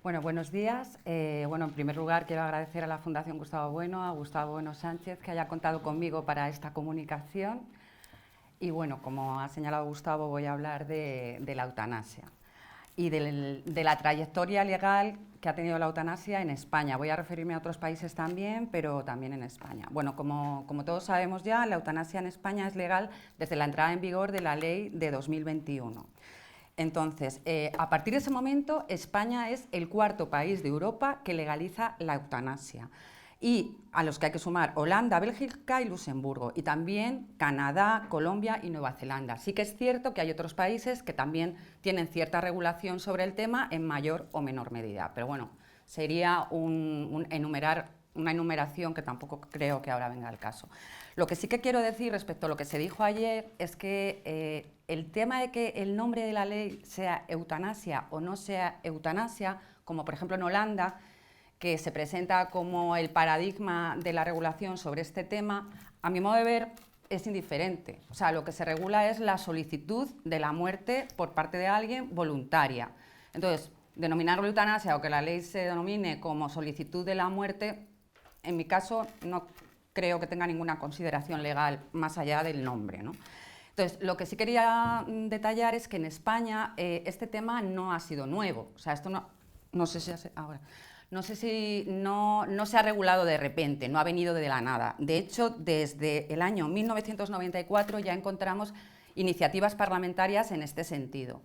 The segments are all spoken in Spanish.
Bueno, buenos días. En primer lugar quiero agradecer a la Fundación Gustavo Bueno, a Gustavo Bueno Sánchez, que haya contado conmigo para esta comunicación. Y bueno, como ha señalado Gustavo, voy a hablar de la eutanasia y de la trayectoria legal que ha tenido la eutanasia en España. Voy a referirme a otros países también, pero también en España. Bueno, como todos sabemos ya, la eutanasia en España es legal desde la entrada en vigor de la ley de 2021. Entonces, a partir de ese momento, España es el cuarto país de Europa que legaliza la eutanasia. Y a los que hay que sumar Holanda, Bélgica y Luxemburgo, y también Canadá, Colombia y Nueva Zelanda. Sí que es cierto que hay otros países que también tienen cierta regulación sobre el tema en mayor o menor medida. Pero bueno, sería una enumeración que tampoco creo que ahora venga al caso. Lo que sí que quiero decir respecto a lo que se dijo ayer es que el tema de que el nombre de la ley sea eutanasia o no sea eutanasia, como por ejemplo en Holanda, que se presenta como el paradigma de la regulación sobre este tema, a mi modo de ver es indiferente. O sea, lo que se regula es la solicitud de la muerte por parte de alguien voluntaria. Entonces, denominarlo eutanasia o que la ley se denomine como solicitud de la muerte, en mi caso no creo que tenga ninguna consideración legal más allá del nombre, ¿no? Entonces, lo que sí quería detallar es que en España este tema no ha sido nuevo. O sea, esto no sé si ahora. No sé si no se ha regulado de repente, no ha venido de la nada. De hecho, desde el año 1994 ya encontramos iniciativas parlamentarias en este sentido.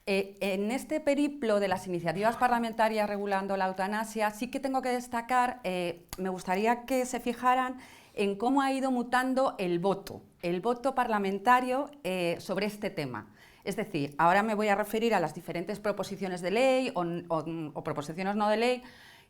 En este periplo de las iniciativas parlamentarias regulando la eutanasia, sí que tengo que destacar, me gustaría que se fijaran en cómo ha ido mutando el voto parlamentario sobre este tema. Es decir, ahora me voy a referir a las diferentes proposiciones de ley o proposiciones no de ley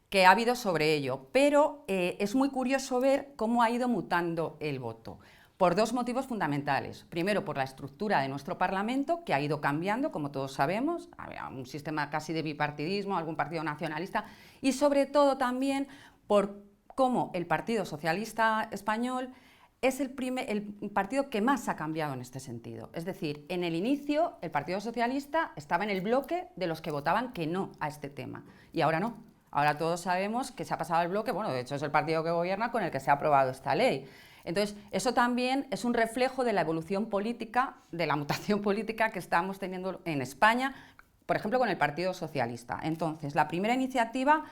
que ha habido sobre ello, pero es muy curioso ver cómo ha ido mutando el voto, por dos motivos fundamentales. Primero, por la estructura de nuestro Parlamento, que ha ido cambiando, como todos sabemos, había un sistema casi de bipartidismo, algún partido nacionalista, y sobre todo también por cómo el Partido Socialista Español es el partido que más ha cambiado en este sentido. Es decir, en el inicio el Partido Socialista estaba en el bloque de los que votaban que no a este tema, y ahora no. Ahora todos sabemos que se ha pasado al bloque, bueno, de hecho es el partido que gobierna con el que se ha aprobado esta ley. Entonces, eso también es un reflejo de la evolución política, de la mutación política que estamos teniendo en España, por ejemplo, con el Partido Socialista. Entonces, la primera iniciativa,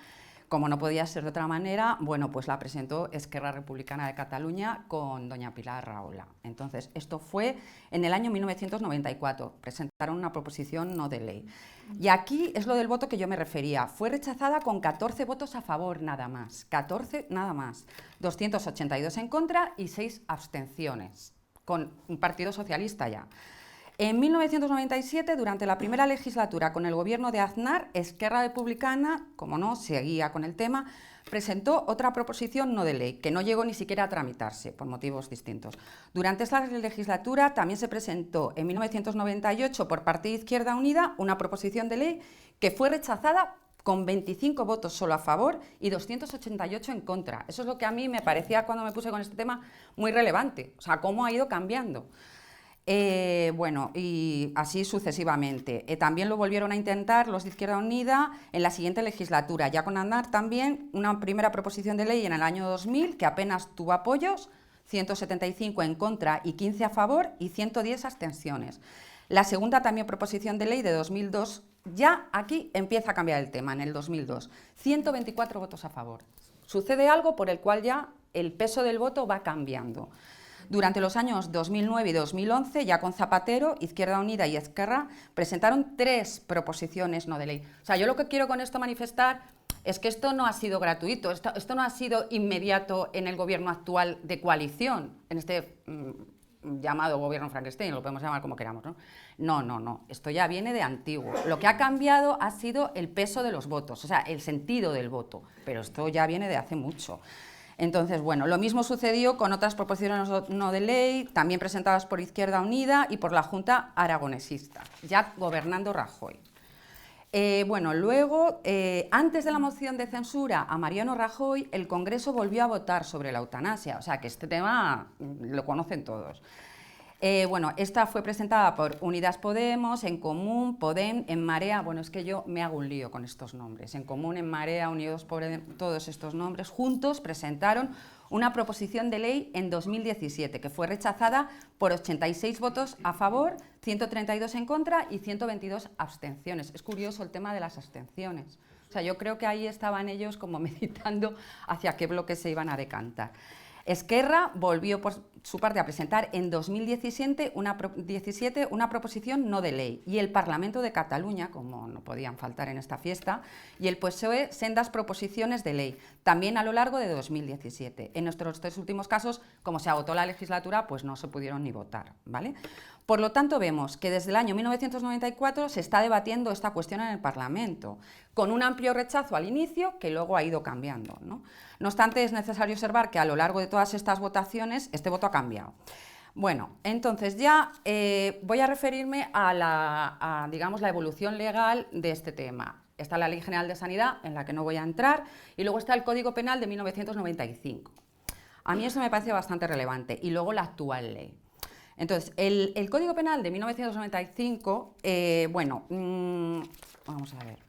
como no podía ser de otra manera, bueno, pues la presentó Esquerra Republicana de Cataluña con doña Pilar Rahola. Entonces, esto fue en el año 1994, presentaron una proposición no de ley. Y aquí es lo del voto que yo me refería, fue rechazada con 14 votos a favor nada más, 14 nada más, 282 en contra y 6 abstenciones, con un Partido Socialista ya. En 1997, durante la primera legislatura con el gobierno de Aznar, Esquerra Republicana, como no, seguía con el tema, presentó otra proposición no de ley, que no llegó ni siquiera a tramitarse, por motivos distintos. Durante esta legislatura también se presentó en 1998 por parte de Izquierda Unida una proposición de ley que fue rechazada con 25 votos solo a favor y 288 en contra. Eso es lo que a mí me parecía, cuando me puse con este tema, muy relevante. O sea, cómo ha ido cambiando. Bueno, y así sucesivamente. También lo volvieron a intentar los de Izquierda Unida en la siguiente legislatura, ya con Aznar también, una primera proposición de ley en el año 2000 que apenas tuvo apoyos, 175 en contra y 15 a favor y 110 abstenciones. La segunda también proposición de ley de 2002, ya aquí empieza a cambiar el tema, en el 2002, 124 votos a favor. Sucede algo por el cual ya el peso del voto va cambiando. Durante los años 2009 y 2011, ya con Zapatero, Izquierda Unida y Esquerra, presentaron 3 proposiciones no de ley. O sea, yo lo que quiero con esto manifestar es que esto no ha sido gratuito, esto no ha sido inmediato en el gobierno actual de coalición, en este llamado gobierno Frankenstein, lo podemos llamar como queramos, ¿no? No, esto ya viene de antiguo. Lo que ha cambiado ha sido el peso de los votos, o sea, el sentido del voto, pero esto ya viene de hace mucho. Entonces, bueno, lo mismo sucedió con otras proposiciones no de ley, también presentadas por Izquierda Unida y por la Junta Aragonesista, ya gobernando Rajoy. Luego, antes de la moción de censura a Mariano Rajoy, el Congreso volvió a votar sobre la eutanasia, o sea que este tema lo conocen todos. Bueno, esta fue presentada por Unidas Podemos, En Común, Podem, En Marea. Bueno, es que yo me hago un lío con estos nombres. En Común, En Marea, Unidos Podemos, todos estos nombres juntos presentaron una proposición de ley en 2017 que fue rechazada por 86 votos a favor, 132 en contra y 122 abstenciones. Es curioso el tema de las abstenciones. O sea, yo creo que ahí estaban ellos como meditando hacia qué bloque se iban a decantar. Esquerra volvió por su parte a presentar en 2017 una proposición no de ley y el Parlamento de Cataluña, como no podían faltar en esta fiesta, y el PSOE sendas proposiciones de ley, también a lo largo de 2017. En nuestros tres últimos casos, como se agotó la legislatura, pues no se pudieron ni votar, ¿vale? Por lo tanto, vemos que desde el año 1994 se está debatiendo esta cuestión en el Parlamento, con un amplio rechazo al inicio que luego ha ido cambiando, ¿no? No obstante, es necesario observar que a lo largo de todas estas votaciones este voto ha cambiado. Bueno, entonces ya voy a referirme a digamos, la evolución legal de este tema. Está la Ley General de Sanidad, en la que no voy a entrar, y luego está el Código Penal de 1995. A mí eso me parece bastante relevante, y luego la actual ley. Entonces, el Código Penal de 1995, vamos a ver,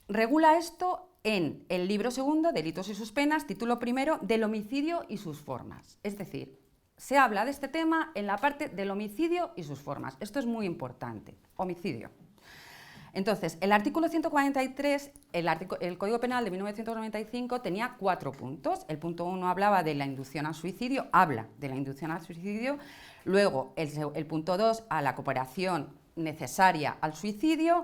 regula esto en el libro segundo, Delitos y sus penas, título primero, del homicidio y sus formas. Es decir, se habla de este tema en la parte del homicidio y sus formas. Esto es muy importante, homicidio. Entonces, el artículo 143, el Código Penal de 1995 tenía 4 puntos. El punto 1 hablaba de la inducción al suicidio, habla de la inducción al suicidio. Luego, el punto 2, a la cooperación necesaria al suicidio.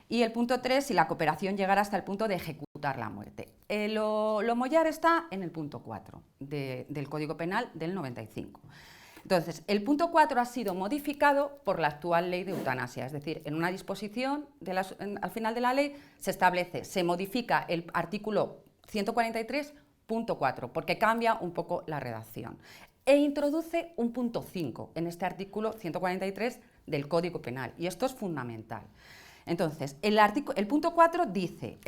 Y el punto 3, si la cooperación llegara hasta el punto de ejecutar la muerte. Lo mollar está en el punto 4 del Código Penal del 95. Entonces, el punto 4 ha sido modificado por la actual ley de eutanasia, es decir, en una disposición al final de la ley se modifica el artículo 143.4 porque cambia un poco la redacción e introduce un punto 5 en este artículo 143 del Código Penal y esto es fundamental. Entonces, el punto 4 dice,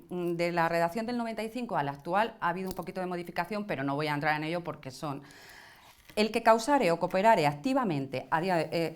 de la redacción del 95 a la actual ha habido un poquito de modificación, pero no voy a entrar en ello porque son el que causare o cooperare activamente,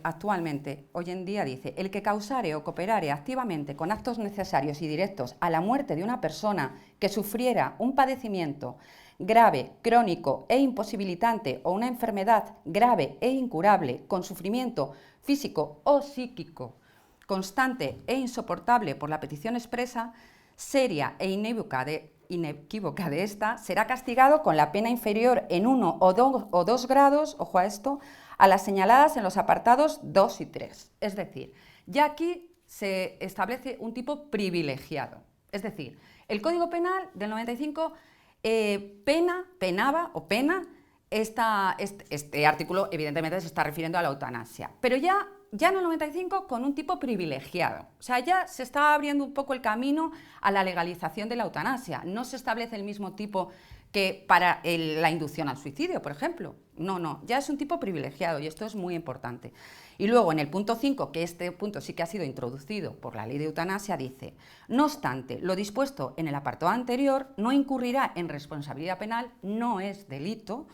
actualmente, hoy en día dice, el que causare o cooperare activamente con actos necesarios y directos a la muerte de una persona que sufriera un padecimiento grave, crónico e imposibilitante o una enfermedad grave e incurable con sufrimiento físico o psíquico constante e insoportable por la petición expresa, seria e inequívoca de esta, será castigado con la pena inferior en 1 o 2 grados, ojo a esto, a las señaladas en los apartados 2 y 3. Es decir, ya aquí se establece un tipo privilegiado. Es decir, el Código Penal del 95 penaba este artículo, evidentemente se está refiriendo a la eutanasia, pero ya en el 95 con un tipo privilegiado. O sea, ya se está abriendo un poco el camino a la legalización de la eutanasia. No se establece el mismo tipo que para la inducción al suicidio, por ejemplo. No, ya es un tipo privilegiado y esto es muy importante. Y luego en el punto 5, que este punto sí que ha sido introducido por la ley de eutanasia, dice, no obstante, lo dispuesto en el apartado anterior no incurrirá en responsabilidad penal, no es delito,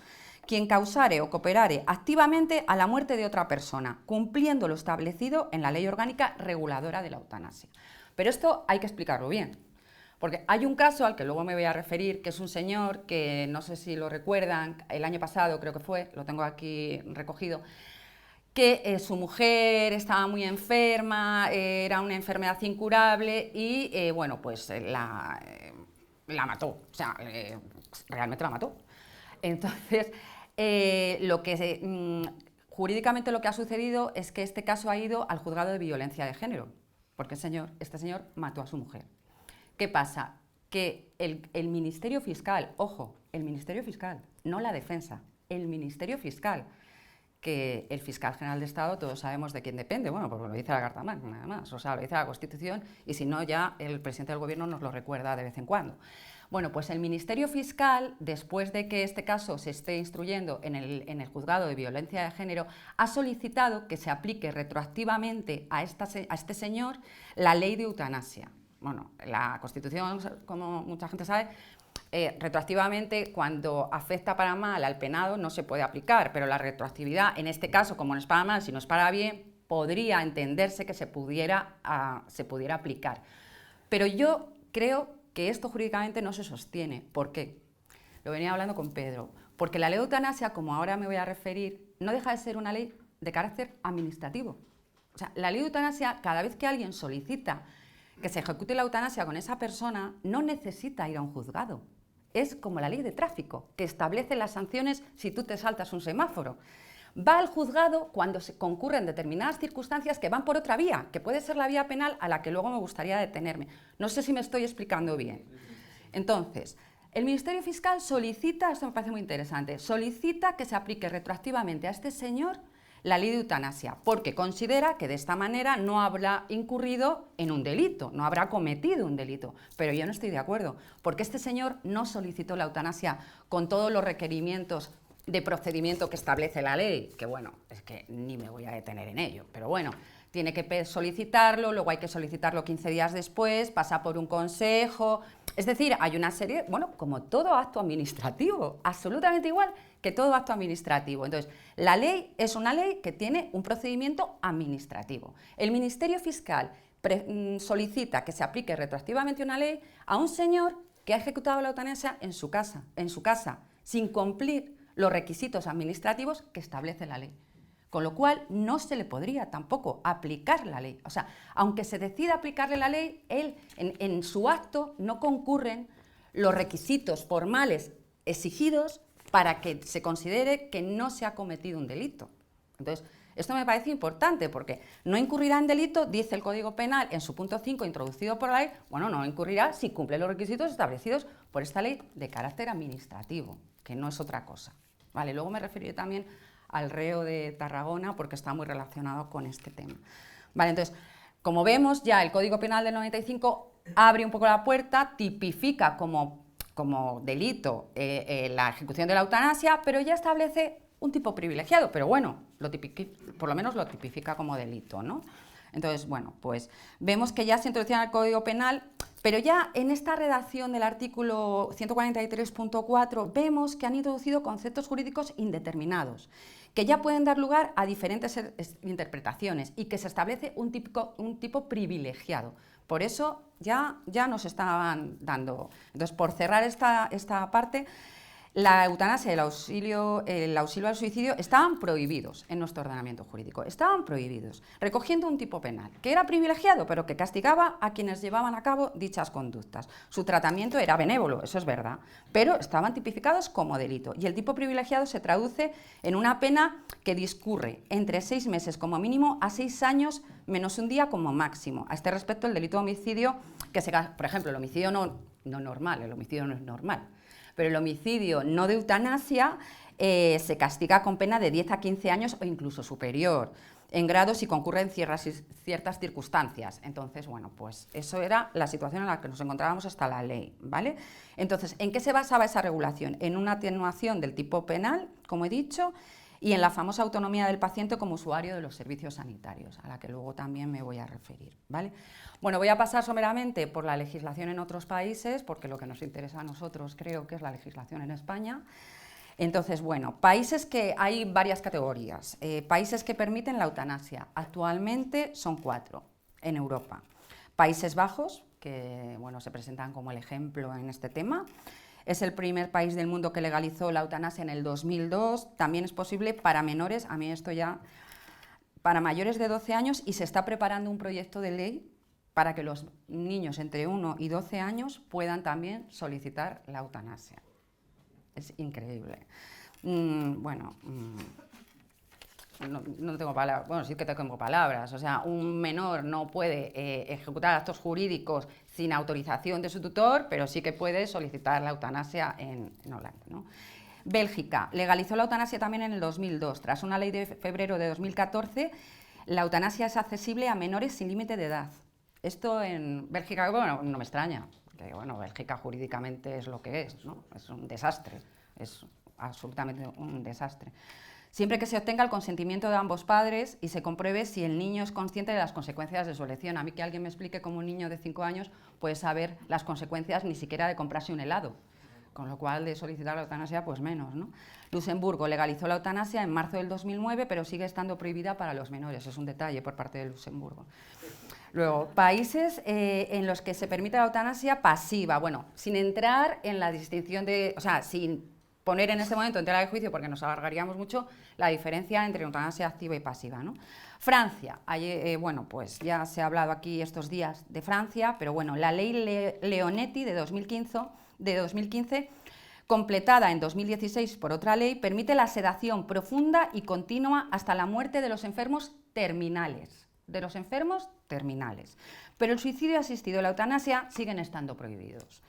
quien causare o cooperare activamente a la muerte de otra persona, cumpliendo lo establecido en la ley orgánica reguladora de la eutanasia. Pero esto hay que explicarlo bien, porque hay un caso al que luego me voy a referir, que es un señor que no sé si lo recuerdan, el año pasado creo que fue, lo tengo aquí recogido, que su mujer estaba muy enferma, era una enfermedad incurable y bueno, pues la mató, o sea, realmente la mató. Entonces, jurídicamente lo que ha sucedido es que este caso ha ido al juzgado de violencia de género, porque este señor mató a su mujer. ¿Qué pasa? Que el Ministerio Fiscal, ojo, el Ministerio Fiscal, no la defensa, el Ministerio Fiscal, que el fiscal general de Estado todos sabemos de quién depende, bueno, pues lo dice la Carta Magna, nada más, o sea, lo dice la Constitución y si no ya el presidente del Gobierno nos lo recuerda de vez en cuando. Bueno, pues el Ministerio Fiscal, después de que este caso se esté instruyendo en el juzgado de violencia de género, ha solicitado que se aplique retroactivamente a este señor la ley de eutanasia. Bueno, la Constitución, como mucha gente sabe, retroactivamente, cuando afecta para mal al penado, no se puede aplicar, pero la retroactividad, en este caso, como no es para mal, sino es para bien, podría entenderse que se pudiera aplicar. Pero yo creo que esto jurídicamente no se sostiene. ¿Por qué? Lo venía hablando con Pedro. Porque la ley de eutanasia, como ahora me voy a referir, no deja de ser una ley de carácter administrativo. O sea, la ley de eutanasia, cada vez que alguien solicita que se ejecute la eutanasia con esa persona, no necesita ir a un juzgado. Es como la ley de tráfico, que establece las sanciones si tú te saltas un semáforo. Va al juzgado cuando se concurren determinadas circunstancias que van por otra vía, que puede ser la vía penal, a la que luego me gustaría detenerme. No sé si me estoy explicando bien. Entonces, el Ministerio Fiscal solicita, esto me parece muy interesante, solicita que se aplique retroactivamente a este señor la ley de eutanasia, porque considera que de esta manera no habrá incurrido en un delito, no habrá cometido un delito. Pero yo no estoy de acuerdo, porque este señor no solicitó la eutanasia con todos los requerimientos de procedimiento que establece la ley, que bueno, es que ni me voy a detener en ello, pero bueno, tiene que solicitarlo, luego hay que solicitarlo 15 días después, pasa por un consejo, es decir, hay una serie, bueno, como todo acto administrativo, absolutamente igual que todo acto administrativo. Entonces, la ley es una ley que tiene un procedimiento administrativo. El Ministerio Fiscal solicita que se aplique retroactivamente una ley a un señor que ha ejecutado la eutanasia en su casa, sin cumplir los requisitos administrativos que establece la ley. Con lo cual, no se le podría tampoco aplicar la ley. O sea, aunque se decida aplicarle la ley, él, en su acto no concurren los requisitos formales exigidos para que se considere que no se ha cometido un delito. Entonces, esto me parece importante porque no incurrirá en delito, dice el Código Penal en su punto 5, introducido por la ley, bueno, no incurrirá si cumple los requisitos establecidos por esta ley de carácter administrativo, que no es otra cosa. Vale, luego me referiré también al reo de Tarragona porque está muy relacionado con este tema. Vale, entonces, como vemos, ya el Código Penal del 95 abre un poco la puerta, tipifica como delito la ejecución de la eutanasia, pero ya establece un tipo privilegiado, pero bueno, por lo menos lo tipifica como delito, ¿no? Entonces, bueno, pues vemos que ya se introducía en el Código Penal, pero ya en esta redacción del artículo 143.4 vemos que han introducido conceptos jurídicos indeterminados, que ya pueden dar lugar a diferentes interpretaciones y que se establece un tipo privilegiado. Por eso ya nos estaban dando. Entonces, por cerrar esta parte, la eutanasia y el auxilio al suicidio estaban prohibidos en nuestro ordenamiento jurídico, estaban prohibidos, recogiendo un tipo penal, que era privilegiado, pero que castigaba a quienes llevaban a cabo dichas conductas. Su tratamiento era benévolo, eso es verdad, pero estaban tipificados como delito, y el tipo privilegiado se traduce en una pena que discurre entre 6 meses como mínimo a 6 años menos un día como máximo. A este respecto, el delito de homicidio, por ejemplo, el homicidio no normal, el homicidio no es normal, pero el homicidio no de eutanasia se castiga con pena de 10 a 15 años o incluso superior, en grado si concurren ciertas circunstancias. Entonces, bueno, pues eso era la situación en la que nos encontrábamos hasta la ley, ¿vale? Entonces, ¿en qué se basaba esa regulación? En una atenuación del tipo penal, como he dicho, y en la famosa autonomía del paciente como usuario de los servicios sanitarios, a la que luego también me voy a referir, ¿vale? Bueno, voy a pasar someramente por la legislación en otros países, porque lo que nos interesa a nosotros creo que es la legislación en España. Entonces, bueno, países que hay varias categorías. Países que permiten la eutanasia. Actualmente son 4 en Europa. Países Bajos, que bueno, se presentan como el ejemplo en este tema. Es el primer país del mundo que legalizó la eutanasia en el 2002. También es posible para menores, a mí esto ya, para mayores de 12 años, y se está preparando un proyecto de ley para que los niños entre 1 y 12 años puedan también solicitar la eutanasia. Es increíble. No tengo palabras, bueno, sí que tengo palabras, o sea, un menor no puede ejecutar actos jurídicos sin autorización de su tutor, pero sí que puede solicitar la eutanasia en Holanda, ¿no? Bélgica legalizó la eutanasia también en el 2002, tras una ley de febrero de 2014, la eutanasia es accesible a menores sin límite de edad. Esto en Bélgica, bueno, no me extraña, porque bueno, Bélgica jurídicamente es lo que es, ¿no? Es un desastre, es absolutamente un desastre. Siempre que se obtenga el consentimiento de ambos padres y se compruebe si el niño es consciente de las consecuencias de su elección. A mí que alguien me explique cómo un niño de 5 años puede saber las consecuencias ni siquiera de comprarse un helado. con lo cual de solicitar la eutanasia, pues menos, ¿no? Luxemburgo legalizó la eutanasia en marzo del 2009, pero sigue estando prohibida para los menores, es un detalle por parte de Luxemburgo. Luego, países en los que se permite la eutanasia pasiva, bueno, sin entrar en la distinción de, o sea, sin poner en este momento en tela de juicio, porque nos alargaríamos mucho, la diferencia entre eutanasia activa y pasiva, ¿no? Francia, bueno, pues ya se ha hablado aquí estos días de Francia, pero bueno, la ley Leonetti de 2015, completada en 2016 por otra ley, permite la sedación profunda y continua hasta la muerte de los enfermos terminales. Pero el suicidio asistido y la eutanasia siguen estando prohibidos.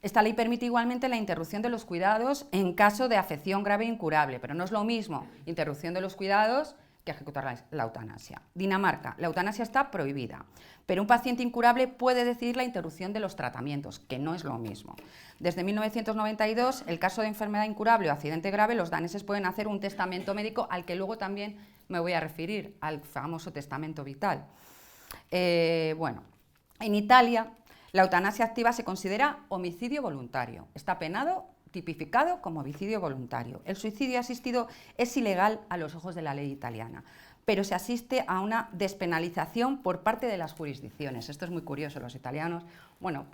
Esta ley permite igualmente la interrupción de los cuidados en caso de afección grave e incurable, pero no es lo mismo interrupción de los cuidados que ejecutar la eutanasia. Dinamarca, la eutanasia está prohibida, pero un paciente incurable puede decidir la interrupción de los tratamientos, que no es lo mismo. Desde 1992, el caso de enfermedad incurable o accidente grave, los daneses pueden hacer un testamento médico al que luego también me voy a referir, al famoso testamento vital. Bueno, en Italia, la eutanasia activa se considera homicidio voluntario. Está penado, tipificado como homicidio voluntario. El suicidio asistido es ilegal a los ojos de la ley italiana, pero se asiste a una despenalización por parte de las jurisdicciones. Esto es muy curioso, los italianos, bueno,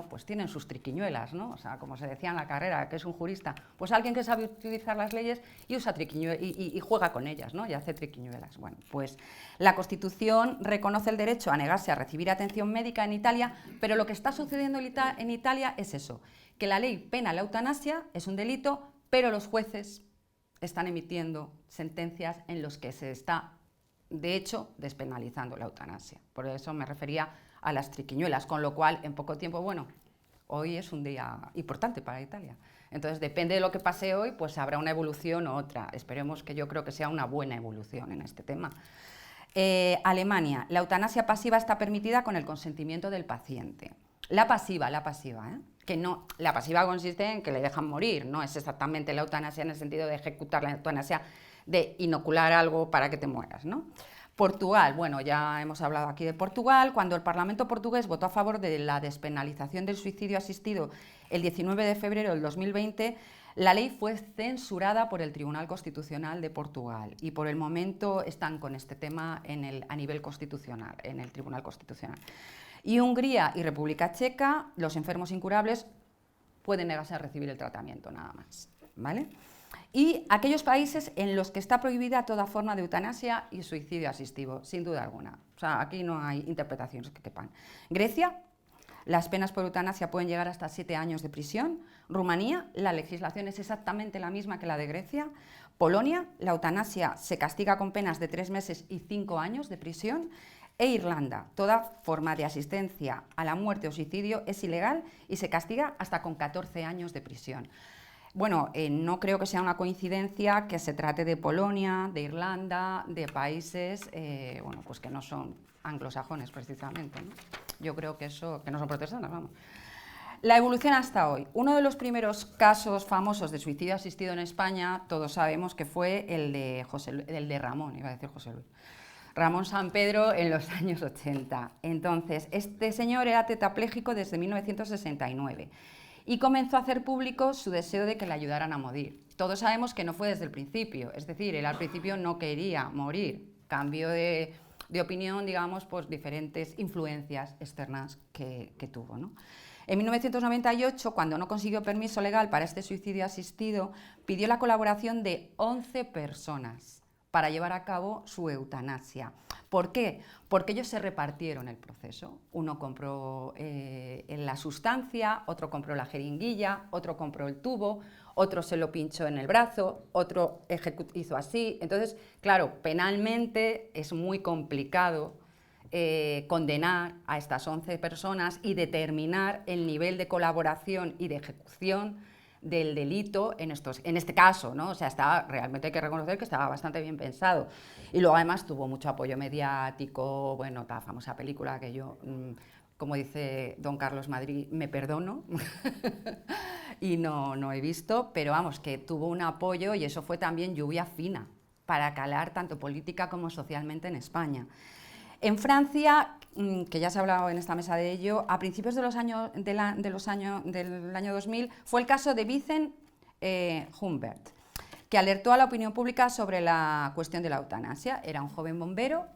pues tienen sus triquiñuelas, ¿no? O sea, como se decía en la carrera, que es un jurista, pues alguien que sabe utilizar las leyes y usa y juega con ellas, ¿no? Y hace triquiñuelas. Bueno, pues la Constitución reconoce el derecho a negarse a recibir atención médica en Italia, pero lo que está sucediendo en Italia es eso, que la ley pena la eutanasia, es un delito, pero los jueces están emitiendo sentencias en los que se está, de hecho, despenalizando la eutanasia. Por eso me refería a las triquiñuelas, con lo cual, en poco tiempo, bueno, hoy es un día importante para Italia. Entonces, depende de lo que pase hoy, pues habrá una evolución u otra. Esperemos que yo creo que sea una buena evolución en este tema. Alemania, la eutanasia pasiva está permitida con el consentimiento del paciente. La pasiva, que no, la pasiva consiste en que le dejan morir, no es exactamente la eutanasia en el sentido de ejecutar la eutanasia, de inocular algo para que te mueras, ¿no? Portugal, bueno, ya hemos hablado aquí de Portugal, cuando el Parlamento portugués votó a favor de la despenalización del suicidio asistido el 19 de febrero del 2020, la ley fue censurada por el Tribunal Constitucional de Portugal y por el momento están con este tema a nivel constitucional, en el Tribunal Constitucional. Y Hungría y República Checa, los enfermos incurables pueden negarse a recibir el tratamiento nada más, ¿vale? Y aquellos países en los que está prohibida toda forma de eutanasia y suicidio asistido, sin duda alguna. O sea, aquí no hay interpretaciones que quepan. Grecia, las penas por eutanasia pueden llegar hasta 7 años de prisión. Rumanía, la legislación es exactamente la misma que la de Grecia. Polonia, la eutanasia se castiga con penas de 3 meses y 5 años de prisión. E Irlanda, toda forma de asistencia a la muerte o suicidio es ilegal y se castiga hasta con 14 años de prisión. Bueno, no creo que sea una coincidencia que se trate de Polonia, de Irlanda, de países bueno, pues que no son anglosajones precisamente, ¿no? Yo creo que eso, que no son protestantes, vamos. La evolución hasta hoy. Uno de los primeros casos famosos de suicidio asistido en España, todos sabemos que fue el de Ramón, iba a decir José Luis. Ramón San Pedro en los años 80. Entonces, este señor era tetrapléjico desde 1969 y comenzó a hacer público su deseo de que le ayudaran a morir. Todos sabemos que no fue desde el principio, es decir, él al principio no quería morir, cambió de opinión, digamos, por diferentes influencias externas que tuvo, ¿no? En 1998, cuando no consiguió permiso legal para este suicidio asistido, pidió la colaboración de 11 personas para llevar a cabo su eutanasia. ¿Por qué? Porque ellos se repartieron el proceso. Uno compró la sustancia, otro compró la jeringuilla, otro compró el tubo, otro se lo pinchó en el brazo, otro hizo así. Entonces, claro, penalmente es muy complicado condenar a estas 11 personas y determinar el nivel de colaboración y de ejecución del delito en este caso, ¿no? O sea, realmente hay que reconocer que estaba bastante bien pensado. Y luego además tuvo mucho apoyo mediático, bueno, la famosa película que yo, como dice don Carlos Madrid, me perdono y no he visto, pero vamos, que tuvo un apoyo y eso fue también lluvia fina para calar tanto política como socialmente en España. En Francia, que ya se ha hablado en esta mesa de ello, a principios de del año 2000 fue el caso de Vincent Humbert, que alertó a la opinión pública sobre la cuestión de la eutanasia. Era un joven bombero,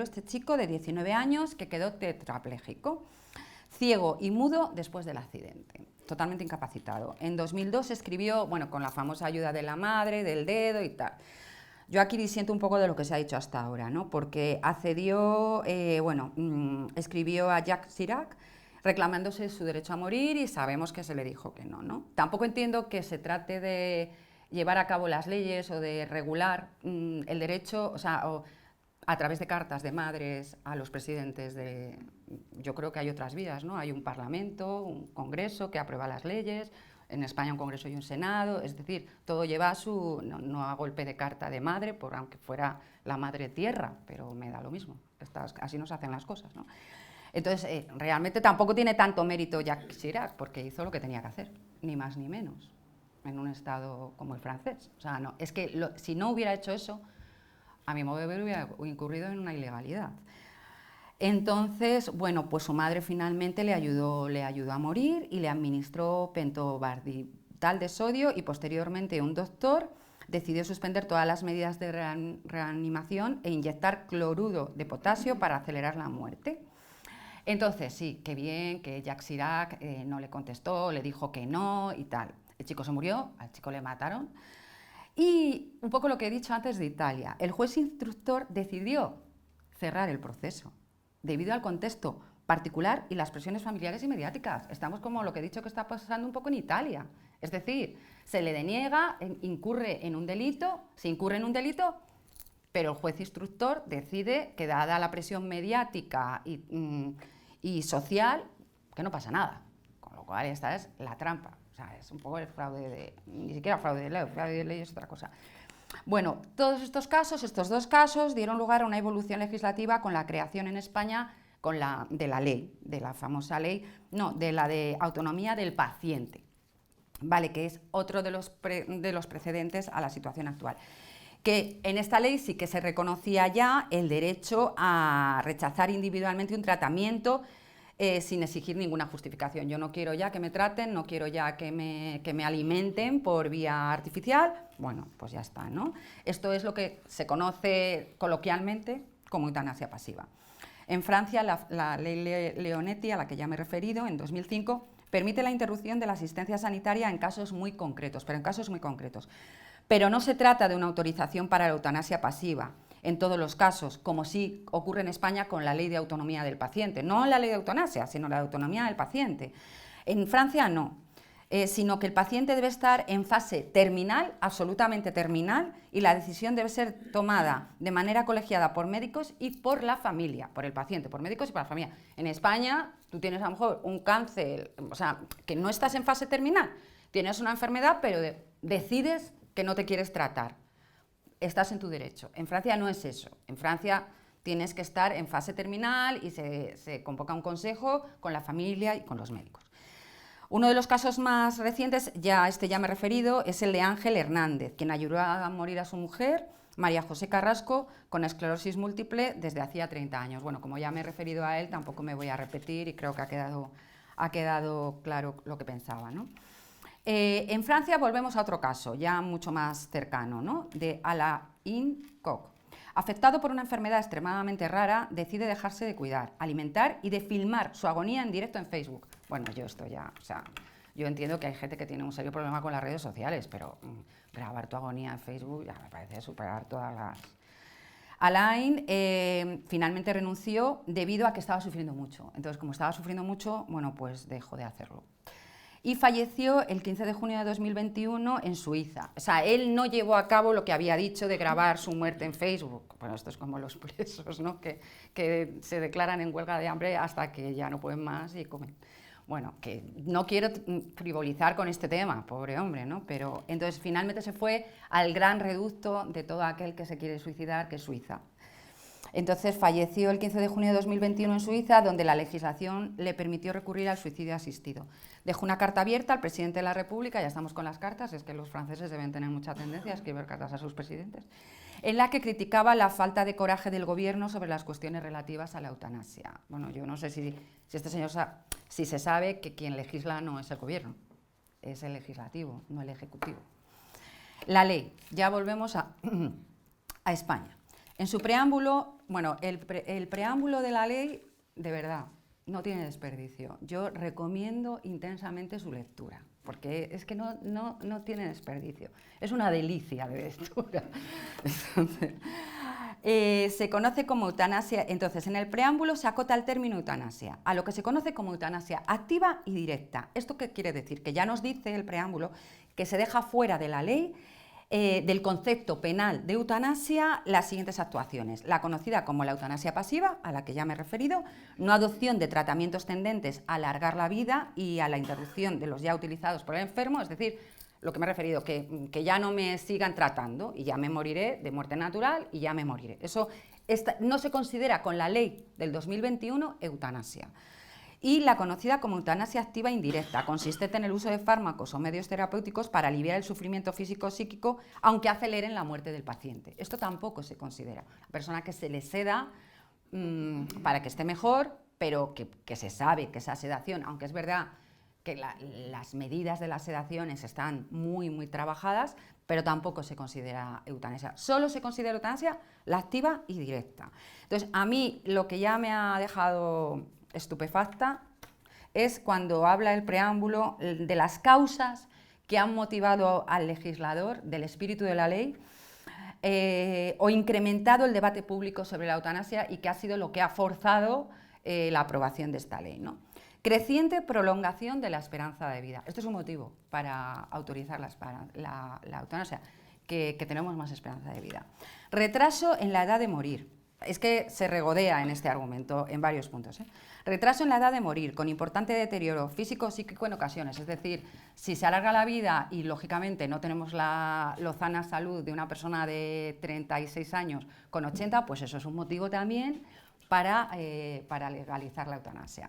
este chico de 19 años que quedó tetrapléjico, ciego y mudo después del accidente, totalmente incapacitado. En 2002 escribió, bueno, con la famosa ayuda de la madre, del dedo y tal. Yo aquí disiento un poco de lo que se ha dicho hasta ahora, ¿no? Porque accedió, escribió a Jacques Chirac reclamándose su derecho a morir y sabemos que se le dijo que no, ¿no? Tampoco entiendo que se trate de llevar a cabo las leyes o de regular el derecho, o sea, a través de cartas de madres a los presidentes de... Yo creo que hay otras vías, ¿no? Hay un parlamento, un congreso que aprueba las leyes, en España un congreso y un senado, es decir, todo lleva a su... No a golpe de carta de madre, por aunque fuera la madre tierra, pero me da lo mismo, así nos hacen las cosas, ¿no? Entonces, realmente tampoco tiene tanto mérito Jacques Chirac, porque hizo lo que tenía que hacer, ni más ni menos, en un estado como el francés. O sea, no, es que si no hubiera hecho eso, a mi modo de ver hubiera incurrido en una ilegalidad. Entonces, bueno, pues su madre finalmente le ayudó a morir y le administró pentobarbital de sodio y posteriormente un doctor decidió suspender todas las medidas de reanimación e inyectar cloruro de potasio para acelerar la muerte. Entonces, sí, qué bien que Jacques Chirac no le contestó, le dijo que no y tal. El chico se murió, al chico le mataron. Y un poco lo que he dicho antes de Italia, el juez instructor decidió cerrar el proceso debido al contexto particular y las presiones familiares y mediáticas. Estamos como lo que he dicho que está pasando un poco en Italia. Es decir, se le deniega, se incurre en un delito, pero el juez instructor decide que dada la presión mediática y social, que no pasa nada. Con lo cual esta es la trampa. O sea, es un poco el fraude ni siquiera fraude de ley es otra cosa. Bueno, todos estos dos casos dieron lugar a una evolución legislativa con la creación en España de la ley, de la famosa ley, de la de autonomía del paciente, ¿vale? Que es otro de los precedentes a la situación actual. Que en esta ley sí que se reconocía ya el derecho a rechazar individualmente un tratamiento sin exigir ninguna justificación. Yo no quiero ya que me traten, no quiero ya que me alimenten por vía artificial, bueno, pues ya está, ¿no? Esto es lo que se conoce coloquialmente como eutanasia pasiva. En Francia, la ley Leonetti, a la que ya me he referido, en 2005, permite la interrupción de la asistencia sanitaria en casos muy concretos, Pero no se trata de una autorización para la eutanasia pasiva, en todos los casos, como sí ocurre en España con la ley de autonomía del paciente. No la ley de eutanasia, sino la de autonomía del paciente. En Francia no, sino que el paciente debe estar en fase terminal, absolutamente terminal, y la decisión debe ser tomada de manera colegiada por médicos y por la familia, por el paciente, por médicos y por la familia. En España tú tienes a lo mejor un cáncer, o sea, que no estás en fase terminal, tienes una enfermedad, pero decides que no te quieres tratar. Estás en tu derecho. En Francia no es eso. En Francia tienes que estar en fase terminal y se convoca un consejo con la familia y con los médicos. Uno de los casos más recientes, ya me he referido, es el de Ángel Hernández, quien ayudó a morir a su mujer, María José Carrasco, con esclerosis múltiple desde hacía 30 años. Bueno, como ya me he referido a él, tampoco me voy a repetir y creo que ha quedado claro lo que pensaba, ¿no? En Francia volvemos a otro caso, ya mucho más cercano, ¿no? De Alain Koch. Afectado por una enfermedad extremadamente rara, decide dejarse de cuidar, alimentar y de filmar su agonía en directo en Facebook. Bueno, yo entiendo que hay gente que tiene un serio problema con las redes sociales, pero grabar tu agonía en Facebook ya me parece superar todas las... Alain finalmente renunció debido a que estaba sufriendo mucho. Entonces, como estaba sufriendo mucho, bueno, pues dejó de hacerlo. Y falleció el 15 de junio de 2021 en Suiza. O sea, él no llevó a cabo lo que había dicho de grabar su muerte en Facebook. Bueno, esto es como los presos, ¿no? Que se declaran en huelga de hambre hasta que ya no pueden más y comen. Bueno, que no quiero frivolizar con este tema, pobre hombre, ¿no? Pero entonces finalmente se fue al gran reducto de todo aquel que se quiere suicidar, que es Suiza. Entonces falleció el 15 de junio de 2021 en Suiza, donde la legislación le permitió recurrir al suicidio asistido. Dejó una carta abierta al presidente de la República, ya estamos con las cartas, es que los franceses deben tener mucha tendencia a escribir cartas a sus presidentes, en la que criticaba la falta de coraje del gobierno sobre las cuestiones relativas a la eutanasia. Bueno, yo no sé si este señor si se sabe que quien legisla no es el gobierno, es el legislativo, no el ejecutivo. La ley, ya volvemos a España. En su preámbulo, bueno, el preámbulo de la ley, de verdad, no tiene desperdicio. Yo recomiendo intensamente su lectura, porque es que no tiene desperdicio. Es una delicia de lectura. Entonces, se conoce como eutanasia. Entonces, en el preámbulo se acota el término eutanasia a lo que se conoce como eutanasia activa y directa. ¿Esto qué quiere decir? Que ya nos dice el preámbulo que se deja fuera de la ley del concepto penal de eutanasia las siguientes actuaciones. La conocida como la eutanasia pasiva, a la que ya me he referido, no adopción de tratamientos tendentes a alargar la vida y a la interrupción de los ya utilizados por el enfermo, es decir, lo que me he referido, que ya no me sigan tratando y ya me moriré de muerte natural y ya me moriré. Eso no se considera con la ley del 2021 eutanasia. Y la conocida como eutanasia activa indirecta, consistente en el uso de fármacos o medios terapéuticos para aliviar el sufrimiento físico o psíquico, aunque aceleren la muerte del paciente. Esto tampoco se considera. La persona que se le seda para que esté mejor, pero que se sabe que esa sedación, aunque es verdad que las medidas de las sedaciones están muy, muy trabajadas, pero tampoco se considera eutanasia. Solo se considera eutanasia la activa y directa. Entonces, a mí lo que ya me ha dejado estupefacta es cuando habla el preámbulo de las causas que han motivado al legislador del espíritu de la ley o incrementado el debate público sobre la eutanasia y que ha sido lo que ha forzado la aprobación de esta ley, ¿no? Creciente prolongación de la esperanza de vida. Esto es un motivo para autorizar la eutanasia, que tenemos más esperanza de vida. Retraso en la edad de morir. Es que se regodea en este argumento en varios puntos. Retraso en la edad de morir, con importante deterioro físico o psíquico en ocasiones. Es decir, si se alarga la vida y, lógicamente, no tenemos la lozana salud de una persona de 36 años con 80, pues eso es un motivo también para legalizar la eutanasia.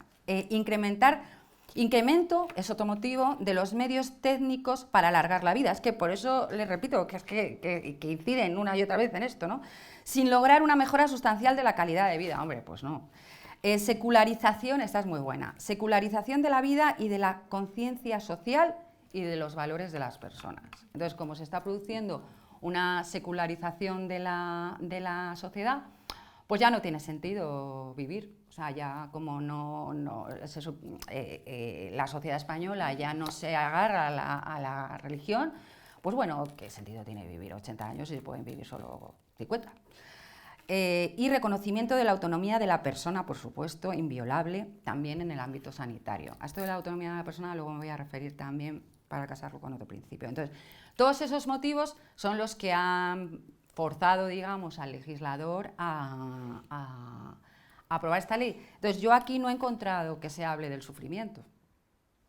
Incremento, es otro motivo, de los medios técnicos para alargar la vida. Es que por eso les repito que inciden una y otra vez en esto, ¿no? Sin lograr una mejora sustancial de la calidad de vida. Hombre, pues no. Secularización, esta es muy buena. Secularización de la vida y de la conciencia social y de los valores de las personas. Entonces, como se está produciendo una secularización de la sociedad, pues ya no tiene sentido vivir. O sea, ya como la sociedad española ya no se agarra a la religión, pues bueno, ¿qué sentido tiene vivir 80 años si pueden vivir solo 50? Y reconocimiento de la autonomía de la persona, por supuesto, inviolable, también en el ámbito sanitario. A esto de la autonomía de la persona luego me voy a referir también para casarlo con otro principio. Entonces, todos esos motivos son los que han forzado, digamos, al legislador a aprobar esta ley. Entonces, yo aquí no he encontrado que se hable del sufrimiento,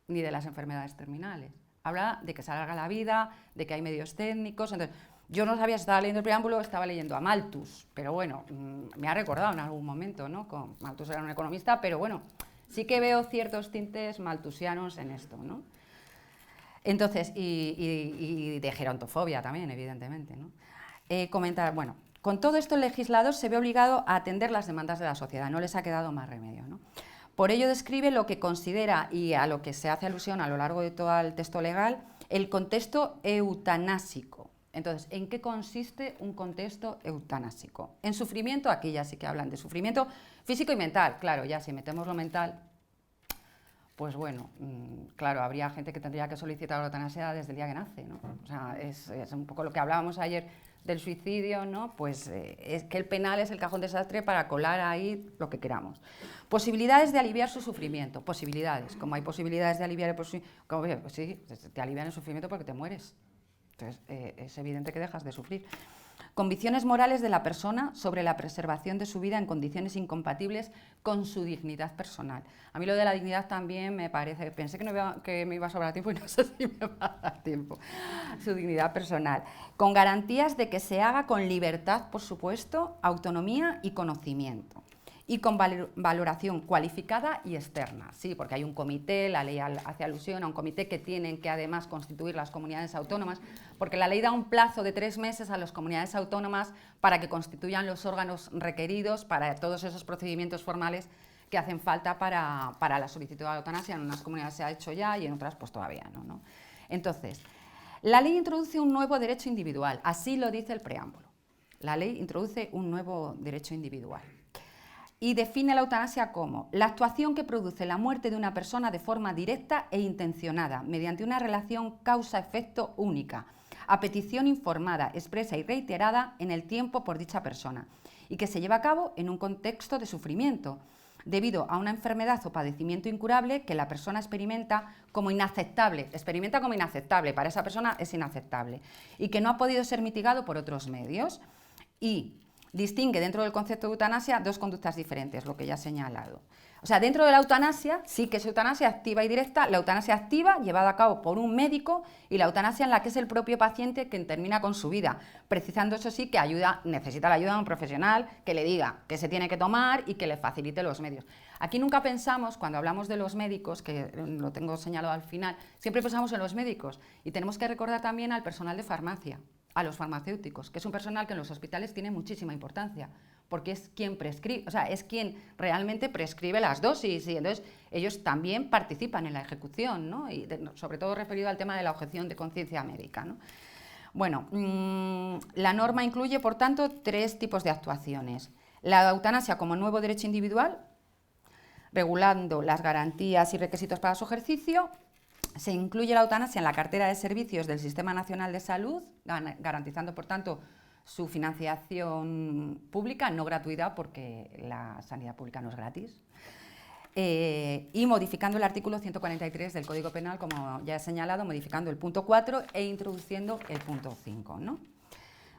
ni de las enfermedades terminales. Habla de que se alarga la vida, de que hay medios técnicos. Entonces, yo no sabía si estaba leyendo el preámbulo, estaba leyendo a Malthus, pero bueno, me ha recordado en algún momento, ¿no? Malthus era un economista, pero bueno, sí que veo ciertos tintes malthusianos en esto, ¿no? Entonces, y de gerontofobia también, evidentemente, ¿no? Comentar, bueno, con todo esto el legislador se ve obligado a atender las demandas de la sociedad, no les ha quedado más remedio, ¿no? Por ello describe lo que considera, y a lo que se hace alusión a lo largo de todo el texto legal, el contexto eutanásico. Entonces, ¿en qué consiste un contexto eutanásico? En sufrimiento, aquí ya sí que hablan de sufrimiento físico y mental. Claro, ya si metemos lo mental, pues bueno, claro, habría gente que tendría que solicitar la eutanasia desde el día que nace, ¿no? O sea, es un poco lo que hablábamos ayer del suicidio, ¿no? Pues es que el penal es el cajón desastre para colar ahí lo que queramos. Posibilidades de aliviar su sufrimiento, posibilidades, como hay posibilidades de aliviar el sufrimiento, pues sí, te alivian el sufrimiento porque te mueres. Entonces, es evidente que dejas de sufrir. Convicciones morales de la persona sobre la preservación de su vida en condiciones incompatibles con su dignidad personal. A mí lo de la dignidad también me parece, pensé que me iba a sobrar tiempo y no sé si me va a dar tiempo. Su dignidad personal. Con garantías de que se haga con libertad, por supuesto, autonomía y conocimiento. y con valoración cualificada y externa. Sí, porque hay un comité, la ley hace alusión a un comité que tienen que además constituir las comunidades autónomas, porque la ley da un plazo de 3 meses a las comunidades autónomas para que constituyan los órganos requeridos para todos esos procedimientos formales que hacen falta para la solicitud de eutanasia. En unas comunidades se ha hecho ya y en otras pues todavía no, ¿no? Entonces, la ley introduce un nuevo derecho individual, así lo dice el preámbulo. La ley introduce un nuevo derecho individual y define la eutanasia como la actuación que produce la muerte de una persona de forma directa e intencionada, mediante una relación causa-efecto única, a petición informada, expresa y reiterada en el tiempo por dicha persona, y que se lleva a cabo en un contexto de sufrimiento, debido a una enfermedad o padecimiento incurable que la persona experimenta como inaceptable, para esa persona es inaceptable, y que no ha podido ser mitigado por otros medios, y distingue dentro del concepto de eutanasia 2 conductas diferentes, lo que ya he señalado. O sea, dentro de la eutanasia sí que es eutanasia activa y directa, la eutanasia activa llevada a cabo por un médico y la eutanasia en la que es el propio paciente quien termina con su vida, precisando eso sí que necesita la ayuda de un profesional que le diga qué se tiene que tomar y que le facilite los medios. Aquí nunca pensamos, cuando hablamos de los médicos, que lo tengo señalado al final, siempre pensamos en los médicos y tenemos que recordar también al personal de farmacia, a los farmacéuticos, que es un personal que en los hospitales tiene muchísima importancia, porque es quien prescribe, o sea, es quien realmente prescribe las dosis y entonces ellos también participan en la ejecución, ¿no? Y sobre todo referido al tema de la objeción de conciencia médica, ¿no? Bueno, la norma incluye, por tanto, 3 tipos de actuaciones. La eutanasia como nuevo derecho individual, regulando las garantías y requisitos para su ejercicio. Se incluye la eutanasia en la cartera de servicios del Sistema Nacional de Salud, garantizando, por tanto, su financiación pública, no gratuidad, porque la sanidad pública no es gratis, y modificando el artículo 143 del Código Penal, como ya he señalado, modificando el punto 4 e introduciendo el punto 5, ¿no?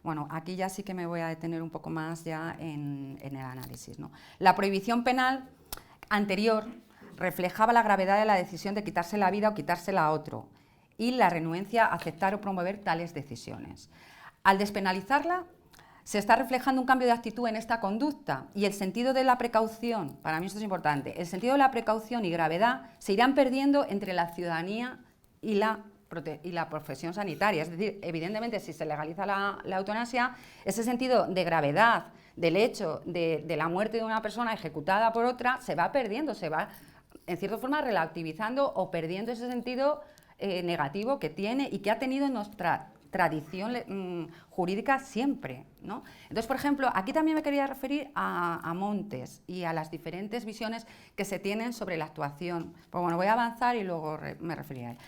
Bueno, aquí ya sí que me voy a detener un poco más ya en el análisis, ¿no? La prohibición penal anterior reflejaba la gravedad de la decisión de quitarse la vida o quitársela a otro y la renuencia a aceptar o promover tales decisiones. Al despenalizarla, se está reflejando un cambio de actitud en esta conducta y el sentido de la precaución, para mí esto es importante, el sentido de la precaución y gravedad se irán perdiendo entre la ciudadanía y la profesión sanitaria. Es decir, evidentemente, si se legaliza la eutanasia, ese sentido de gravedad del hecho de la muerte de una persona ejecutada por otra se va perdiendo, se va en cierta forma relativizando o perdiendo ese sentido negativo que tiene y que ha tenido en nuestra tradición jurídica siempre, ¿no? Entonces, por ejemplo, aquí también me quería referir a Montes y a las diferentes visiones que se tienen sobre la actuación. Pues bueno, voy a avanzar y luego me referiré a él.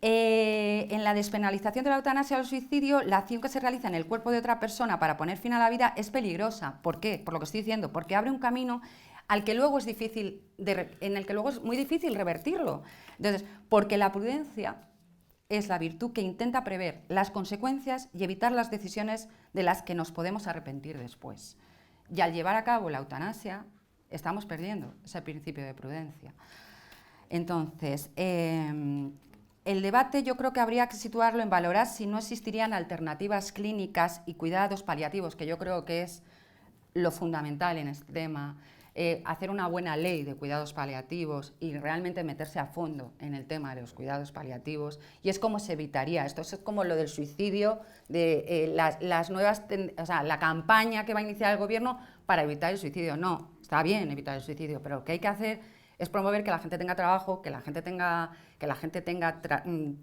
En la despenalización de la eutanasia o el suicidio, la acción que se realiza en el cuerpo de otra persona para poner fin a la vida es peligrosa. ¿Por qué? Por lo que estoy diciendo, porque abre un camino al que luego es difícil en el que luego es muy difícil revertirlo. Entonces, porque la prudencia es la virtud que intenta prever las consecuencias y evitar las decisiones de las que nos podemos arrepentir después. Y al llevar a cabo la eutanasia, estamos perdiendo ese principio de prudencia. Entonces, el debate yo creo que habría que situarlo en valorar si no existirían alternativas clínicas y cuidados paliativos, que yo creo que es lo fundamental en este tema. Hacer una buena ley de cuidados paliativos y realmente meterse a fondo en el tema de los cuidados paliativos, y es como se evitaría esto. Es como lo del suicidio, de las nuevas, o sea, la campaña que va a iniciar el gobierno para evitar el suicidio. No, está bien evitar el suicidio, pero lo que hay que hacer es promover que la gente tenga trabajo, que la gente tenga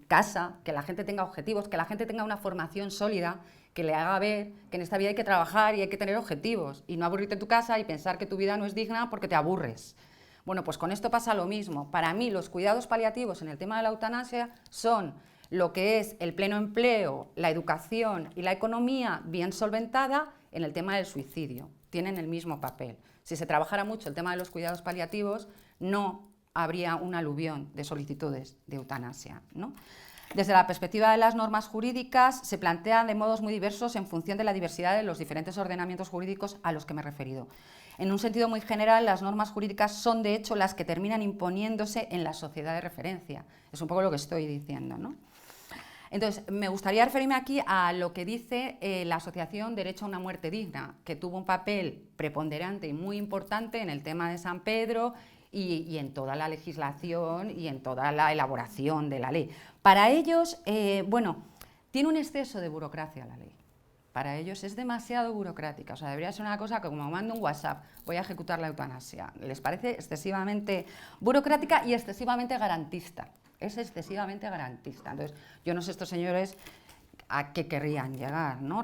casa, que la gente tenga objetivos, que la gente tenga una formación sólida, que le haga ver que en esta vida hay que trabajar y hay que tener objetivos y no aburrirte en tu casa y pensar que tu vida no es digna porque te aburres. Bueno, pues con esto pasa lo mismo. Para mí los cuidados paliativos en el tema de la eutanasia son lo que es el pleno empleo, la educación y la economía bien solventada en el tema del suicidio. Tienen el mismo papel. Si se trabajara mucho el tema de los cuidados paliativos, no habría un aluvión de solicitudes de eutanasia, ¿no? Desde la perspectiva de las normas jurídicas, se plantean de modos muy diversos en función de la diversidad de los diferentes ordenamientos jurídicos a los que me he referido. En un sentido muy general, las normas jurídicas son, de hecho, las que terminan imponiéndose en la sociedad de referencia. Es un poco lo que estoy diciendo, ¿no? Entonces, me gustaría referirme aquí a lo que dice la Asociación Derecho a una Muerte Digna, que tuvo un papel preponderante y muy importante en el tema de San Pedro y en toda la legislación y en toda la elaboración de la ley. Para ellos, bueno, tiene un exceso de burocracia la ley. Para ellos es demasiado burocrática, o sea, debería ser una cosa que como mando un WhatsApp, voy a ejecutar la eutanasia. Les parece excesivamente burocrática y excesivamente garantista. Es excesivamente garantista. Entonces, yo no sé estos señores a qué querrían llegar, ¿no?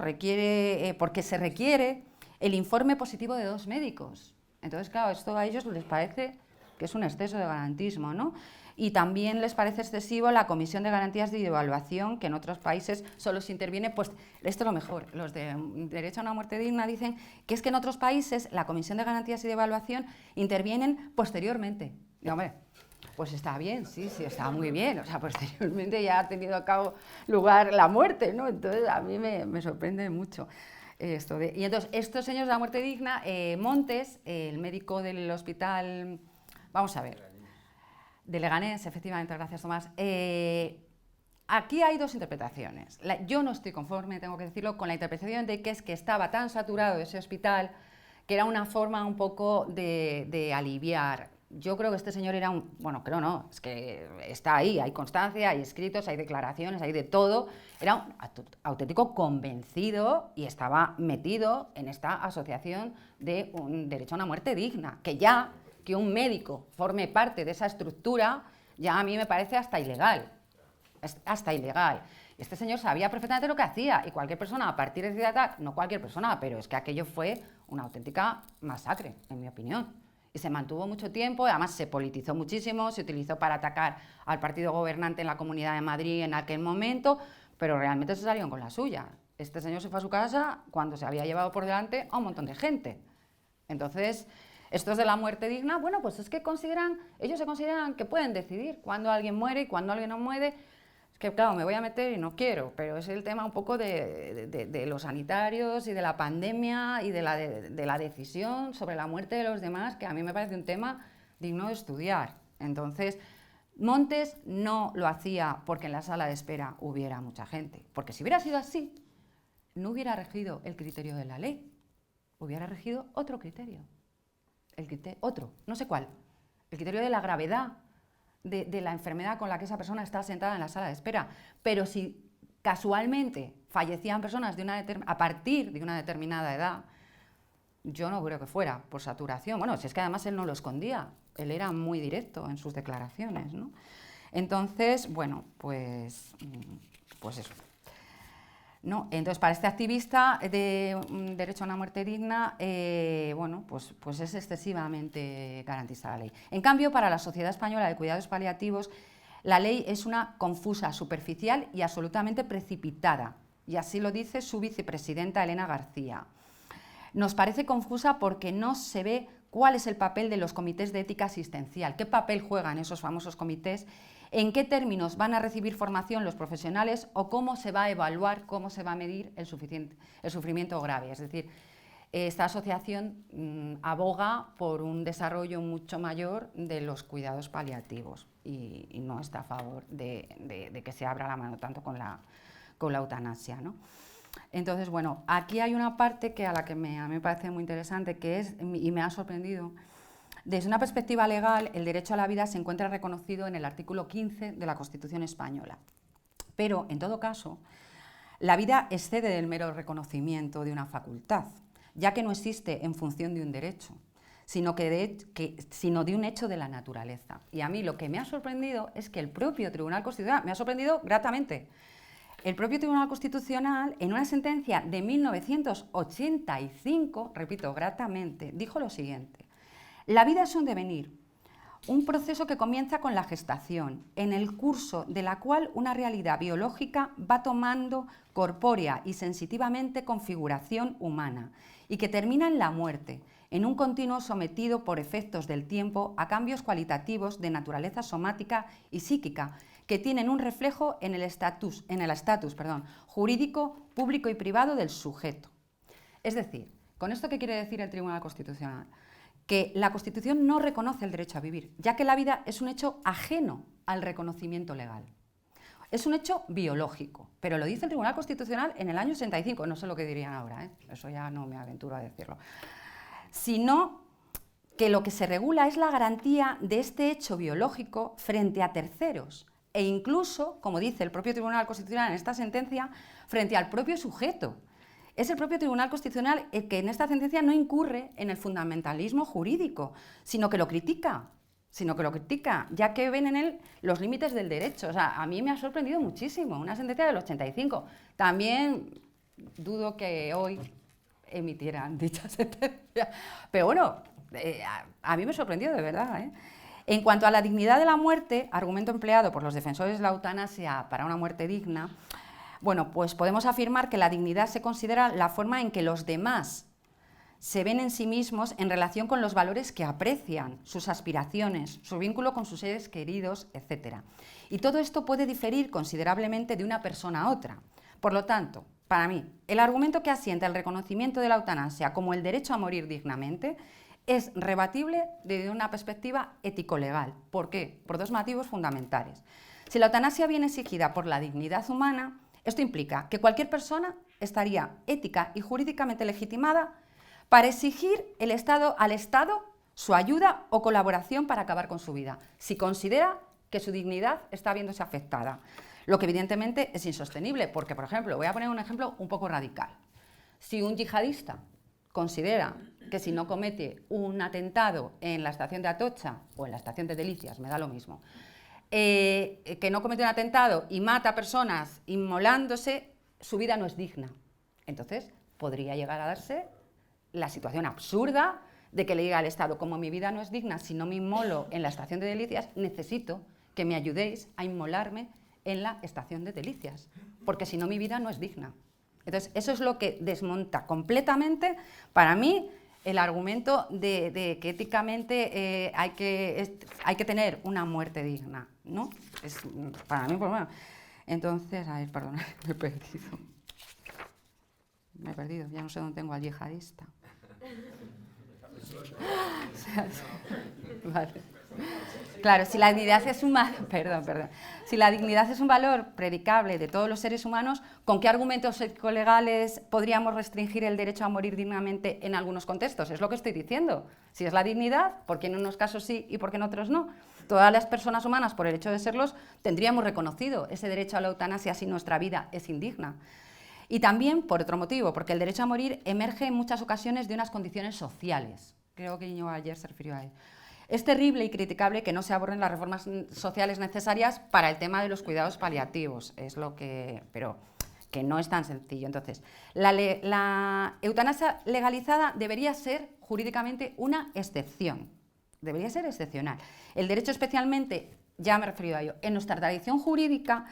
Porque se requiere el informe positivo de 2 médicos. Entonces, claro, esto a ellos les parece que es un exceso de garantismo, ¿no? Y también les parece excesivo la Comisión de Garantías de Evaluación, que en otros países solo se interviene, pues esto es lo mejor, los de Derecho a una Muerte Digna dicen que es que en otros países la Comisión de Garantías y de Evaluación intervienen posteriormente. Y hombre, pues está bien, sí, está muy bien, o sea, posteriormente ya ha tenido a cabo lugar la muerte, ¿no? Entonces a mí me sorprende mucho. Y entonces estos señores de la muerte digna, Montes, el médico del hospital, vamos a ver, de Leganés, efectivamente, gracias Tomás. Aquí hay 2 interpretaciones. Yo no estoy conforme, tengo que decirlo, con la interpretación de que es que estaba tan saturado ese hospital que era una forma un poco de aliviar. Yo creo que este señor era un... Bueno, creo no, es que está ahí, hay constancia, hay escritos, hay declaraciones, hay de todo. Era un auténtico convencido y estaba metido en esta asociación de un derecho a una muerte digna, que un médico forme parte de esa estructura, ya a mí me parece hasta ilegal. Hasta ilegal. Este señor sabía perfectamente lo que hacía y cualquier persona, a partir de esa edad, no cualquier persona, pero es que aquello fue una auténtica masacre, en mi opinión. Y se mantuvo mucho tiempo, además se politizó muchísimo, se utilizó para atacar al partido gobernante en la Comunidad de Madrid en aquel momento, pero realmente se salieron con la suya. Este señor se fue a su casa cuando se había llevado por delante a un montón de gente. Entonces, estos de la muerte digna, bueno, pues es que ellos se consideran que pueden decidir cuándo alguien muere y cuándo alguien no muere. Es que, claro, me voy a meter y no quiero, pero es el tema un poco de los sanitarios y de la pandemia y de la decisión sobre la muerte de los demás, que a mí me parece un tema digno de estudiar. Entonces, Montes no lo hacía porque en la sala de espera hubiera mucha gente, porque si hubiera sido así, no hubiera regido el criterio de la ley, hubiera regido otro criterio. Otro, no sé cuál, el criterio de la gravedad de la enfermedad con la que esa persona está sentada en la sala de espera. Pero si casualmente fallecían personas a partir de una determinada edad, yo no creo que fuera por saturación. Bueno, si es que además él no lo escondía, él era muy directo en sus declaraciones, ¿no? Entonces, bueno, pues eso. ¿No? Entonces, para este activista de derecho a una muerte digna, bueno, pues es excesivamente garantista la ley. En cambio, para la Sociedad Española de Cuidados Paliativos, la ley es una confusa, superficial y absolutamente precipitada, y así lo dice su vicepresidenta Elena García. Nos parece confusa porque no se ve cuál es el papel de los comités de ética asistencial, qué papel juegan esos famosos comités, en qué términos van a recibir formación los profesionales o cómo se va a evaluar, cómo se va a medir el sufrimiento grave. Es decir, esta asociación aboga por un desarrollo mucho mayor de los cuidados paliativos y no está a favor de que se abra la mano tanto con la eutanasia, ¿no? Entonces, bueno, aquí hay una parte que a mí me parece muy interesante, que es, y me ha sorprendido. Desde una perspectiva legal, el derecho a la vida se encuentra reconocido en el artículo 15 de la Constitución española. Pero, en todo caso, la vida excede del mero reconocimiento de una facultad, ya que no existe en función de un derecho, sino de un hecho de la naturaleza. Y a mí lo que me ha sorprendido es que el propio Tribunal Constitucional, me ha sorprendido gratamente, el propio Tribunal Constitucional, en una sentencia de 1985, repito, gratamente, dijo lo siguiente: la vida es un devenir, un proceso que comienza con la gestación, en el curso de la cual una realidad biológica va tomando corpórea y sensitivamente configuración humana, y que termina en la muerte, en un continuo sometido por efectos del tiempo a cambios cualitativos de naturaleza somática y psíquica, que tienen un reflejo en el estatus jurídico, público y privado del sujeto. Es decir, ¿con esto qué quiere decir el Tribunal Constitucional? Que la Constitución no reconoce el derecho a vivir, ya que la vida es un hecho ajeno al reconocimiento legal. es un hecho biológico, pero lo dice el Tribunal Constitucional en el año 65, no sé lo que dirían ahora, eso ya no me aventuro a decirlo, sino que lo que se regula es la garantía de este hecho biológico frente a terceros e incluso, como dice el propio Tribunal Constitucional en esta sentencia, frente al propio sujeto. Es el propio Tribunal Constitucional el que en esta sentencia no incurre en el fundamentalismo jurídico, sino que lo critica, ya que ven en él los límites del derecho. O sea, a mí me ha sorprendido muchísimo, una sentencia del 85. También dudo que hoy emitieran dicha sentencia, pero bueno, a mí me sorprendió de verdad, ¿eh? En cuanto a la dignidad de la muerte, argumento empleado por los defensores de la eutanasia para una muerte digna, bueno, pues podemos afirmar que la dignidad se considera la forma en que los demás se ven en sí mismos en relación con los valores que aprecian, sus aspiraciones, su vínculo con sus seres queridos, etc. Y todo esto puede diferir considerablemente de una persona a otra. Por lo tanto, para mí, el argumento que asienta el reconocimiento de la eutanasia como el derecho a morir dignamente es rebatible desde una perspectiva ético-legal. ¿Por qué? Por dos motivos fundamentales. Si la eutanasia viene exigida por la dignidad humana, esto implica que cualquier persona estaría ética y jurídicamente legitimada para exigir al Estado su ayuda o colaboración para acabar con su vida, si considera que su dignidad está viéndose afectada. Lo que evidentemente es insostenible, porque, por ejemplo, voy a poner un ejemplo un poco radical. Si un yihadista considera que si no comete un atentado en la estación de Atocha o en la estación de Delicias, me da lo mismo, que no comete un atentado y mata a personas inmolándose, su vida no es digna. Entonces, podría llegar a darse la situación absurda de que le diga al Estado, como mi vida no es digna, si no me inmolo en la estación de Delicias, necesito que me ayudéis a inmolarme en la estación de Delicias, porque si no mi vida no es digna. Entonces, eso es lo que desmonta completamente, para mí, el argumento de que éticamente hay que tener una muerte digna, ¿no? Es, para mí, pues bueno. Entonces, a ver, perdón, me he perdido, ya no sé dónde tengo al yihadista. Vale. Claro, si la dignidad es un Si la dignidad es un valor predicable de todos los seres humanos, ¿con qué argumentos ético-legales podríamos restringir el derecho a morir dignamente en algunos contextos? Es lo que estoy diciendo. Si es la dignidad, ¿por qué en unos casos sí y por qué en otros no? Todas las personas humanas, por el hecho de serlos, tendríamos reconocido ese derecho a la eutanasia si nuestra vida es indigna. Y también, por otro motivo, porque el derecho a morir emerge en muchas ocasiones de unas condiciones sociales. Creo que Íñigo ayer se refirió a ello. Es terrible y criticable que no se aborden las reformas sociales necesarias para el tema de los cuidados paliativos, pero que no es tan sencillo. Entonces, la eutanasia legalizada debería ser jurídicamente una excepción, debería ser excepcional. El derecho especialmente, ya me he referido a ello, en nuestra tradición jurídica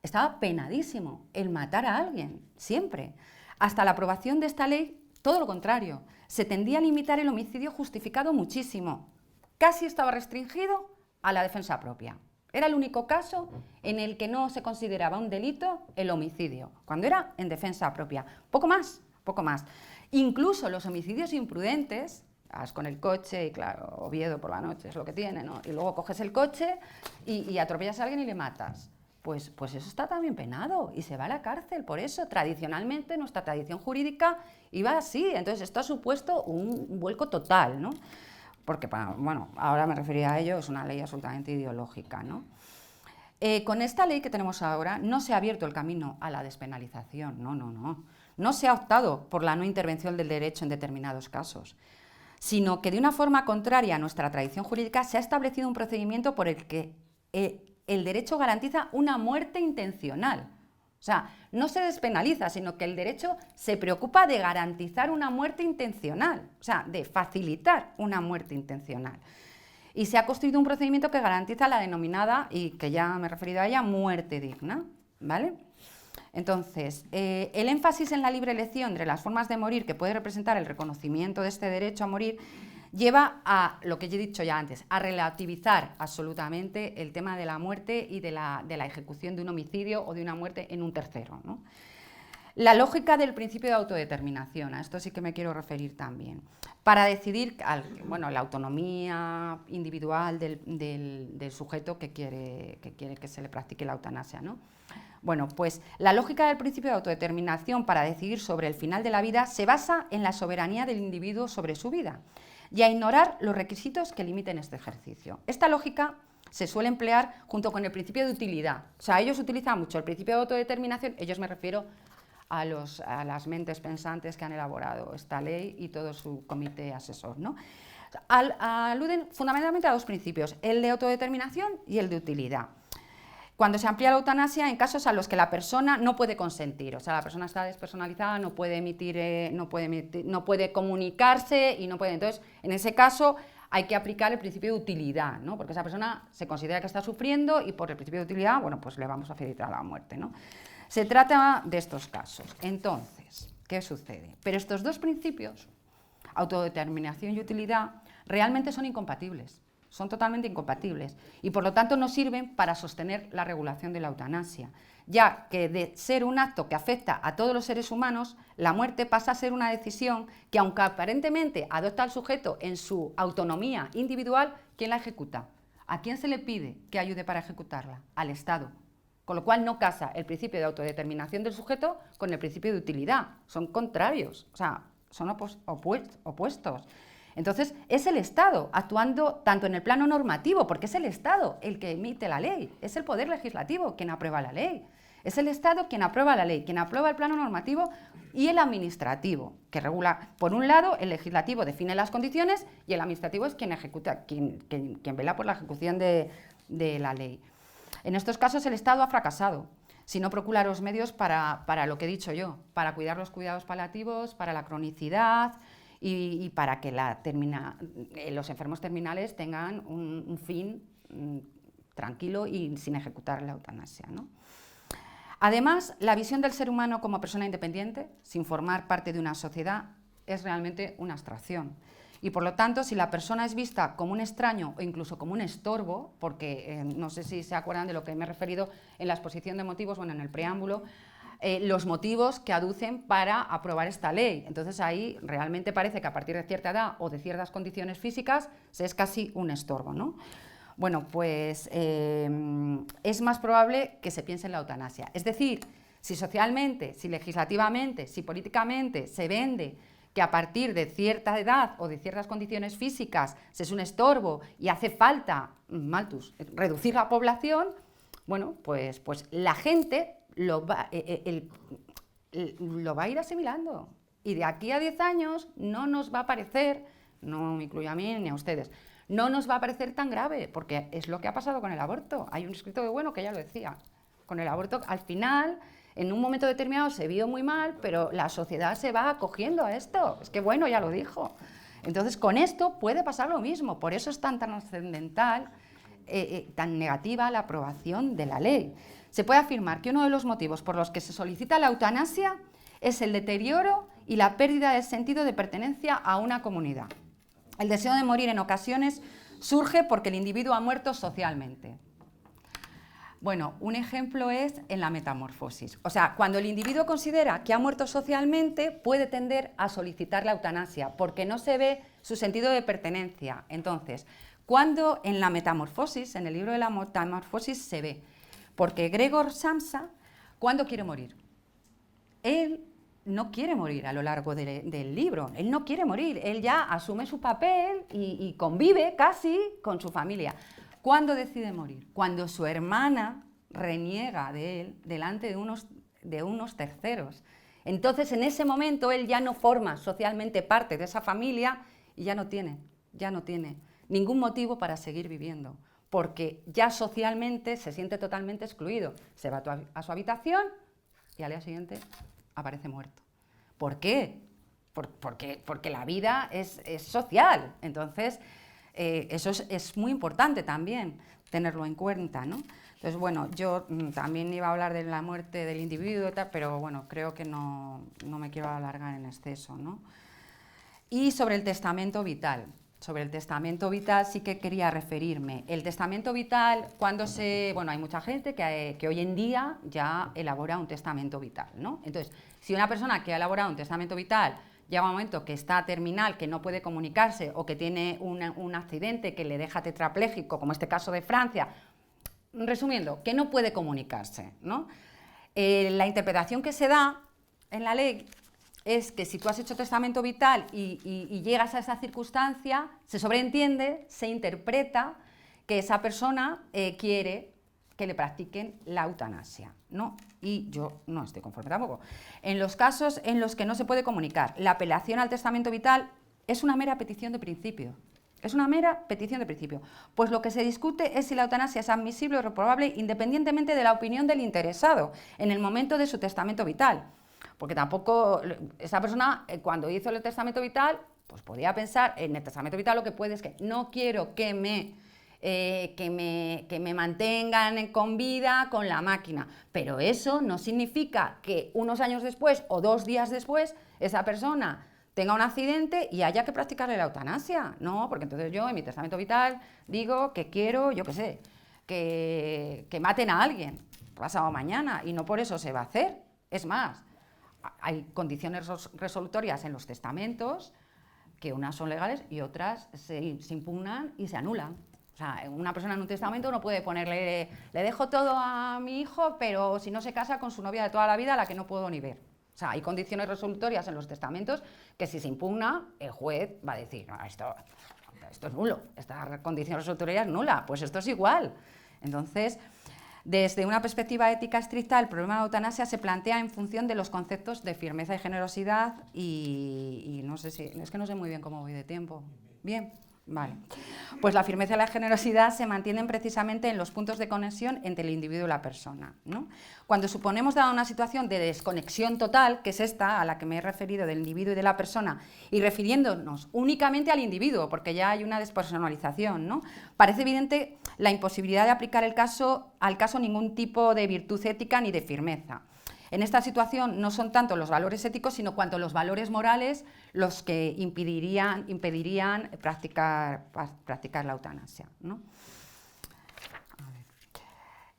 estaba penadísimo el matar a alguien, siempre. Hasta la aprobación de esta ley, todo lo contrario, se tendía a limitar el homicidio justificado muchísimo. Casi estaba restringido a la defensa propia. Era el único caso en el que no se consideraba un delito el homicidio, cuando era en defensa propia. Poco más, poco más. Incluso los homicidios imprudentes, vas con el coche y claro, Oviedo por la noche es lo que tiene, ¿no? Y luego coges el coche y atropellas a alguien y le matas. Pues eso está también penado y se va a la cárcel. Por eso, tradicionalmente, nuestra tradición jurídica iba así. Entonces, esto ha supuesto un vuelco total, ¿no? Porque, bueno, ahora me refería a ello, es una ley absolutamente ideológica, ¿no? Con esta ley que tenemos ahora no se ha abierto el camino a la despenalización, no. No se ha optado por la no intervención del derecho en determinados casos, sino que de una forma contraria a nuestra tradición jurídica se ha establecido un procedimiento por el que el derecho garantiza una muerte intencional. O sea, no se despenaliza, sino que el derecho se preocupa de garantizar una muerte intencional, o sea, de facilitar una muerte intencional. Y se ha construido un procedimiento que garantiza la denominada, y que ya me he referido a ella, muerte digna, ¿vale? Entonces, el énfasis en la libre elección de las formas de morir que puede representar el reconocimiento de este derecho a morir lleva a, lo que he dicho ya antes, a relativizar absolutamente el tema de la muerte y de la ejecución de un homicidio o de una muerte en un tercero, ¿no? La lógica del principio de autodeterminación, a esto sí que me quiero referir también. Para decidir, la autonomía individual del sujeto que quiere que se le practique la eutanasia, ¿no? Bueno, pues la lógica del principio de autodeterminación para decidir sobre el final de la vida se basa en la soberanía del individuo sobre su vida y a ignorar los requisitos que limiten este ejercicio. Esta lógica se suele emplear junto con el principio de utilidad. O sea, ellos utilizan mucho el principio de autodeterminación, ellos me refiero a las mentes pensantes que han elaborado esta ley y todo su comité asesor, ¿no? Aluden fundamentalmente a dos principios, el de autodeterminación y el de utilidad. Cuando se amplía la eutanasia en casos a los que la persona no puede consentir, o sea, la persona está despersonalizada, no puede comunicarse y no puede. Entonces, en ese caso hay que aplicar el principio de utilidad, ¿no? Porque esa persona se considera que está sufriendo y por el principio de utilidad, bueno, pues le vamos a facilitar la muerte, ¿no? Se trata de estos casos. Entonces, ¿qué sucede? Pero estos dos principios, autodeterminación y utilidad, realmente son incompatibles. Son totalmente incompatibles y por lo tanto no sirven para sostener la regulación de la eutanasia, ya que de ser un acto que afecta a todos los seres humanos, la muerte pasa a ser una decisión que, aunque aparentemente adopta al sujeto en su autonomía individual, ¿quién la ejecuta? ¿A quién se le pide que ayude para ejecutarla? Al Estado. Con lo cual no casa el principio de autodeterminación del sujeto con el principio de utilidad. Son contrarios, o sea, son opuestos. Entonces, es el Estado actuando tanto en el plano normativo, porque es el Estado el que emite la ley, es el Poder Legislativo quien aprueba la ley, es el Estado quien aprueba la ley, quien aprueba el plano normativo y el administrativo, que regula, por un lado, el legislativo define las condiciones y el administrativo es quien ejecuta, quien vela por la ejecución de la ley. En estos casos el Estado ha fracasado, si no procura los medios para lo que he dicho yo, para cuidar los cuidados paliativos, para la cronicidad, y para que los enfermos terminales tengan un fin tranquilo y sin ejecutar la eutanasia, ¿no? Además, la visión del ser humano como persona independiente, sin formar parte de una sociedad, es realmente una abstracción. Y por lo tanto, si la persona es vista como un extraño o incluso como un estorbo, porque no sé si se acuerdan de lo que me he referido en la exposición de motivos, bueno, en el preámbulo, los motivos que aducen para aprobar esta ley. Entonces ahí realmente parece que a partir de cierta edad o de ciertas condiciones físicas se es casi un estorbo, ¿no? Bueno, pues es más probable que se piense en la eutanasia. Es decir, si socialmente, si legislativamente, si políticamente se vende que a partir de cierta edad o de ciertas condiciones físicas se es un estorbo y hace falta, reducir la población, bueno, pues la gente lo va a ir asimilando y de aquí a 10 años no nos va a parecer, no me incluyo a mí ni a ustedes, no nos va a parecer tan grave, porque es lo que ha pasado con el aborto. Hay un escrito de Bueno que ya lo decía, con el aborto al final, en un momento determinado se vio muy mal, pero la sociedad se va acogiendo a esto, es que Bueno ya lo dijo. Entonces con esto puede pasar lo mismo, por eso es tan trascendental, tan negativa la aprobación de la ley. Se puede afirmar que uno de los motivos por los que se solicita la eutanasia es el deterioro y la pérdida del sentido de pertenencia a una comunidad. El deseo de morir en ocasiones surge porque el individuo ha muerto socialmente. Bueno, un ejemplo es en la metamorfosis. O sea, cuando el individuo considera que ha muerto socialmente, puede tender a solicitar la eutanasia porque no se ve su sentido de pertenencia. Entonces, cuando en la metamorfosis, en el libro de la metamorfosis se ve, porque Gregor Samsa, ¿cuándo quiere morir? Él no quiere morir a lo largo del libro, él no quiere morir, él ya asume su papel y convive casi con su familia. ¿Cuándo decide morir? Cuando su hermana reniega de él delante de unos terceros. Entonces, en ese momento, él ya no forma socialmente parte de esa familia y ya no tiene ningún motivo para seguir viviendo, porque ya socialmente se siente totalmente excluido. Se va a su habitación y al día siguiente aparece muerto. ¿Por qué? Porque la vida es social. Entonces, eso es muy importante también tenerlo en cuenta, ¿no? Entonces, bueno, yo también iba a hablar de la muerte del individuo y tal, pero bueno, creo que no me quiero alargar en exceso, ¿no? Y sobre el testamento vital. Sobre el testamento vital sí que quería referirme. El testamento vital, bueno, hay mucha gente que hoy en día ya elabora un testamento vital, ¿no? Entonces, si una persona que ha elaborado un testamento vital llega un momento que está terminal, que no puede comunicarse o que tiene un accidente que le deja tetrapléjico, como este caso de Francia, resumiendo, que no puede comunicarse, ¿no? La interpretación que se da en la ley es que si tú has hecho testamento vital y llegas a esa circunstancia, se sobreentiende, se interpreta que esa persona quiere que le practiquen la eutanasia, ¿no? Y yo no estoy conforme tampoco. En los casos en los que no se puede comunicar, la apelación al testamento vital es una mera petición de principio. Es una mera petición de principio. Pues lo que se discute es si la eutanasia es admisible o reprobable independientemente de la opinión del interesado en el momento de su testamento vital. Porque tampoco, esa persona cuando hizo el testamento vital, pues podía pensar, en el testamento vital lo que puede es que no quiero que me mantengan con vida con la máquina, pero eso no significa que unos años después o 2 días después esa persona tenga un accidente y haya que practicarle la eutanasia, no, porque entonces yo en mi testamento vital digo que quiero, yo qué sé, que maten a alguien pasado mañana y no por eso se va a hacer. Es más, hay condiciones resolutorias en los testamentos que unas son legales y otras se impugnan y se anulan. O sea, una persona en un testamento no puede ponerle, le dejo todo a mi hijo, pero si no se casa con su novia de toda la vida, a la que no puedo ni ver. O sea, hay condiciones resolutorias en los testamentos que si se impugna, el juez va a decir, no, esto es nulo, esta condición resolutoria es nula, pues esto es igual. Entonces, desde una perspectiva ética estricta, el problema de la eutanasia se plantea en función de los conceptos de firmeza y generosidad y no sé si, es que no sé muy bien cómo voy de tiempo. ¿Bien? Vale. Pues la firmeza y la generosidad se mantienen precisamente en los puntos de conexión entre el individuo y la persona, ¿no? Cuando suponemos dada una situación de desconexión total, que es esta a la que me he referido del individuo y de la persona, y refiriéndonos únicamente al individuo, porque ya hay una despersonalización, ¿no? Parece evidente la imposibilidad de aplicar al caso ningún tipo de virtud ética ni de firmeza. En esta situación no son tanto los valores éticos, sino cuanto los valores morales los que impedirían practicar la eutanasia, ¿no?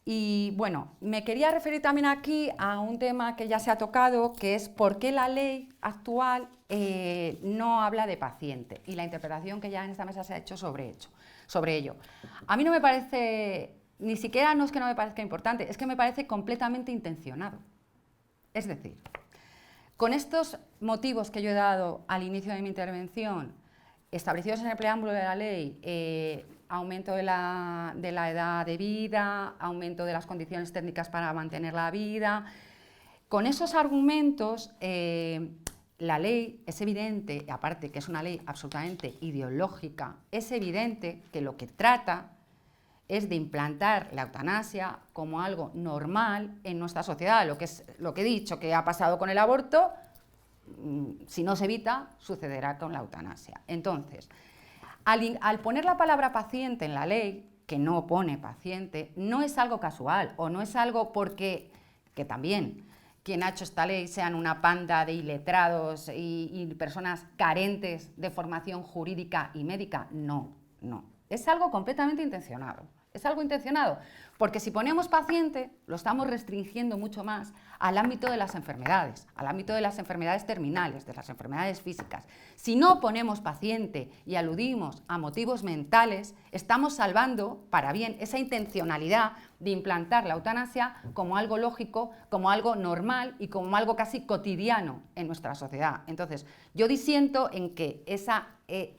Y bueno, me quería referir también aquí a un tema que ya se ha tocado, que es por qué la ley actual no habla de paciente y la interpretación que ya en esta mesa se ha hecho sobre ello. A mí no me parece, ni siquiera no es que no me parezca importante, es que me parece completamente intencionado. Es decir, con estos motivos que yo he dado al inicio de mi intervención, establecidos en el preámbulo de la ley, aumento de la edad de vida, aumento de las condiciones técnicas para mantener la vida, con esos argumentos, la ley es evidente, y aparte que es una ley absolutamente ideológica, es evidente que lo que trata es de implantar la eutanasia como algo normal en nuestra sociedad. Lo que he dicho que ha pasado con el aborto, si no se evita, sucederá con la eutanasia. Entonces, al poner la palabra paciente en la ley, que no pone paciente, no es algo casual o no es algo porque, que también quien ha hecho esta ley sean una panda de iletrados y personas carentes de formación jurídica y médica. No, no. Es algo completamente intencionado. Es algo intencionado, porque si ponemos paciente, lo estamos restringiendo mucho más al ámbito de las enfermedades, al ámbito de las enfermedades terminales, de las enfermedades físicas. Si no ponemos paciente y aludimos a motivos mentales, estamos salvando para bien esa intencionalidad de implantar la eutanasia como algo lógico, como algo normal y como algo casi cotidiano en nuestra sociedad. Entonces, yo disiento en que esa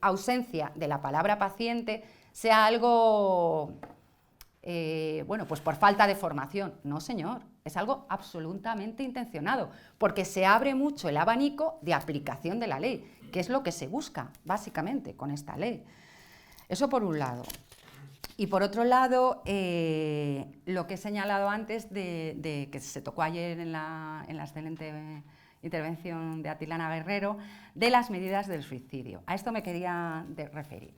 ausencia de la palabra paciente sea algo... bueno, pues por falta de formación. No, señor, es algo absolutamente intencionado, porque se abre mucho el abanico de aplicación de la ley, que es lo que se busca, básicamente, con esta ley. Eso por un lado. Y por otro lado, lo que he señalado antes de que se tocó ayer en la excelente intervención de Atilana Guerrero, de las medidas del suicidio. A esto me quería referir.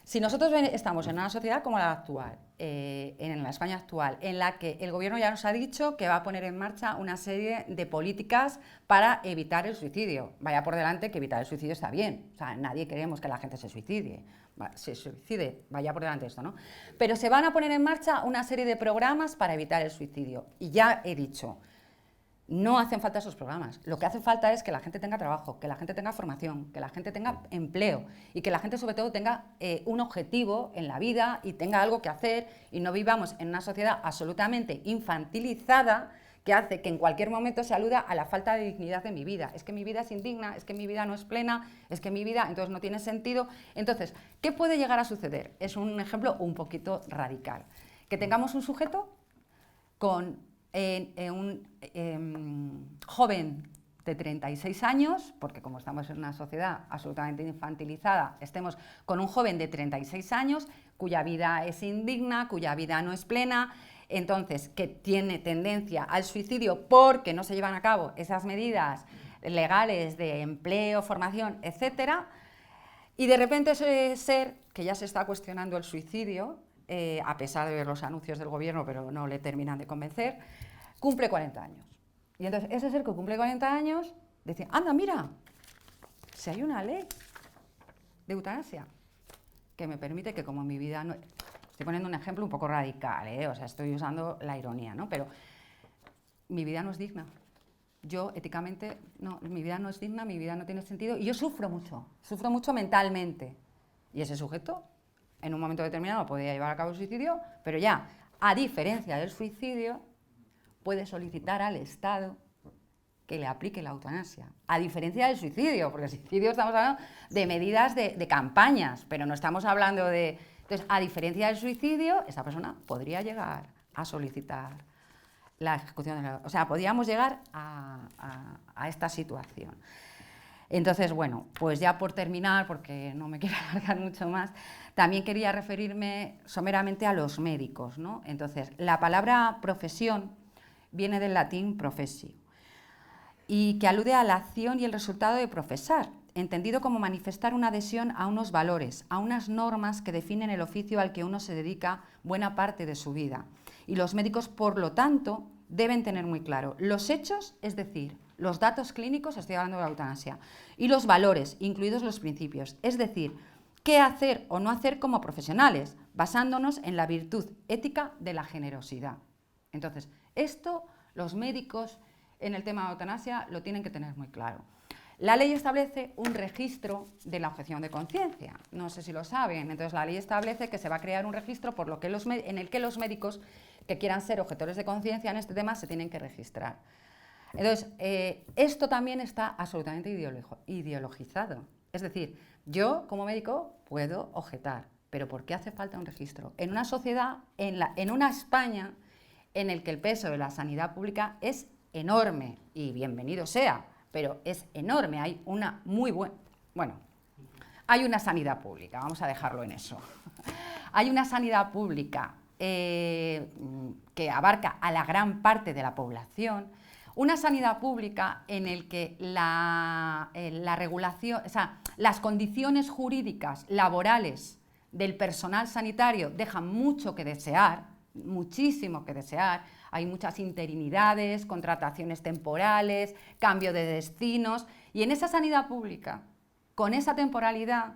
Si nosotros estamos en una sociedad como la actual, en la España actual, en la que el gobierno ya nos ha dicho que va a poner en marcha una serie de políticas para evitar el suicidio. Vaya por delante que evitar el suicidio está bien. O sea, nadie queremos que la gente se suicide. Vaya por delante esto, ¿no? Pero se van a poner en marcha una serie de programas para evitar el suicidio. Y ya he dicho, no hacen falta esos programas. Lo que hace falta es que la gente tenga trabajo, que la gente tenga formación, que la gente tenga empleo y que la gente sobre todo tenga un objetivo en la vida y tenga algo que hacer y no vivamos en una sociedad absolutamente infantilizada que hace que en cualquier momento se aluda a la falta de dignidad de mi vida. Es que mi vida es indigna, es que mi vida no es plena, es que mi vida entonces no tiene sentido. Entonces, ¿qué puede llegar a suceder? Es un ejemplo un poquito radical. Que tengamos un sujeto con un joven de 36 años, porque como estamos en una sociedad absolutamente infantilizada, estemos con un joven de 36 años cuya vida es indigna, cuya vida no es plena, entonces que tiene tendencia al suicidio porque no se llevan a cabo esas medidas legales de empleo, formación, etcétera, y de repente ese ser que ya se está cuestionando el suicidio, a pesar de ver los anuncios del gobierno, pero no le terminan de convencer, cumple 40 años. Y entonces ese ser que cumple 40 años dice, anda, mira, si hay una ley de eutanasia que me permite que como mi vida no... Estoy poniendo un ejemplo un poco radical, o sea, estoy usando la ironía, ¿no? Pero mi vida no es digna. Yo, éticamente, no, mi vida no es digna, mi vida no tiene sentido y yo sufro mucho mentalmente. Y ese sujeto, en un momento determinado, podría llevar a cabo el suicidio, pero ya, a diferencia del suicidio, puede solicitar al Estado que le aplique la eutanasia. A diferencia del suicidio, porque el suicidio estamos hablando de medidas de campañas, pero no estamos hablando de... Entonces, a diferencia del suicidio, esta persona podría llegar a solicitar la ejecución de la... O sea, podríamos llegar a esta situación. Entonces, bueno, pues ya por terminar, porque no me quiero alargar mucho más, también quería referirme someramente a los médicos, ¿no? Entonces, la palabra profesión viene del latín professio, y que alude a la acción y el resultado de profesar, entendido como manifestar una adhesión a unos valores, a unas normas que definen el oficio al que uno se dedica buena parte de su vida. Y los médicos, por lo tanto, deben tener muy claro los hechos, es decir, los datos clínicos, estoy hablando de la eutanasia, y los valores, incluidos los principios, es decir, qué hacer o no hacer como profesionales, basándonos en la virtud ética de la generosidad. Entonces, esto los médicos en el tema de eutanasia lo tienen que tener muy claro. La ley establece un registro de la objeción de conciencia, no sé si lo saben, entonces la ley establece que se va a crear un registro por lo que en el que los médicos que quieran ser objetores de conciencia en este tema se tienen que registrar. Entonces, esto también está absolutamente ideologizado, es decir, yo como médico puedo objetar, pero ¿por qué hace falta un registro? En una sociedad, en una España en el que el peso de la sanidad pública es enorme, y bienvenido sea, pero es enorme, hay una muy buena... Bueno, hay una sanidad pública, vamos a dejarlo en eso. Hay una sanidad pública que abarca a la gran parte de la población, una sanidad pública en el que la regulación, o sea, las condiciones jurídicas, laborales del personal sanitario dejan mucho que desear, muchísimo que desear. Hay muchas interinidades, contrataciones temporales, cambio de destinos, y en esa sanidad pública, con esa temporalidad,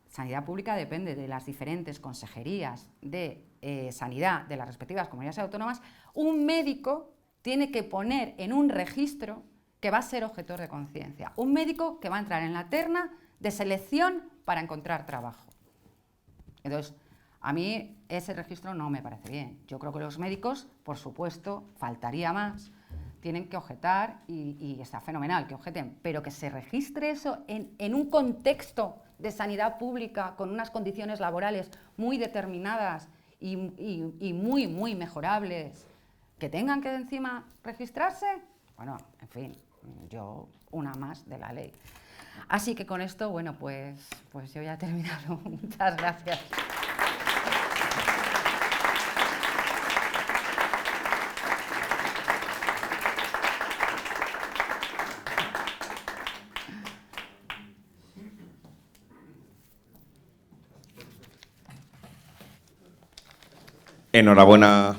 sanidad pública depende de las diferentes consejerías de sanidad de las respectivas comunidades autónomas, un médico tiene que poner en un registro que va a ser objetor de conciencia, un médico que va a entrar en la terna de selección para encontrar trabajo. Entonces, a mí ese registro no me parece bien. Yo creo que los médicos, por supuesto, faltaría más, tienen que objetar y está fenomenal que objeten, pero que se registre eso en un contexto de sanidad pública con unas condiciones laborales muy determinadas y muy mejorables, que tengan que encima registrarse, bueno, en fin, yo una más de la ley. Así que con esto, bueno, pues yo ya he terminado. Muchas gracias. Enhorabuena,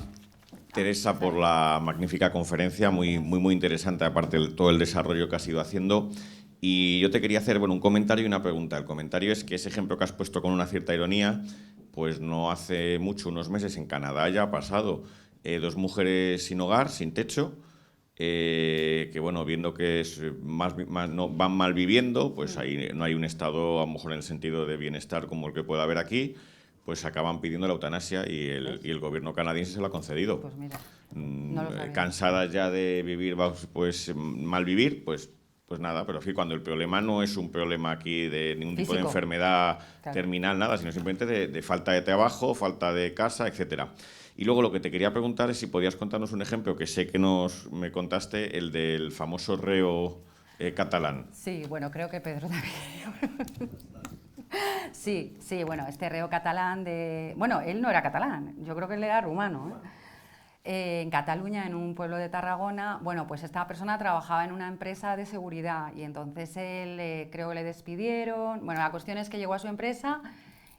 Teresa, por la magnífica conferencia, muy interesante, aparte de todo el desarrollo que has ido haciendo. Y yo te quería hacer un comentario y una pregunta. El comentario es que ese ejemplo que has puesto con una cierta ironía, pues no hace mucho, unos meses, en Canadá ya ha pasado. Dos mujeres sin hogar, sin techo, que bueno, viendo que es no, van mal viviendo, pues ahí no hay un estado, a lo mejor en el sentido de bienestar como el que puede haber aquí, pues acaban pidiendo la eutanasia y el gobierno canadiense se lo ha concedido. Pues mira, no lo sabía. Cansadas ya de vivir, pues mal vivir, pues nada, pero en fin, cuando el problema no es un problema aquí de ningún tipo de Físico. enfermedad Claro. terminal, nada, sino simplemente de falta de trabajo, falta de casa, etcétera. Y luego lo que te quería preguntar es si podías contarnos un ejemplo, que sé que me contaste, el del famoso reo catalán. Sí, bueno, creo que Pedro también. Sí, bueno, este reo catalán de... Bueno, él no era catalán, yo creo que él era rumano, ¿eh? En Cataluña, en un pueblo de Tarragona, bueno, pues esta persona trabajaba en una empresa de seguridad y entonces él, creo que le despidieron. Bueno, la cuestión es que llegó a su empresa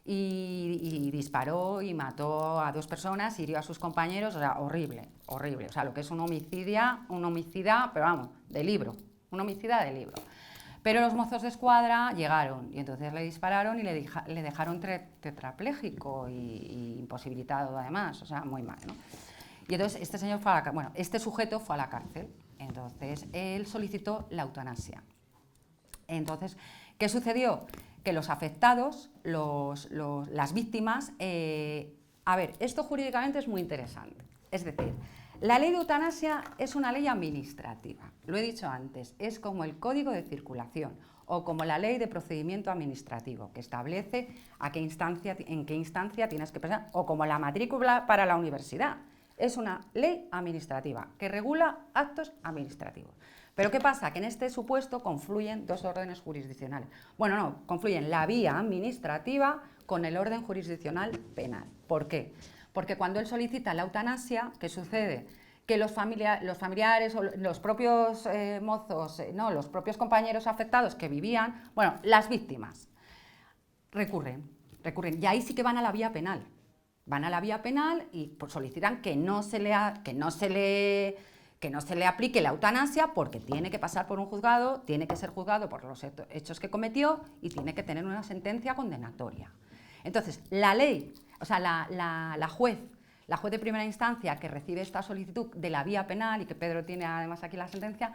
y disparó y mató a 2 personas, hirió a sus compañeros, o sea, horrible, horrible. O sea, lo que es un homicida, pero vamos, de libro, un homicida de libro. Pero los mozos de escuadra llegaron y entonces le dispararon y le dejaron tetrapléjico y imposibilitado además, o sea, muy mal, ¿no? Y entonces este señor fue a la, bueno, este sujeto fue a la cárcel. Entonces él solicitó la eutanasia. Entonces, ¿qué sucedió? Que los afectados, las víctimas, a ver, esto jurídicamente es muy interesante. Es decir, la ley de eutanasia es una ley administrativa. Lo he dicho antes, es como el Código de Circulación o como la Ley de Procedimiento Administrativo, que establece en qué instancia tienes que presentar, o como la matrícula para la universidad. Es una ley administrativa que regula actos administrativos. Pero ¿qué pasa? Que en este supuesto confluyen 2 órdenes jurisdiccionales. Bueno, no, confluyen la vía administrativa con el orden jurisdiccional penal. ¿Por qué? Porque cuando él solicita la eutanasia, ¿qué sucede? Que los familiares o los propios mozos, los propios compañeros afectados que vivían, bueno, las víctimas, recurren. Y ahí sí que van a la vía penal. Van a la vía penal y pues, solicitan que no se le aplique la eutanasia porque tiene que pasar por un juzgado, tiene que ser juzgado por los hechos que cometió y tiene que tener una sentencia condenatoria. Entonces, la ley, o sea, la juez de primera instancia que recibe esta solicitud de la vía penal, y que Pedro tiene además aquí la sentencia,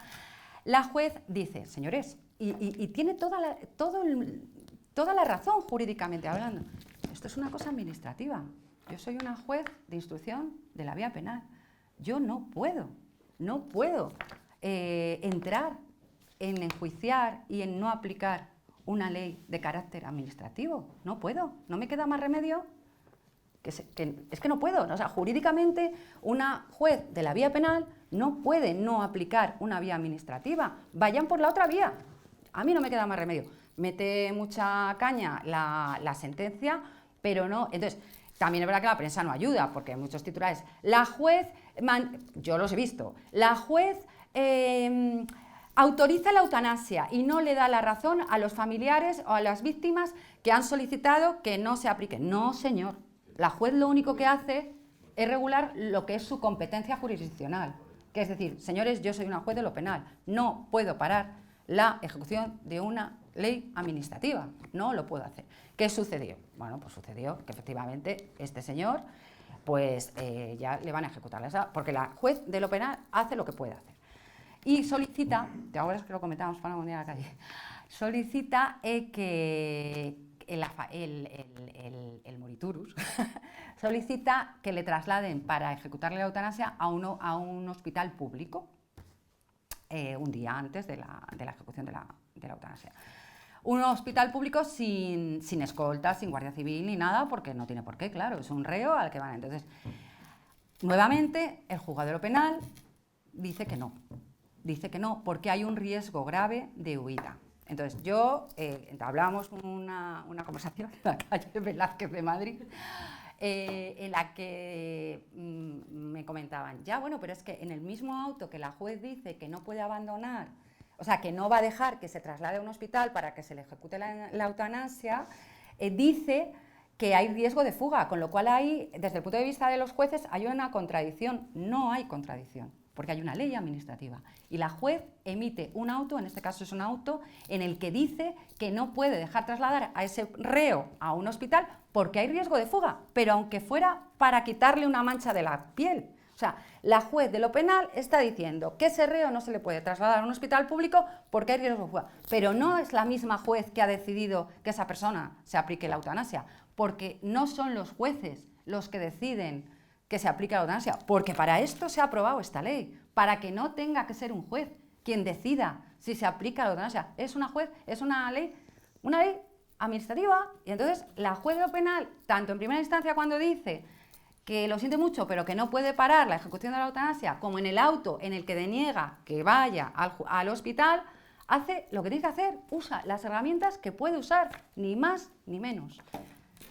la juez dice, señores, y tiene toda la razón jurídicamente hablando, esto es una cosa administrativa. Yo soy una juez de instrucción de la vía penal. Yo no puedo entrar en enjuiciar y en no aplicar una ley de carácter administrativo. No puedo, no me queda más remedio es que no puedo. O sea, jurídicamente una juez de la vía penal no puede no aplicar una vía administrativa. Vayan por la otra vía. A mí no me queda más remedio. Mete mucha caña la sentencia, pero no. Entonces, también es verdad que la prensa no ayuda, porque hay muchos titulares. La juez, yo los he visto, la juez autoriza la eutanasia y no le da la razón a los familiares o a las víctimas que han solicitado que no se aplique. No, señor. La juez lo único que hace es regular lo que es su competencia jurisdiccional. Que es decir, señores, yo soy una juez de lo penal. No puedo parar la ejecución de una ley administrativa. No lo puedo hacer. ¿Qué sucedió? Bueno, pues sucedió que efectivamente este señor, pues ya le van a ejecutar, porque la juez de lo penal hace lo que puede hacer. Y solicita, ahora es que lo comentamos para un día a la calle, solicita que el moriturus solicita que le trasladen para ejecutarle la eutanasia a un hospital público un día antes de la ejecución de la eutanasia. Un hospital público sin escolta, sin guardia civil ni nada, porque no tiene por qué, claro, es un reo al que van. Entonces, nuevamente, el juzgado de lo penal dice que no, porque hay un riesgo grave de huida. Entonces, hablábamos una conversación en la calle Velázquez de Madrid, en la que me comentaban, ya bueno, pero es que en el mismo auto que la juez dice que no puede abandonar, o sea, que no va a dejar que se traslade a un hospital para que se le ejecute la eutanasia, dice que hay riesgo de fuga, con lo cual ahí, desde el punto de vista de los jueces, hay una contradicción. No hay contradicción, porque hay una ley administrativa. Y la juez emite un auto, en este caso es un auto, en el que dice que no puede dejar trasladar a ese reo a un hospital porque hay riesgo de fuga, pero aunque fuera para quitarle una mancha de la piel. O sea, la juez de lo penal está diciendo que ese reo no se le puede trasladar a un hospital público porque hay riesgo de fuga. Pero no es la misma juez que ha decidido que esa persona se aplique la eutanasia, porque no son los jueces los que deciden que se aplique la eutanasia, porque para esto se ha aprobado esta ley, para que no tenga que ser un juez quien decida si se aplica la eutanasia. Es una ley administrativa, y entonces la juez de lo penal, tanto en primera instancia cuando dice que lo siente mucho, pero que no puede parar la ejecución de la eutanasia, como en el auto en el que deniega que vaya al hospital, hace lo que tiene que hacer, usa las herramientas que puede usar, ni más ni menos.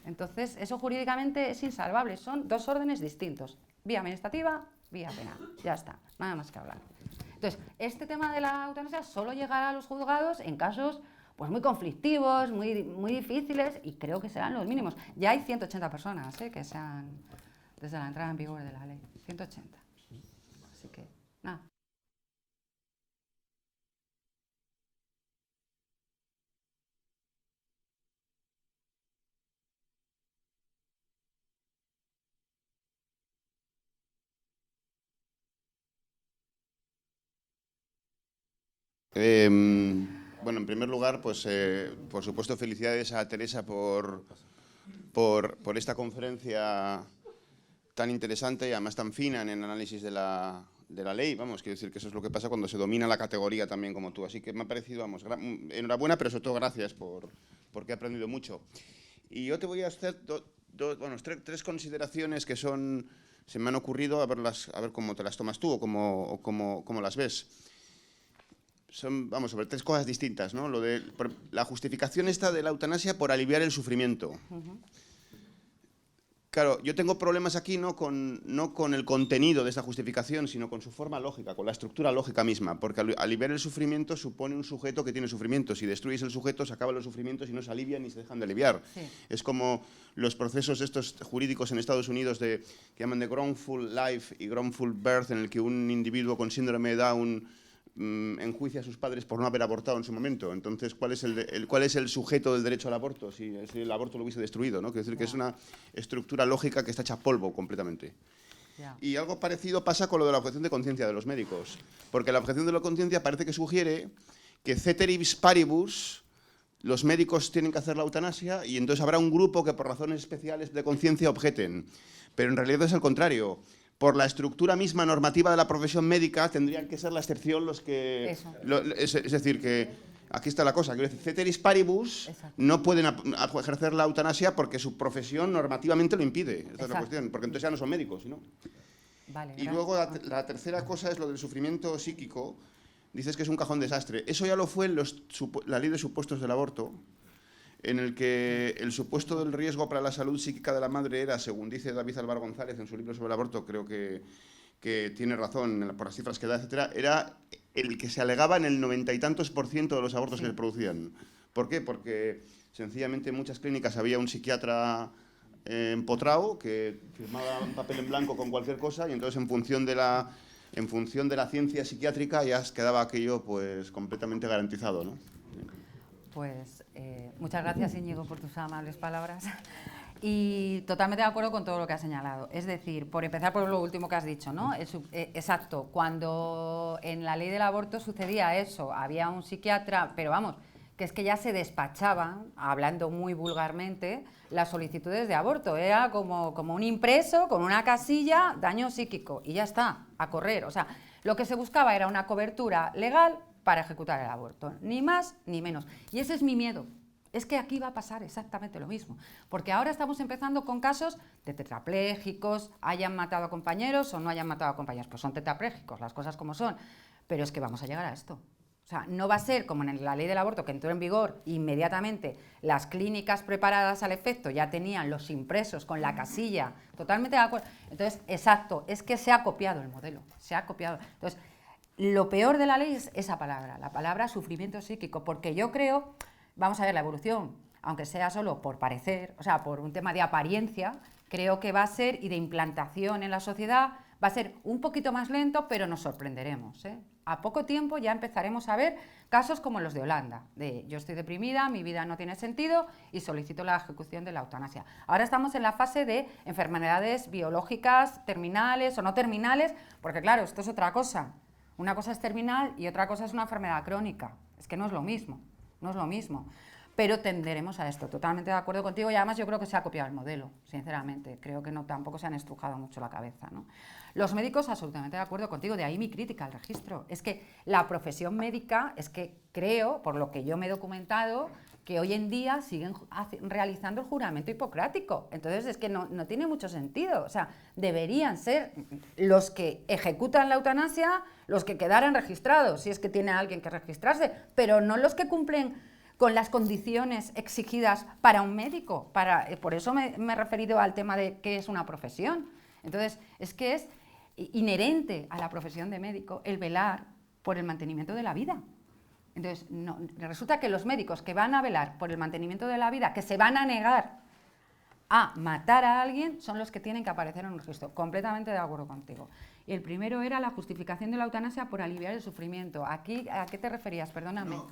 Entonces, eso jurídicamente es insalvable, son dos órdenes distintos, vía administrativa, vía penal, ya está, nada más que hablar. Entonces, este tema de la eutanasia solo llegará a los juzgados en casos pues muy conflictivos, muy difíciles, y creo que serán los mínimos. Ya hay 180 personas que se han, desde la entrada en vigor de la ley, 180. Así que, nada. Bueno, en primer lugar, pues por supuesto felicidades a Teresa por esta conferencia tan interesante y además tan fina en el análisis de la ley. Vamos, quiero decir que eso es lo que pasa cuando se domina la categoría también como tú. Así que me ha parecido, vamos, enhorabuena, pero sobre todo gracias porque he aprendido mucho. Y yo te voy a hacer tres consideraciones que se me han ocurrido, a ver cómo te las tomas tú o cómo las ves. Vamos, sobre tres cosas distintas, ¿no? La justificación esta de la eutanasia por aliviar el sufrimiento. Claro, yo tengo problemas aquí no con el contenido de esta justificación, sino con su forma lógica, con la estructura lógica misma, porque aliviar el sufrimiento supone un sujeto que tiene sufrimiento. Si destruyes el sujeto, se acaban los sufrimientos y no se alivian ni se dejan de aliviar. Sí. Es como los procesos estos jurídicos en Estados Unidos que llaman de wrongful life y wrongful birth, en el que un individuo con síndrome de Down enjuicia a sus padres por no haber abortado en su momento. Entonces, ¿cuál es el sujeto del derecho al aborto si el aborto lo hubiese destruido, ¿no? Quiero decir que es una estructura lógica que está hecha polvo completamente. Y algo parecido pasa con lo de la objeción de conciencia de los médicos, porque la objeción de la conciencia parece que sugiere que ceteris paribus los médicos tienen que hacer la eutanasia y entonces habrá un grupo que por razones especiales de conciencia objeten. Pero en realidad es al contrario. Por la estructura misma normativa de la profesión médica, tendrían que ser la excepción los que... Es decir, que aquí está la cosa. Quiero decir, ceteris paribus no pueden ejercer la eutanasia porque su profesión normativamente lo impide. Esa es la cuestión, porque entonces ya no son médicos, ¿no? Vale, y luego la tercera cosa es lo del sufrimiento psíquico. Dices que es un cajón desastre. Eso ya lo fue en la ley de supuestos del aborto, en el que el supuesto del riesgo para la salud psíquica de la madre era, según dice David Alvar González en su libro sobre el aborto, creo que tiene razón por las cifras que da, etcétera, era el que se alegaba en el 90 y tantos % de los abortos que se producían. ¿Por qué? Porque sencillamente en muchas clínicas había un psiquiatra empotrado que firmaba un papel en blanco con cualquier cosa y entonces en función de la ciencia psiquiátrica ya quedaba aquello pues completamente garantizado, ¿no? Pues muchas gracias, Íñigo, por tus amables palabras. Y totalmente de acuerdo con todo lo que has señalado. Es decir, por empezar por lo último que has dicho, ¿no? Exacto, cuando en la ley del aborto sucedía eso, había un psiquiatra, pero vamos, que es que ya se despachaban, hablando muy vulgarmente, las solicitudes de aborto. Era como un impreso con una casilla, daño psíquico, y ya está, a correr. O sea, lo que se buscaba era una cobertura legal para ejecutar el aborto, ni más ni menos. Y ese es mi miedo. Es que aquí va a pasar exactamente lo mismo, porque ahora estamos empezando con casos de tetraplégicos, hayan matado a compañeros o no hayan matado a compañeros, pues son tetraplégicos, las cosas como son, pero es que vamos a llegar a esto. O sea, no va a ser como en la ley del aborto, que entró en vigor inmediatamente, las clínicas preparadas al efecto ya tenían los impresos con la casilla, totalmente de acuerdo. Entonces, exacto, es que se ha copiado el modelo, se ha copiado. Entonces, lo peor de la ley es esa palabra, la palabra sufrimiento psíquico, porque yo creo, vamos a ver la evolución, aunque sea solo por parecer, o sea, por un tema de apariencia, creo que va a ser, y de implantación en la sociedad, va a ser un poquito más lento, pero nos sorprenderemos, ¿eh? A poco tiempo ya empezaremos a ver casos como los de Holanda, de yo estoy deprimida, mi vida no tiene sentido y solicito la ejecución de la eutanasia. Ahora estamos en la fase de enfermedades biológicas terminales o no terminales, porque claro, esto es otra cosa. Una cosa es terminal y otra cosa es una enfermedad crónica. Es que no es lo mismo, no es lo mismo. Pero tenderemos a esto, totalmente de acuerdo contigo, y además yo creo que se ha copiado el modelo, sinceramente, creo que no, tampoco se han estrujado mucho la cabeza, ¿no? Los médicos, absolutamente de acuerdo contigo, de ahí mi crítica al registro, es que la profesión médica, es que creo, por lo que yo me he documentado, que hoy en día siguen realizando el juramento hipocrático, entonces es que no tiene mucho sentido, o sea, deberían ser los que ejecutan la eutanasia los que quedaran registrados, si es que tiene alguien que registrarse, pero no los que cumplen con las condiciones exigidas para un médico. Por eso me he referido al tema de qué es una profesión. Entonces, es que es inherente a la profesión de médico el velar por el mantenimiento de la vida. Entonces, resulta que los médicos que van a velar por el mantenimiento de la vida, que se van a negar a matar a alguien, son los que tienen que aparecer en un registro. Completamente de acuerdo contigo. Y el primero era la justificación de la eutanasia por aliviar el sufrimiento. Aquí, ¿a qué te referías? Perdóname. No,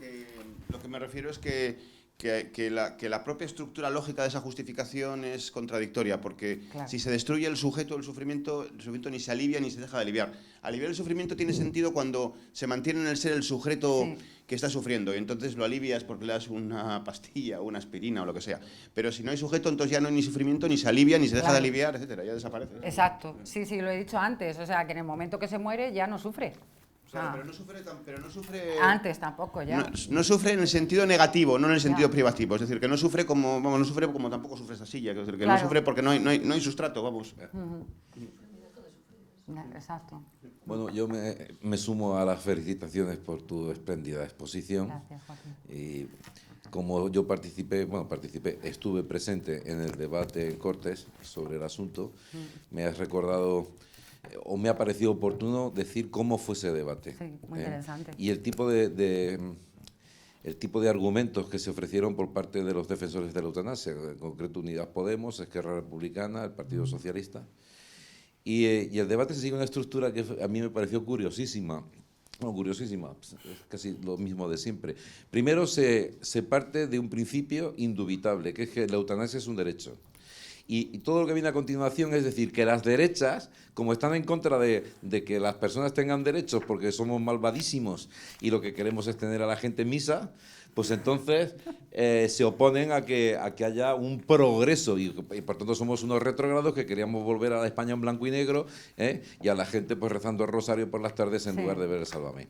lo que me refiero es que la propia estructura lógica de esa justificación es contradictoria, porque claro, si se destruye el sujeto el sufrimiento ni se alivia ni se deja de aliviar. Aliviar el sufrimiento tiene sentido cuando se mantiene en el ser el sujeto sí, que está sufriendo, y entonces lo alivias porque le das una pastilla o una aspirina o lo que sea. Pero si no hay sujeto, entonces ya no hay ni sufrimiento, ni se alivia, ni se deja de claro, aliviar, etcétera, ya desaparece. exacto. Sí, lo he dicho antes. O sea, que en el momento que se muere ya no sufre. Claro, pero no sufre Antes tampoco, ya. no sufre en el sentido negativo, no en el sentido Ya. privativo. Es decir, que no sufre como, vamos, no sufre como tampoco sufre esta silla. Es decir, que Claro. no sufre porque no hay sustrato, vamos. Exacto. Bueno, yo me sumo a las felicitaciones por tu espléndida exposición. Gracias, Joaquín. Y como yo estuve presente en el debate en Cortes sobre el asunto, me has recordado o me ha parecido oportuno decir cómo fue ese debate. Sí, muy interesante. Y el tipo de argumentos que se ofrecieron por parte de los defensores de la eutanasia, en concreto Unidas Podemos, Esquerra Republicana, el Partido Socialista. Y el debate se sigue una estructura que a mí me pareció curiosísima. Bueno, curiosísima, es casi lo mismo de siempre. Primero se parte de un principio indubitable, que es que la eutanasia es un derecho. Y todo lo que viene a continuación es decir que las derechas, como están en contra de que las personas tengan derechos porque somos malvadísimos y lo que queremos es tener a la gente en misa, pues entonces se oponen a que haya un progreso y por tanto somos unos retrógrados que queríamos volver a la España en blanco y negro, y a la gente pues rezando el rosario por las tardes en lugar de ver el Sálvame.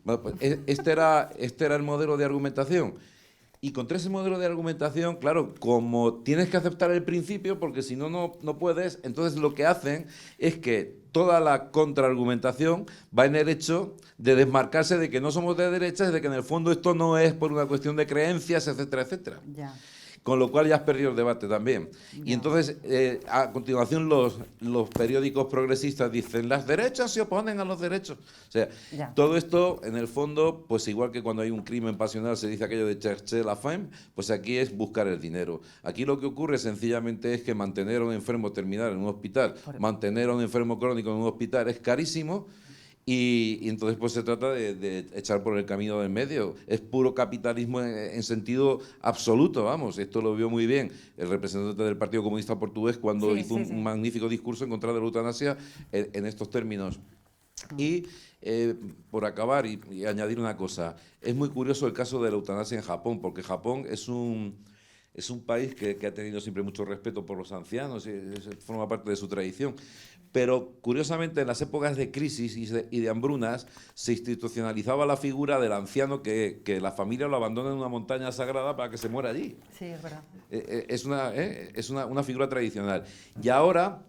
Bueno, pues este era el modelo de argumentación. Y contra ese modelo de argumentación, claro, como tienes que aceptar el principio, porque si no, no puedes, entonces lo que hacen es que toda la contraargumentación va en el hecho de desmarcarse de que no somos de derechas, de que en el fondo esto no es por una cuestión de creencias, etcétera, etcétera. Ya. Con lo cual ya has perdido el debate también. Y entonces, a continuación, los periódicos progresistas dicen, las derechas se oponen a los derechos. O sea, todo esto, en el fondo, pues igual que cuando hay un crimen pasional se dice aquello de chercher la femme, pues aquí es buscar el dinero. Aquí lo que ocurre sencillamente es que mantener a un enfermo terminal en un hospital, mantener a un enfermo crónico en un hospital es carísimo. Y entonces pues se trata de echar por el camino del medio. Es puro capitalismo en sentido absoluto, vamos. Esto lo vio muy bien el representante del Partido Comunista Portugués cuando hizo un magnífico discurso en contra de la eutanasia en estos términos. Y por acabar y añadir una cosa, es muy curioso el caso de la eutanasia en Japón, porque Japón es un país que ha tenido siempre mucho respeto por los ancianos, y forma parte de su tradición. Pero, curiosamente, en las épocas de crisis y de hambrunas, se institucionalizaba la figura del anciano que la familia lo abandona en una montaña sagrada para que se muera allí. Sí, es verdad. Es una figura tradicional. Y ahora,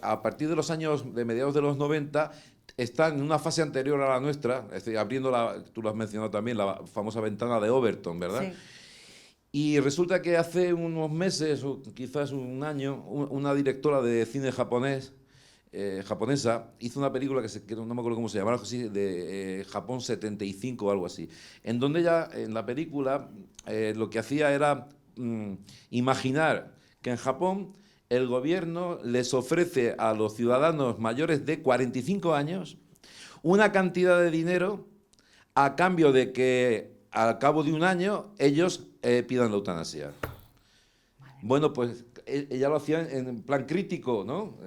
a partir de los años, de mediados de los 90, está en una fase anterior a la nuestra, abriendo, tú lo has mencionado también, la famosa ventana de Overton, ¿verdad? Sí. Y resulta que hace unos meses, o quizás un año, una directora de cine japonesa hizo una película que no me acuerdo cómo se llamaba, así, de Japón 75 o algo así, en donde ella, en la película, lo que hacía era imaginar que en Japón el gobierno les ofrece a los ciudadanos mayores de 45 años una cantidad de dinero a cambio de que al cabo de un año ellos pidan la eutanasia. Bueno, pues ella lo hacía en plan crítico, ¿no?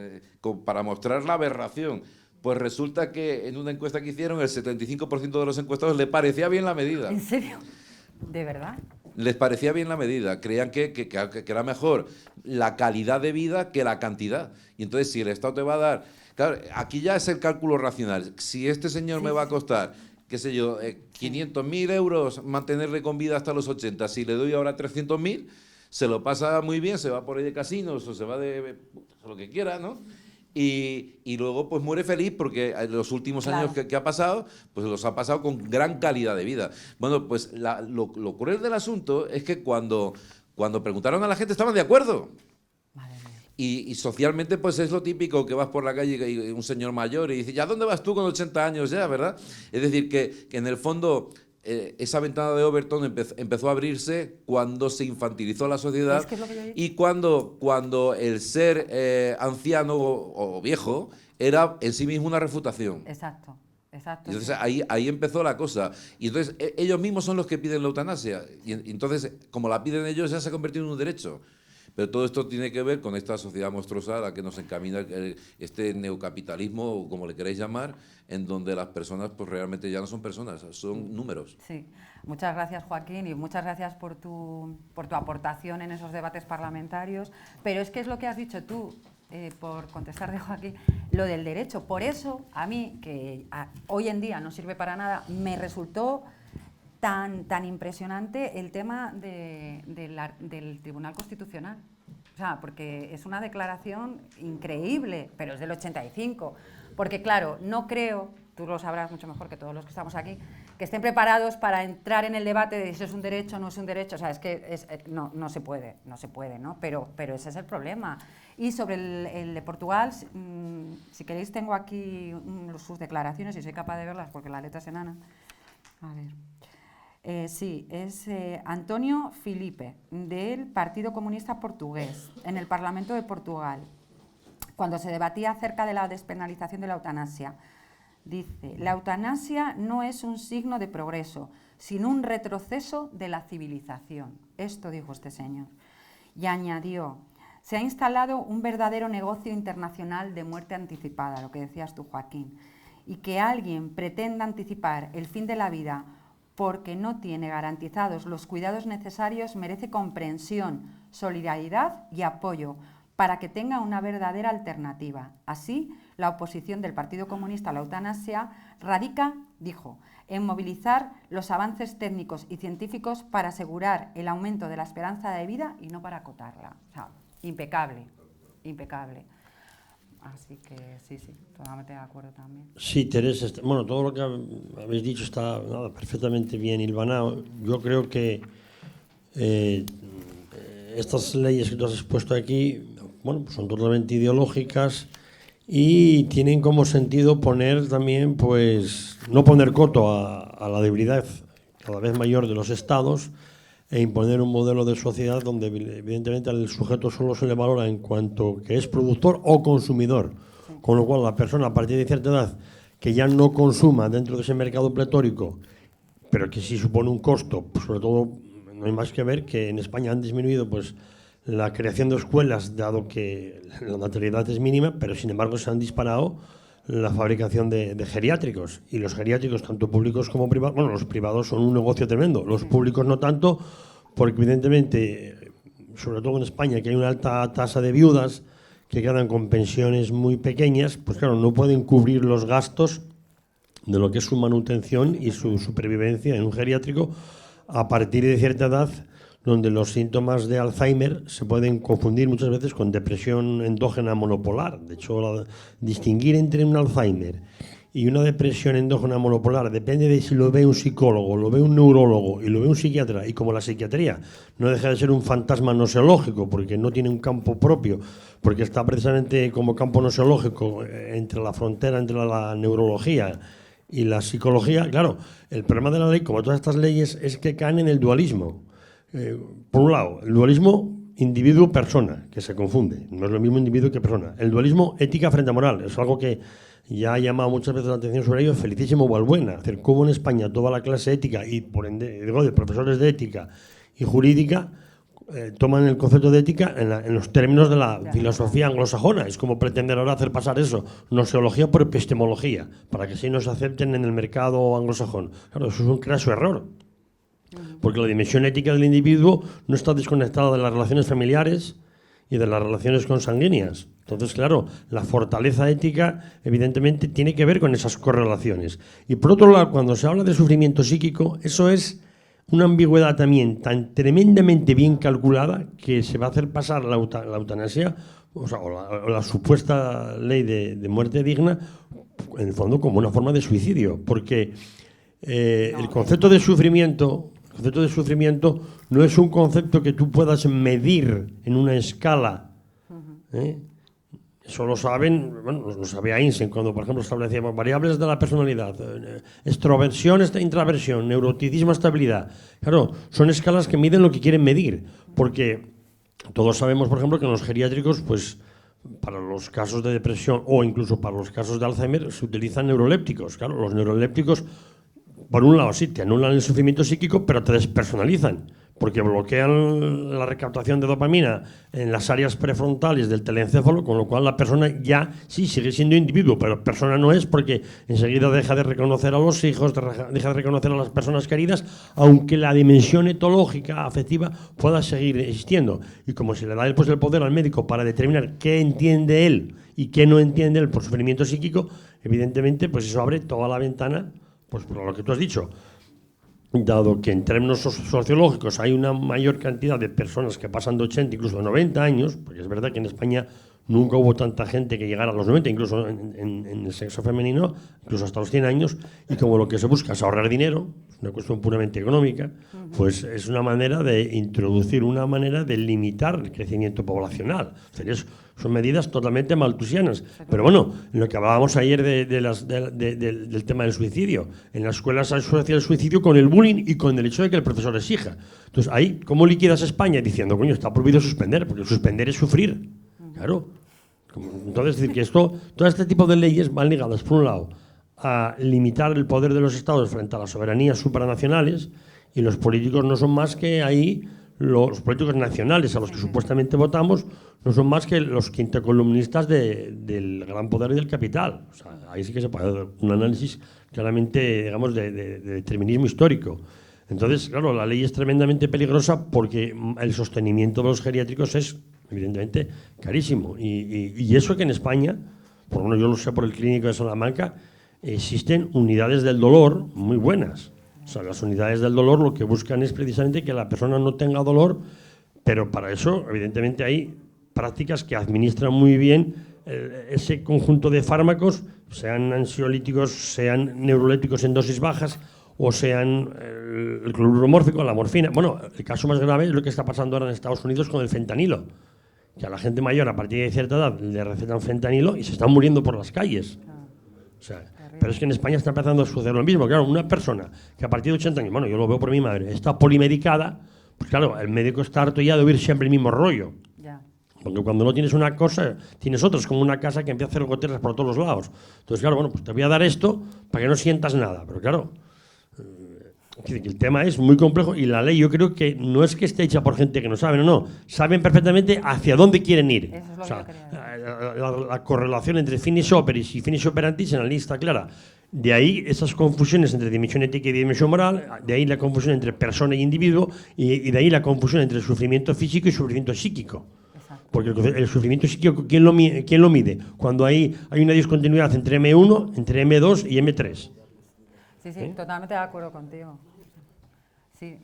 Para mostrar la aberración. Pues resulta que en una encuesta que hicieron, el 75% de los encuestados les parecía bien la medida. ¿En serio? ¿De verdad? Les parecía bien la medida, creían que era mejor la calidad de vida que la cantidad. Y entonces, si el Estado te va a dar... Claro, aquí ya es el cálculo racional. Si este señor me va a costar, qué sé yo, 500.000 euros mantenerle con vida hasta los 80, si le doy ahora 300.000, se lo pasa muy bien, se va por ahí de casinos o se va de lo que quiera, ¿no? Y luego pues muere feliz porque los últimos años que ha pasado, pues los ha pasado con gran calidad de vida. Bueno, pues lo cruel del asunto es que cuando preguntaron a la gente estaban de acuerdo. Y socialmente pues es lo típico que vas por la calle y un señor mayor y dice, ¿ya dónde vas tú con 80 años ya, verdad? Es decir, que en el fondo... esa ventana de Overton empezó a abrirse cuando se infantilizó la sociedad y cuando el ser anciano o viejo era en sí mismo una refutación. Exacto. Exacto. Entonces ahí empezó la cosa. Y entonces ellos mismos son los que piden la eutanasia. Y entonces, como la piden ellos, ya se ha convertido en un derecho. Pero todo esto tiene que ver con esta sociedad monstruosa a la que nos encamina este neocapitalismo, o como le queráis llamar, en donde las personas pues realmente ya no son personas, son números. Sí, muchas gracias, Joaquín, y muchas gracias por tu aportación en esos debates parlamentarios. Pero es que es lo que has dicho tú, por contestar de Joaquín, lo del derecho. Por eso, a mí, que hoy en día no sirve para nada, me resultó tan impresionante el tema del Tribunal Constitucional. O sea, porque es una declaración increíble, pero es del 85. Porque, claro, no creo, tú lo sabrás mucho mejor que todos los que estamos aquí, que estén preparados para entrar en el debate de si es un derecho o no es un derecho. O sea, es que no se puede, ¿no? Pero ese es el problema. Y sobre el de Portugal, si queréis tengo aquí sus declaraciones y soy capaz de verlas porque la letra es enana. A ver... sí, es António Filipe, del Partido Comunista Portugués, en el Parlamento de Portugal, cuando se debatía acerca de la despenalización de la eutanasia. Dice, la eutanasia no es un signo de progreso, sino un retroceso de la civilización. Esto dijo este señor. Y añadió, se ha instalado un verdadero negocio internacional de muerte anticipada, lo que decías tú, Joaquín, y que alguien pretenda anticipar el fin de la vida porque no tiene garantizados los cuidados necesarios, merece comprensión, solidaridad y apoyo para que tenga una verdadera alternativa. Así, la oposición del Partido Comunista a la eutanasia radica, dijo, en movilizar los avances técnicos y científicos para asegurar el aumento de la esperanza de vida y no para acotarla. O sea, impecable, impecable. Así que sí, totalmente de acuerdo también. Sí, Teresa, bueno, todo lo que habéis dicho está perfectamente bien hilvanado. Yo creo que estas leyes que tú has expuesto aquí, bueno, pues son totalmente ideológicas y tienen como sentido poner también, pues, no poner coto a la debilidad cada vez mayor de los estados e imponer un modelo de sociedad donde evidentemente al sujeto solo se le valora en cuanto que es productor o consumidor, con lo cual la persona a partir de cierta edad que ya no consuma dentro de ese mercado pletórico, pero que sí supone un costo, pues sobre todo no hay más que ver que en España han disminuido pues la creación de escuelas, dado que la natalidad es mínima, pero sin embargo se han disparado la fabricación de geriátricos, y los geriátricos, tanto públicos como privados, bueno, los privados son un negocio tremendo, los públicos no tanto, porque evidentemente, sobre todo en España, que hay una alta tasa de viudas que quedan con pensiones muy pequeñas, pues claro, no pueden cubrir los gastos de lo que es su manutención y su supervivencia en un geriátrico a partir de cierta edad, donde los síntomas de Alzheimer se pueden confundir muchas veces con depresión endógena monopolar. De hecho, distinguir entre un Alzheimer y una depresión endógena monopolar depende de si lo ve un psicólogo, lo ve un neurólogo y lo ve un psiquiatra. Y como la psiquiatría no deja de ser un fantasma noseológico porque no tiene un campo propio, porque está precisamente como campo noseológico entre la frontera entre la neurología y la psicología, claro, el problema de la ley, como todas estas leyes, es que caen en el dualismo. por un lado, el dualismo individuo-persona, que se confunde, no es lo mismo individuo que persona. El dualismo ética frente a moral, es algo que ya ha llamado muchas veces la atención sobre ello, Felicísimo Balbuena, es decir, cómo en España toda la clase ética y por ende, digo, de profesores de ética y jurídica toman el concepto de ética en los términos de la filosofía anglosajona. Es como pretender ahora hacer pasar eso, noseología por epistemología, para que así nos acepten en el mercado anglosajón. Claro, eso es un craso error. Porque la dimensión ética del individuo no está desconectada de las relaciones familiares y de las relaciones consanguíneas. Entonces, claro, la fortaleza ética evidentemente tiene que ver con esas correlaciones. Y por otro lado, cuando se habla de sufrimiento psíquico, eso es una ambigüedad también tan tremendamente bien calculada que se va a hacer pasar la eutanasia, o la supuesta ley de muerte digna, en el fondo como una forma de suicidio. Porque el concepto de sufrimiento... El concepto de sufrimiento no es un concepto que tú puedas medir en una escala. Eso lo saben, bueno, lo sabe Einstein cuando, por ejemplo, establecíamos variables de la personalidad, extroversión, intraversión, neuroticismo, estabilidad. Claro, son escalas que miden lo que quieren medir, porque todos sabemos, por ejemplo, que en los geriátricos, pues, para los casos de depresión o incluso para los casos de Alzheimer se utilizan neurolépticos. Claro, los neurolépticos, por un lado, sí, te anulan el sufrimiento psíquico, pero te despersonalizan, porque bloquean la recaptación de dopamina en las áreas prefrontales del telencéfalo, con lo cual la persona ya sí sigue siendo individuo, pero persona no es, porque enseguida deja de reconocer a los hijos, deja de reconocer a las personas queridas, aunque la dimensión etológica, afectiva, pueda seguir existiendo. Y como se le da después el poder al médico para determinar qué entiende él y qué no entiende él por sufrimiento psíquico, evidentemente, pues eso abre toda la ventana. Pues por lo que tú has dicho, dado que en términos sociológicos hay una mayor cantidad de personas que pasan de 80, incluso de 90 años, porque es verdad que en España nunca hubo tanta gente que llegara a los 90, incluso en el sexo femenino, incluso hasta los 100 años, y como lo que se busca es ahorrar dinero, es una cuestión puramente económica, pues es una manera de introducir una manera de limitar el crecimiento poblacional. O sea, son medidas totalmente maltusianas. Pero bueno, en lo que hablábamos ayer del tema del suicidio, en las escuelas se asocia el suicidio con el bullying y con el hecho de que el profesor exija. Entonces, ahí, ¿cómo liquidas España? Diciendo, coño, está prohibido suspender, porque suspender es sufrir. Claro. Entonces, es decir, que todo este tipo de leyes van ligadas, por un lado, a limitar el poder de los estados frente a las soberanías supranacionales, y los políticos no son más que ahí, los políticos nacionales a los que supuestamente votamos, no son más que los quintocolumnistas del gran poder y del capital. O sea, ahí sí que se puede hacer un análisis claramente, digamos, de determinismo histórico. Entonces, claro, la ley es tremendamente peligrosa porque el sostenimiento de los geriátricos es, evidentemente, carísimo. Y eso que en España, por lo menos yo lo sé por el Clínico de Salamanca, existen unidades del dolor muy buenas. O sea, las unidades del dolor lo que buscan es precisamente que la persona no tenga dolor, pero para eso, evidentemente, hay prácticas que administran muy bien ese conjunto de fármacos, sean ansiolíticos, sean neurolépticos en dosis bajas, o sean el cloruro mórfico, la morfina. Bueno, el caso más grave es lo que está pasando ahora en Estados Unidos con el fentanilo, que a la gente mayor a partir de cierta edad le recetan fentanilo y se están muriendo por las calles. O sea, pero es que en España está empezando a suceder lo mismo. Claro, una persona que a partir de 80 años, bueno, yo lo veo por mi madre, está polimedicada, pues claro, el médico está harto ya de oír siempre el mismo rollo. Porque cuando no tienes una cosa, tienes otra. Es como una casa que empieza a hacer goteras por todos los lados. Entonces, claro, bueno, pues te voy a dar esto para que no sientas nada. Pero claro, el tema es muy complejo y la ley yo creo que no es que esté hecha por gente que no sabe, no. Saben perfectamente hacia dónde quieren ir. Eso es lo o sea, que la correlación entre finis operis y finis operantis en la ley está clara. De ahí esas confusiones entre dimensión ética y dimensión moral, de ahí la confusión entre persona y individuo, y de ahí la confusión entre sufrimiento físico y sufrimiento psíquico. Porque el sufrimiento psíquico, ¿quién lo mide? Cuando hay una discontinuidad entre M1, entre M2 y M3. Sí, totalmente de acuerdo contigo. Sí.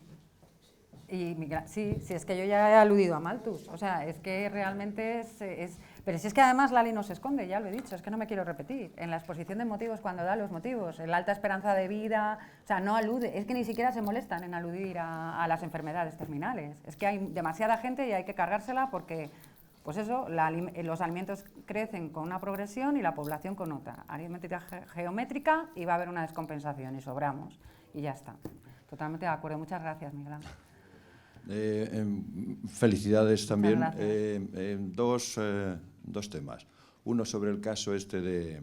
Y sí, es que yo ya he aludido a Malthus. O sea, es que realmente es... Pero si es que además la ley no se esconde, ya lo he dicho, es que no me quiero repetir. En la exposición de motivos, cuando da los motivos, la alta esperanza de vida, o sea, no alude, es que ni siquiera se molestan en aludir a las enfermedades terminales. Es que hay demasiada gente y hay que cargársela porque, pues eso, los alimentos crecen con una progresión y la población con otra. Aritmética geométrica y va a haber una descompensación y sobramos. Y ya está. Totalmente de acuerdo. Muchas gracias, Miguel Ángel. Felicidades también. Muchas Dos temas. Uno sobre el caso este de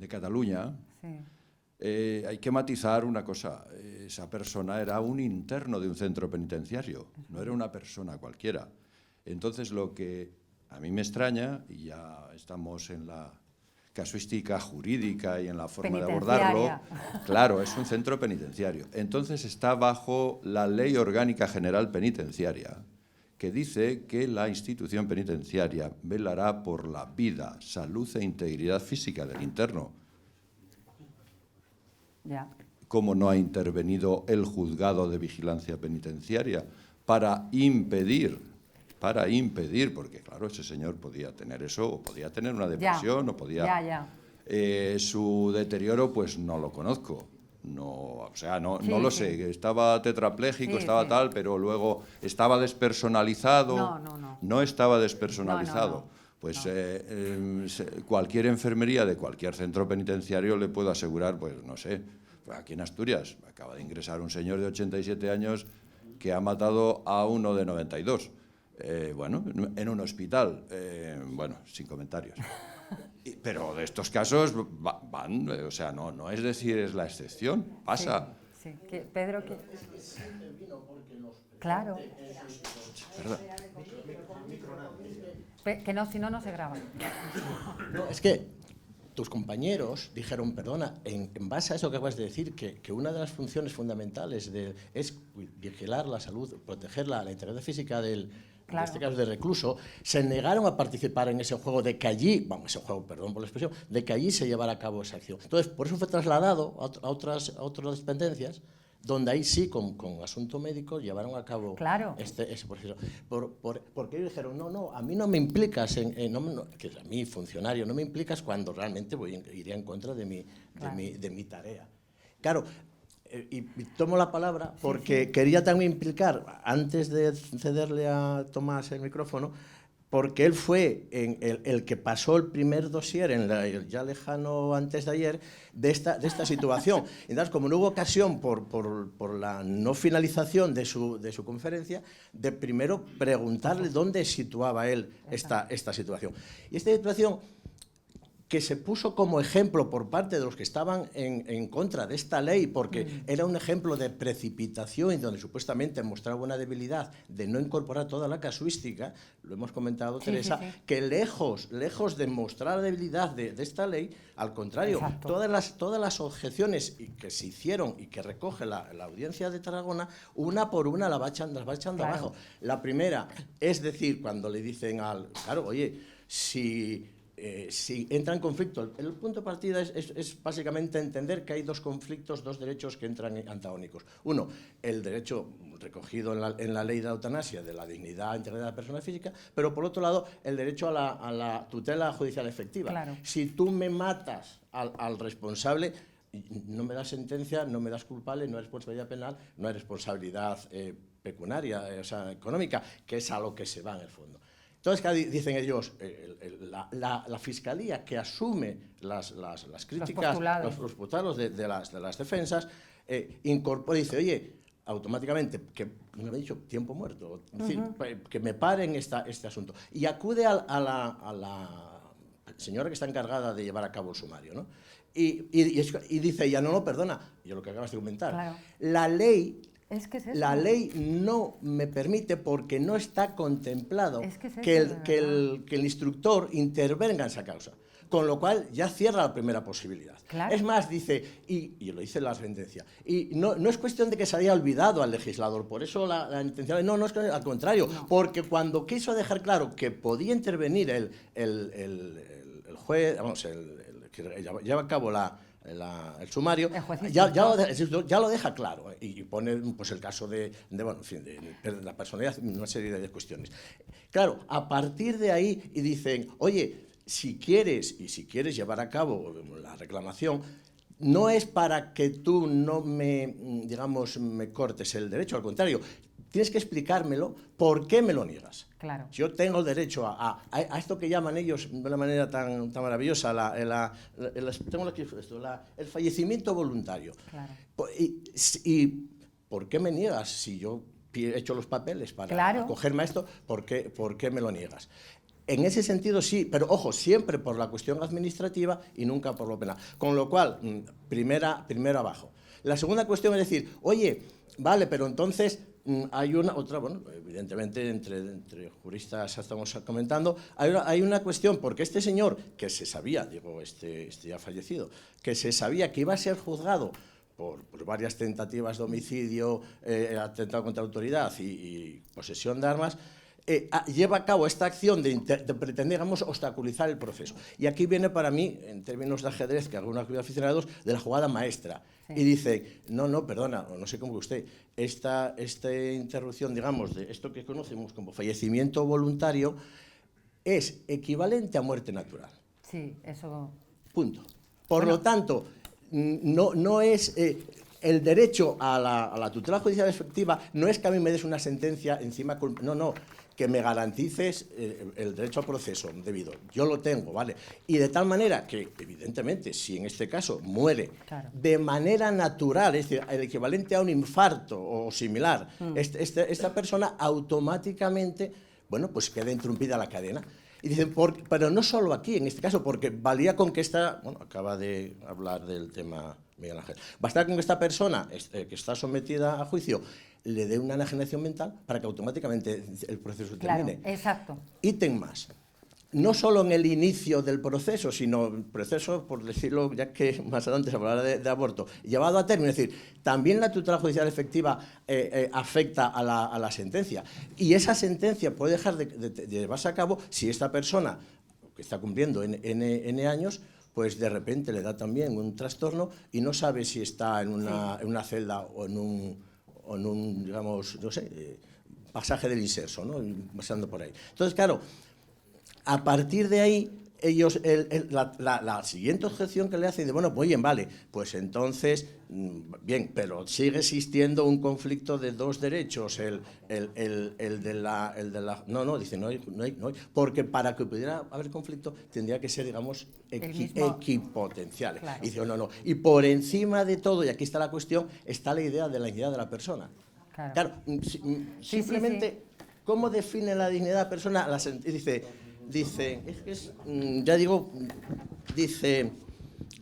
Cataluña. Sí. Hay que matizar una cosa. Esa persona era un interno de un centro penitenciario, no era una persona cualquiera. Entonces, lo que a mí me extraña, y ya estamos en la casuística jurídica y en la forma de abordarlo, claro, es un centro penitenciario. Entonces está bajo la Ley Orgánica General Penitenciaria, que dice que la institución penitenciaria velará por la vida, salud e integridad física del interno. Ya. ¿Cómo no ha intervenido el juzgado de vigilancia penitenciaria para impedir, porque claro, ese señor podía tener eso, o podía tener una depresión, o podía... su deterioro, pues no lo conozco. No, o sea, no lo sé. Estaba tetrapléjico, tal, pero luego estaba despersonalizado. No estaba despersonalizado. Pues cualquier enfermería de cualquier centro penitenciario le puedo asegurar, pues no sé, aquí en Asturias acaba de ingresar un señor de 87 años que ha matado a uno de 92. Bueno, en un hospital. Bueno, sin comentarios. Pero de estos casos van, o sea, no es decir, es la excepción, pasa. Sí. Pedro, que... Claro. Que no, si no, no se graba. No, es que tus compañeros dijeron, perdona, en base a eso que acabas de decir, que una de las funciones fundamentales es vigilar la salud, proteger la integridad física en este caso de recluso, se negaron a participar en ese juego de que allí, perdón por la expresión, de que allí se llevara a cabo esa acción. Entonces, por eso fue trasladado a otras dependencias, donde ahí sí, con asunto médico, llevaron a cabo ese proceso. Porque ellos dijeron, no, a mí no me implicas, que a mí, funcionario, no me implicas cuando realmente iría en contra de mi tarea. Claro, y tomo la palabra porque quería también implicar, antes de cederle a Tomás el micrófono, porque él fue el que pasó el primer dossier en el ya lejano antes de ayer de esta situación. Entonces, como no hubo ocasión por la no finalización de su conferencia, de primero preguntarle dónde situaba él esta situación. Y esta situación que se puso como ejemplo por parte de los que estaban en contra de esta ley, porque era un ejemplo de precipitación y donde supuestamente mostraba una debilidad de no incorporar toda la casuística, lo hemos comentado, Teresa, que lejos de mostrar la debilidad de esta ley, al contrario, todas las objeciones que se hicieron y que recoge la audiencia de Tarragona, una por una las va echando abajo. La primera, es decir, cuando le dicen claro, oye, si entra en conflicto. El punto de partida es básicamente entender que hay dos conflictos, dos derechos que entran antagónicos. Uno, el derecho recogido en la ley de la eutanasia de la dignidad e integridad de la persona física, pero por otro lado, el derecho a la tutela judicial efectiva. Claro. Si tú me matas al responsable, no me das sentencia, no me das culpable, no hay responsabilidad penal, no hay responsabilidad pecuniaria, o sea, económica, que es a lo que se va en el fondo. Entonces, dicen ellos, la Fiscalía que asume las críticas, los postulados de las defensas, incorpora y dice, oye, automáticamente, que me había dicho tiempo muerto, es decir, que me paren este asunto. Y acude a la señora que está encargada de llevar a cabo el sumario, ¿no? Y dice ella, no, perdona, yo lo que acabas de comentar, claro. La ley no me permite porque no está contemplado que el instructor intervenga en esa causa. Con lo cual ya cierra la primera posibilidad. Claro. Es más, dice, y lo dice la sentencia, y no es cuestión de que se haya olvidado al legislador, por eso la intención, no es que, al contrario, porque cuando quiso dejar claro que podía intervenir el juez, vamos, el que lleva a cabo el sumario, ya lo deja claro y pone pues, el caso de la personalidad, una serie de cuestiones. Claro, a partir de ahí y dicen, oye, si quieres llevar a cabo la reclamación, no es para que tú no me cortes el derecho, al contrario, tienes que explicármelo por qué me lo niegas. Claro. Yo tengo el derecho a esto que llaman ellos de una manera tan maravillosa, el fallecimiento voluntario. Claro. ¿Y por qué me niegas si yo he hecho los papeles para Claro. acogerme a esto, ¿por qué me lo niegas? En ese sentido sí, pero ojo, siempre por la cuestión administrativa y nunca por lo penal. Con lo cual, primero abajo. La segunda cuestión es decir, oye, vale, pero entonces hay otra, bueno, evidentemente entre juristas estamos comentando, hay una cuestión, porque este señor, que se sabía, digo, este ya fallecido, que se sabía que iba a ser juzgado por varias tentativas de homicidio, atentado contra la autoridad y posesión de armas, lleva a cabo esta acción de pretender, digamos, obstaculizar el proceso. Y aquí viene para mí, en términos de ajedrez, que algunos aficionados, de la jugada maestra. Sí. Y dice, no, perdona, no sé cómo que usted, esta interrupción, digamos, de esto que conocemos como fallecimiento voluntario, es equivalente a muerte natural. Sí, eso... Punto. Por lo tanto, no es... el derecho a la tutela judicial efectiva no es que a mí me des una sentencia encima... No, que me garantices el derecho al proceso debido. Yo lo tengo, ¿vale? Y de tal manera que, evidentemente, si en este caso muere de manera natural, es decir, el equivalente a un infarto o similar, esta persona automáticamente, bueno, pues queda interrumpida la cadena. Y dicen, pero no solo aquí, en este caso, porque valía con que acaba de hablar del tema Miguel Ángel, basta con que esta persona que está sometida a juicio le dé una enajenación mental para que automáticamente el proceso termine. Claro, exacto. Ítem más. No solo en el inicio del proceso, sino el proceso, por decirlo, ya que más adelante se hablará de aborto, llevado a término. Es decir, también la tutela judicial efectiva afecta a la sentencia. Y esa sentencia puede dejar de llevarse a cabo si esta persona, que está cumpliendo N años, pues de repente le da también un trastorno y no sabe si está en una celda o en un, digamos, no sé, pasaje del inserso, ¿no? Pasando por ahí. Entonces, claro, a partir de ahí, ellos, la siguiente objeción que le hacen, de bueno, pues oye, vale, pues entonces, bien, pero sigue existiendo un conflicto de dos derechos, el de la... No, dice, no hay, porque para que pudiera haber conflicto tendría que ser, digamos, equipotenciales. Claro. Y dice, no, y por encima de todo, y aquí está la cuestión, está la idea de la dignidad de la persona. Claro, simplemente, ¿cómo define la dignidad de la persona? Dice, dice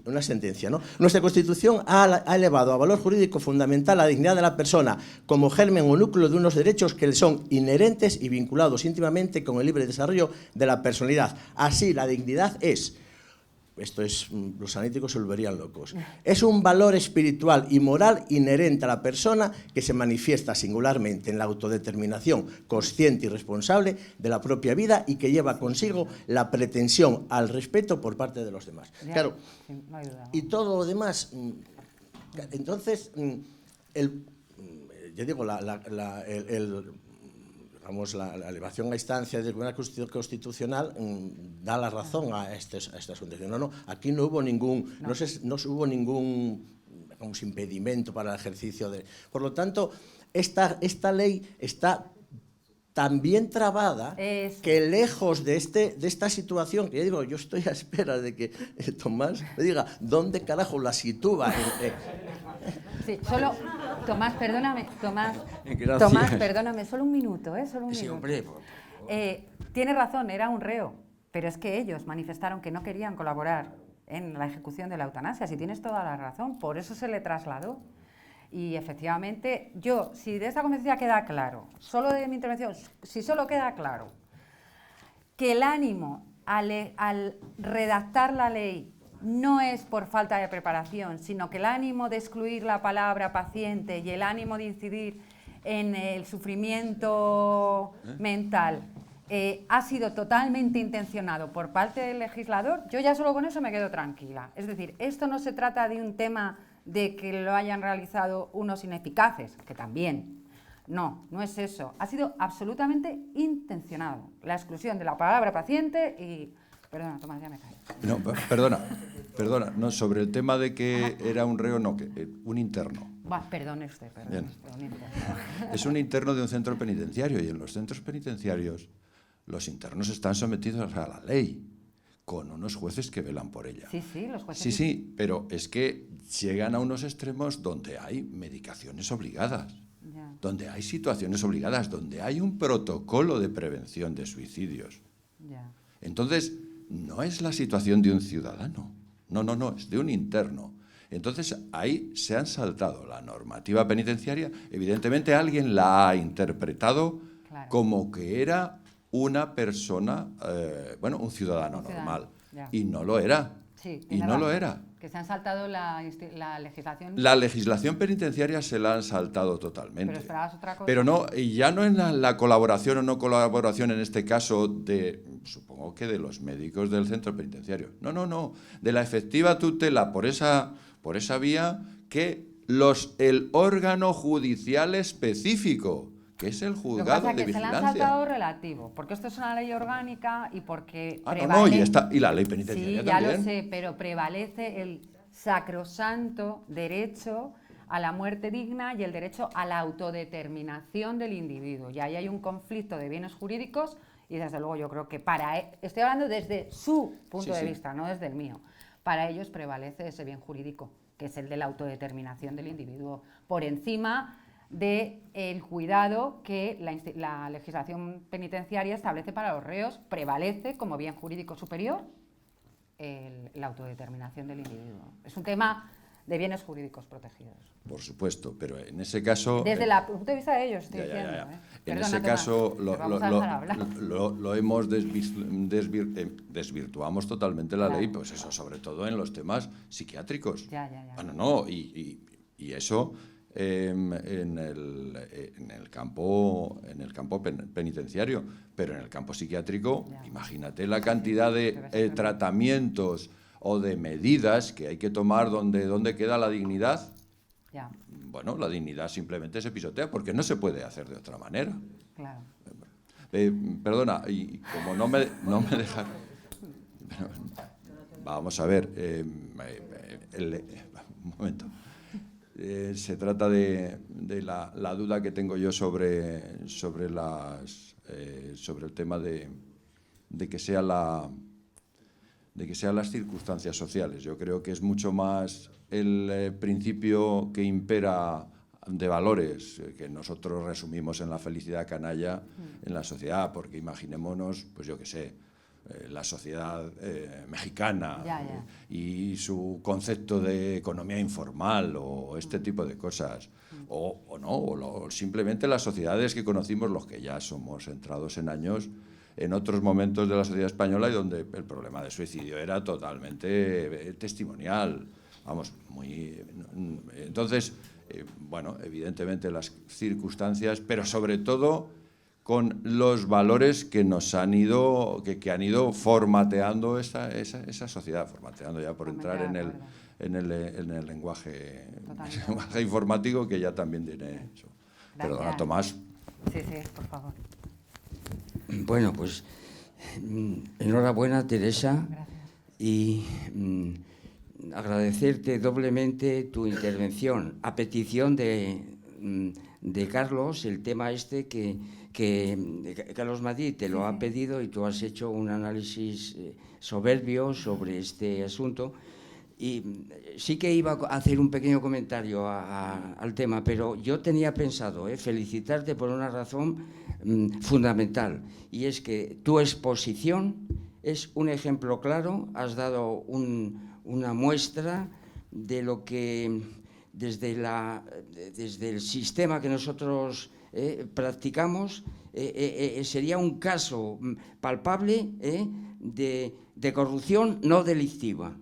una sentencia, ¿no? Nuestra Constitución ha elevado a valor jurídico fundamental la dignidad de la persona como germen o núcleo de unos derechos que le son inherentes y vinculados íntimamente con el libre desarrollo de la personalidad. Así, la dignidad es... los analíticos se volverían locos. Es un valor espiritual y moral inherente a la persona que se manifiesta singularmente en la autodeterminación consciente y responsable de la propia vida y que lleva consigo la pretensión al respeto por parte de los demás. Claro, no hay duda. Y todo lo demás, entonces, yo digo, la elevación a instancia del Tribunal Constitucional da la razón a esta sentencia. No, aquí no hubo ningún, no hubo ningún impedimento para el ejercicio de... Por lo tanto, esta ley está tan bien trabada que lejos de esta situación, que ya digo, yo estoy a espera de que Tomás me diga dónde carajo la sitúa. Sí, solo... Tomás, perdóname, Gracias. Tomás, perdóname, solo un minuto, solo un sí, minuto. Hombre, Tiene razón, era un reo, pero es que ellos manifestaron que no querían colaborar en la ejecución de la eutanasia, si tienes toda la razón, por eso se le trasladó. Y efectivamente, si de esta conferencia queda claro, solo de mi intervención, si solo queda claro que el ánimo al redactar la ley no es por falta de preparación, sino que el ánimo de excluir la palabra paciente y el ánimo de incidir en el sufrimiento mental ha sido totalmente intencionado por parte del legislador, yo ya solo con eso me quedo tranquila. Es decir, esto no se trata de un tema de que lo hayan realizado unos ineficaces, que también. No es eso. Ha sido absolutamente intencionado. La exclusión de la palabra paciente y... Perdona, Tomás, ya me caí. No, perdona, no, sobre el tema de que era un reo, no, que un interno. Perdone usted, perdone. Es un interno de un centro penitenciario y en los centros penitenciarios los internos están sometidos a la ley con unos jueces que velan por ella. Sí, los jueces. Sí, pero es que llegan a unos extremos donde hay medicaciones obligadas. Ya. donde hay situaciones obligadas, donde hay un protocolo de prevención de suicidios. Ya. Entonces, no es la situación de un ciudadano, no, es de un interno. Entonces, ahí se han saltado la normativa penitenciaria. Evidentemente, alguien la ha interpretado como que era una persona, un ciudadano normal. Ya. Y no lo era. Sí, y no lo era. Que se han saltado la legislación. La legislación penitenciaria se la han saltado totalmente. Pero esperabas otra cosa. Pero no, y ya no en la colaboración o no colaboración en este caso de, supongo que de los médicos del centro penitenciario. No, de la efectiva tutela por esa vía que el órgano judicial específico, que es el juzgado de vigilancia. Se le han saltado relativo, porque esto es una ley orgánica y porque y la ley penitenciaria sí, también. ya lo sé, pero prevalece el sacrosanto derecho a la muerte digna y el derecho a la autodeterminación del individuo. Y ahí hay un conflicto de bienes jurídicos y desde luego yo creo que estoy hablando desde su punto de vista, no desde el mío. Para ellos prevalece ese bien jurídico, que es el de la autodeterminación del individuo, por encima del cuidado que la legislación penitenciaria establece para los reos. Prevalece como bien jurídico superior la autodeterminación del individuo. Es un tema de bienes jurídicos protegidos. Por supuesto, pero en ese caso... Desde el punto de vista de ellos, estoy diciendo. En Perdona, ese caso Tomás, lo hemos desvirtuamos totalmente la ley, pues eso, sobre todo en los temas psiquiátricos. Y eso... en el campo penitenciario, pero en el campo psiquiátrico, imagínate la cantidad de tratamientos o de medidas que hay que tomar donde queda la dignidad. Ya. Bueno, la dignidad simplemente se pisotea porque no se puede hacer de otra manera. Claro. Perdona, y como no me deja... Vamos a ver, un momento. Se trata de la duda que tengo yo sobre el tema de que sean las circunstancias sociales. Yo creo que es mucho más el principio que impera de valores que nosotros resumimos en la felicidad canalla en la sociedad, porque imaginémonos, pues yo qué sé, la sociedad mexicana y su concepto de economía informal o este tipo de cosas. O simplemente las sociedades que conocimos, los que ya somos entrados en años, en otros momentos de la sociedad española y donde el problema de suicidio era totalmente testimonial. Entonces, evidentemente las circunstancias, pero sobre todo con los valores que nos han ido, que han ido formateando esa sociedad, formateando ya por entrar en el lenguaje informático, que ya también tiene eso. Perdona, Tomás. Sí, por favor. Bueno, pues enhorabuena, Teresa. Gracias. Y agradecerte doblemente tu intervención. A petición de Carlos, el tema este que Carlos Madrid te lo ha pedido y tú has hecho un análisis soberbio sobre este asunto. Y sí que iba a hacer un pequeño comentario al tema, pero yo tenía pensado felicitarte por una razón fundamental, y es que tu exposición es un ejemplo claro. Has dado una muestra de lo que desde el sistema que nosotros practicamos sería un caso palpable de corrupción no delictiva.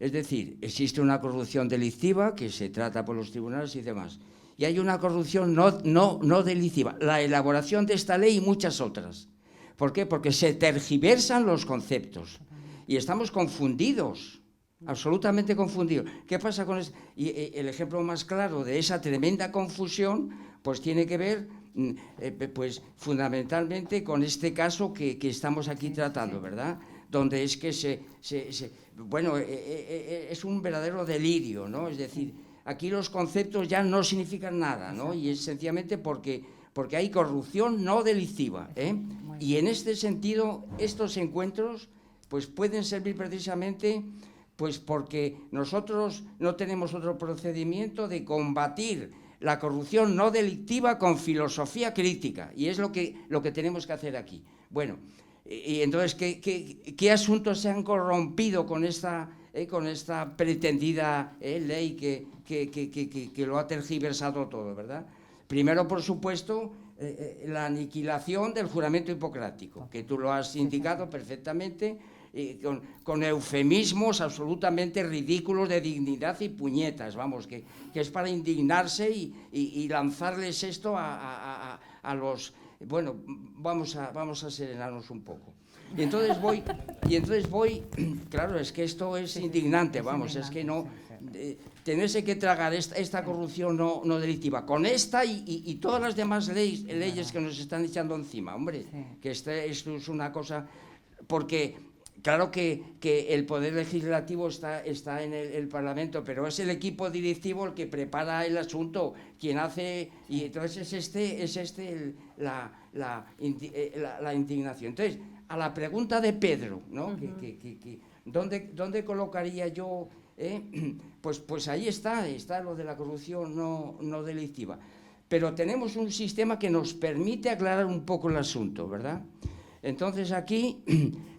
Es decir, existe una corrupción delictiva que se trata por los tribunales y demás, y hay una corrupción no delictiva, la elaboración de esta ley y muchas otras. ¿Por qué? Porque se tergiversan los conceptos y estamos confundidos, absolutamente confundidos. ¿Qué pasa con esto? Y el ejemplo más claro de esa tremenda confusión pues tiene que ver pues fundamentalmente con este caso que estamos aquí tratando, ¿verdad? Donde es que es un verdadero delirio, ¿no? Es decir, aquí los conceptos ya no significan nada, ¿no? Y es sencillamente porque hay corrupción no delictiva, Y en este sentido, estos encuentros pues pueden servir precisamente pues porque nosotros no tenemos otro procedimiento de combatir la corrupción no delictiva con filosofía crítica, y es lo que tenemos que hacer aquí. Bueno, y entonces, ¿qué asuntos se han corrompido con esta pretendida ley que lo ha tergiversado todo, ¿verdad? Primero, por supuesto, la aniquilación del juramento hipocrático, que tú lo has indicado perfectamente, con eufemismos absolutamente ridículos de dignidad y puñetas, vamos, que es para indignarse y lanzarles esto a los... Bueno, vamos a serenarnos un poco. Y entonces voy, claro, es que esto es indignante, vamos, es que no... tenerse que tragar esta corrupción no delictiva, con esta y todas las demás leyes que nos están echando encima, hombre, que esto es una cosa... Porque... Claro que el Poder Legislativo está en el Parlamento, pero es el equipo directivo el que prepara el asunto, quien hace... Y entonces es la indignación. Entonces, a la pregunta de Pedro, ¿no? ¿Dónde colocaría yo? Pues ahí está lo de la corrupción no delictiva. Pero tenemos un sistema que nos permite aclarar un poco el asunto, ¿verdad? Entonces aquí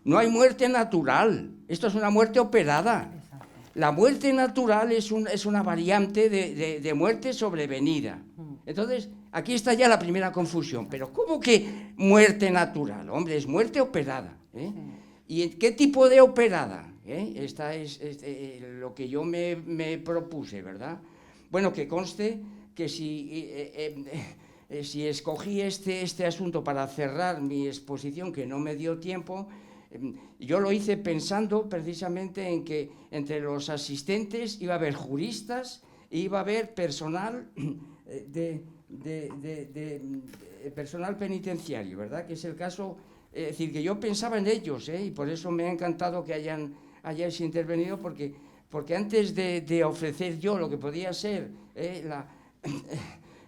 no hay muerte natural, esto es una muerte operada. La muerte natural es una variante de muerte sobrevenida. Entonces, aquí está ya la primera confusión. Pero ¿cómo que muerte natural? Hombre, es muerte operada. ¿Y en qué tipo de operada? Esta es lo que yo me propuse, ¿verdad? Bueno, que conste que si escogí este asunto para cerrar mi exposición, que no me dio tiempo, yo lo hice pensando precisamente en que entre los asistentes iba a haber juristas e iba a haber personal personal penitenciario, ¿verdad? Que es el caso, es decir, que yo pensaba en ellos, y por eso me ha encantado que hayáis intervenido, porque antes de ofrecer yo lo que podía ser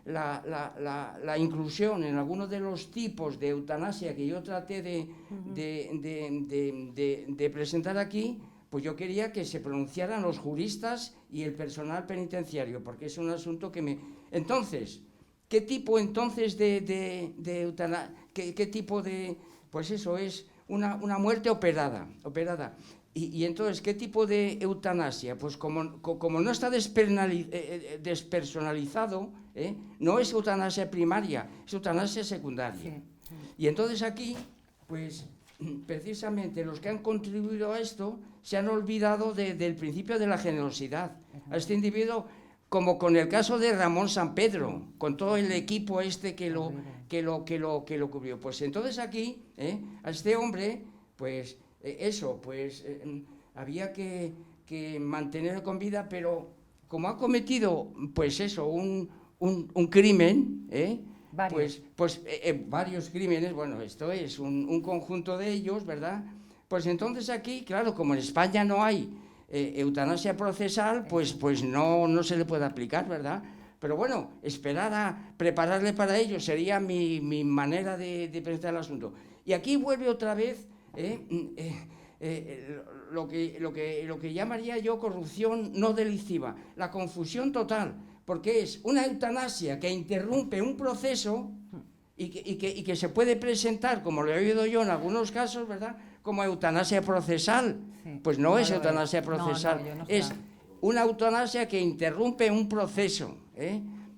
la inclusión en algunos de los tipos de eutanasia que yo traté de presentar aquí, pues yo quería que se pronunciaran los juristas y el personal penitenciario, porque es un asunto que me... Entonces, ¿qué tipo entonces de eutanasia? ¿Qué tipo de...? Pues eso es una muerte operada. Y entonces, ¿qué tipo de eutanasia? Pues como no está despersonalizado, no es eutanasia primaria, es eutanasia secundaria. Sí. Y entonces aquí, pues precisamente los que han contribuido a esto se han olvidado del principio de la generosidad. A este individuo, como con el caso de Ramón Sampedro, con todo el equipo que lo cubrió. Pues entonces aquí, a este hombre, pues... había que mantenerlo con vida, pero como ha cometido, pues eso, un crimen, varios crímenes, bueno, esto es un conjunto de ellos, ¿verdad? Pues entonces aquí, claro, como en España no hay eutanasia procesal, pues no se le puede aplicar, ¿verdad? Pero bueno, esperar a prepararle para ello sería mi manera de presentar el asunto. Y aquí vuelve otra vez... lo que llamaría yo corrupción no delictiva, la confusión total, porque es una eutanasia que interrumpe un proceso y que se puede presentar, como lo he oído yo en algunos casos, ¿verdad?, como eutanasia procesal. Sí, pues no es eutanasia procesal, es una eutanasia que interrumpe un proceso,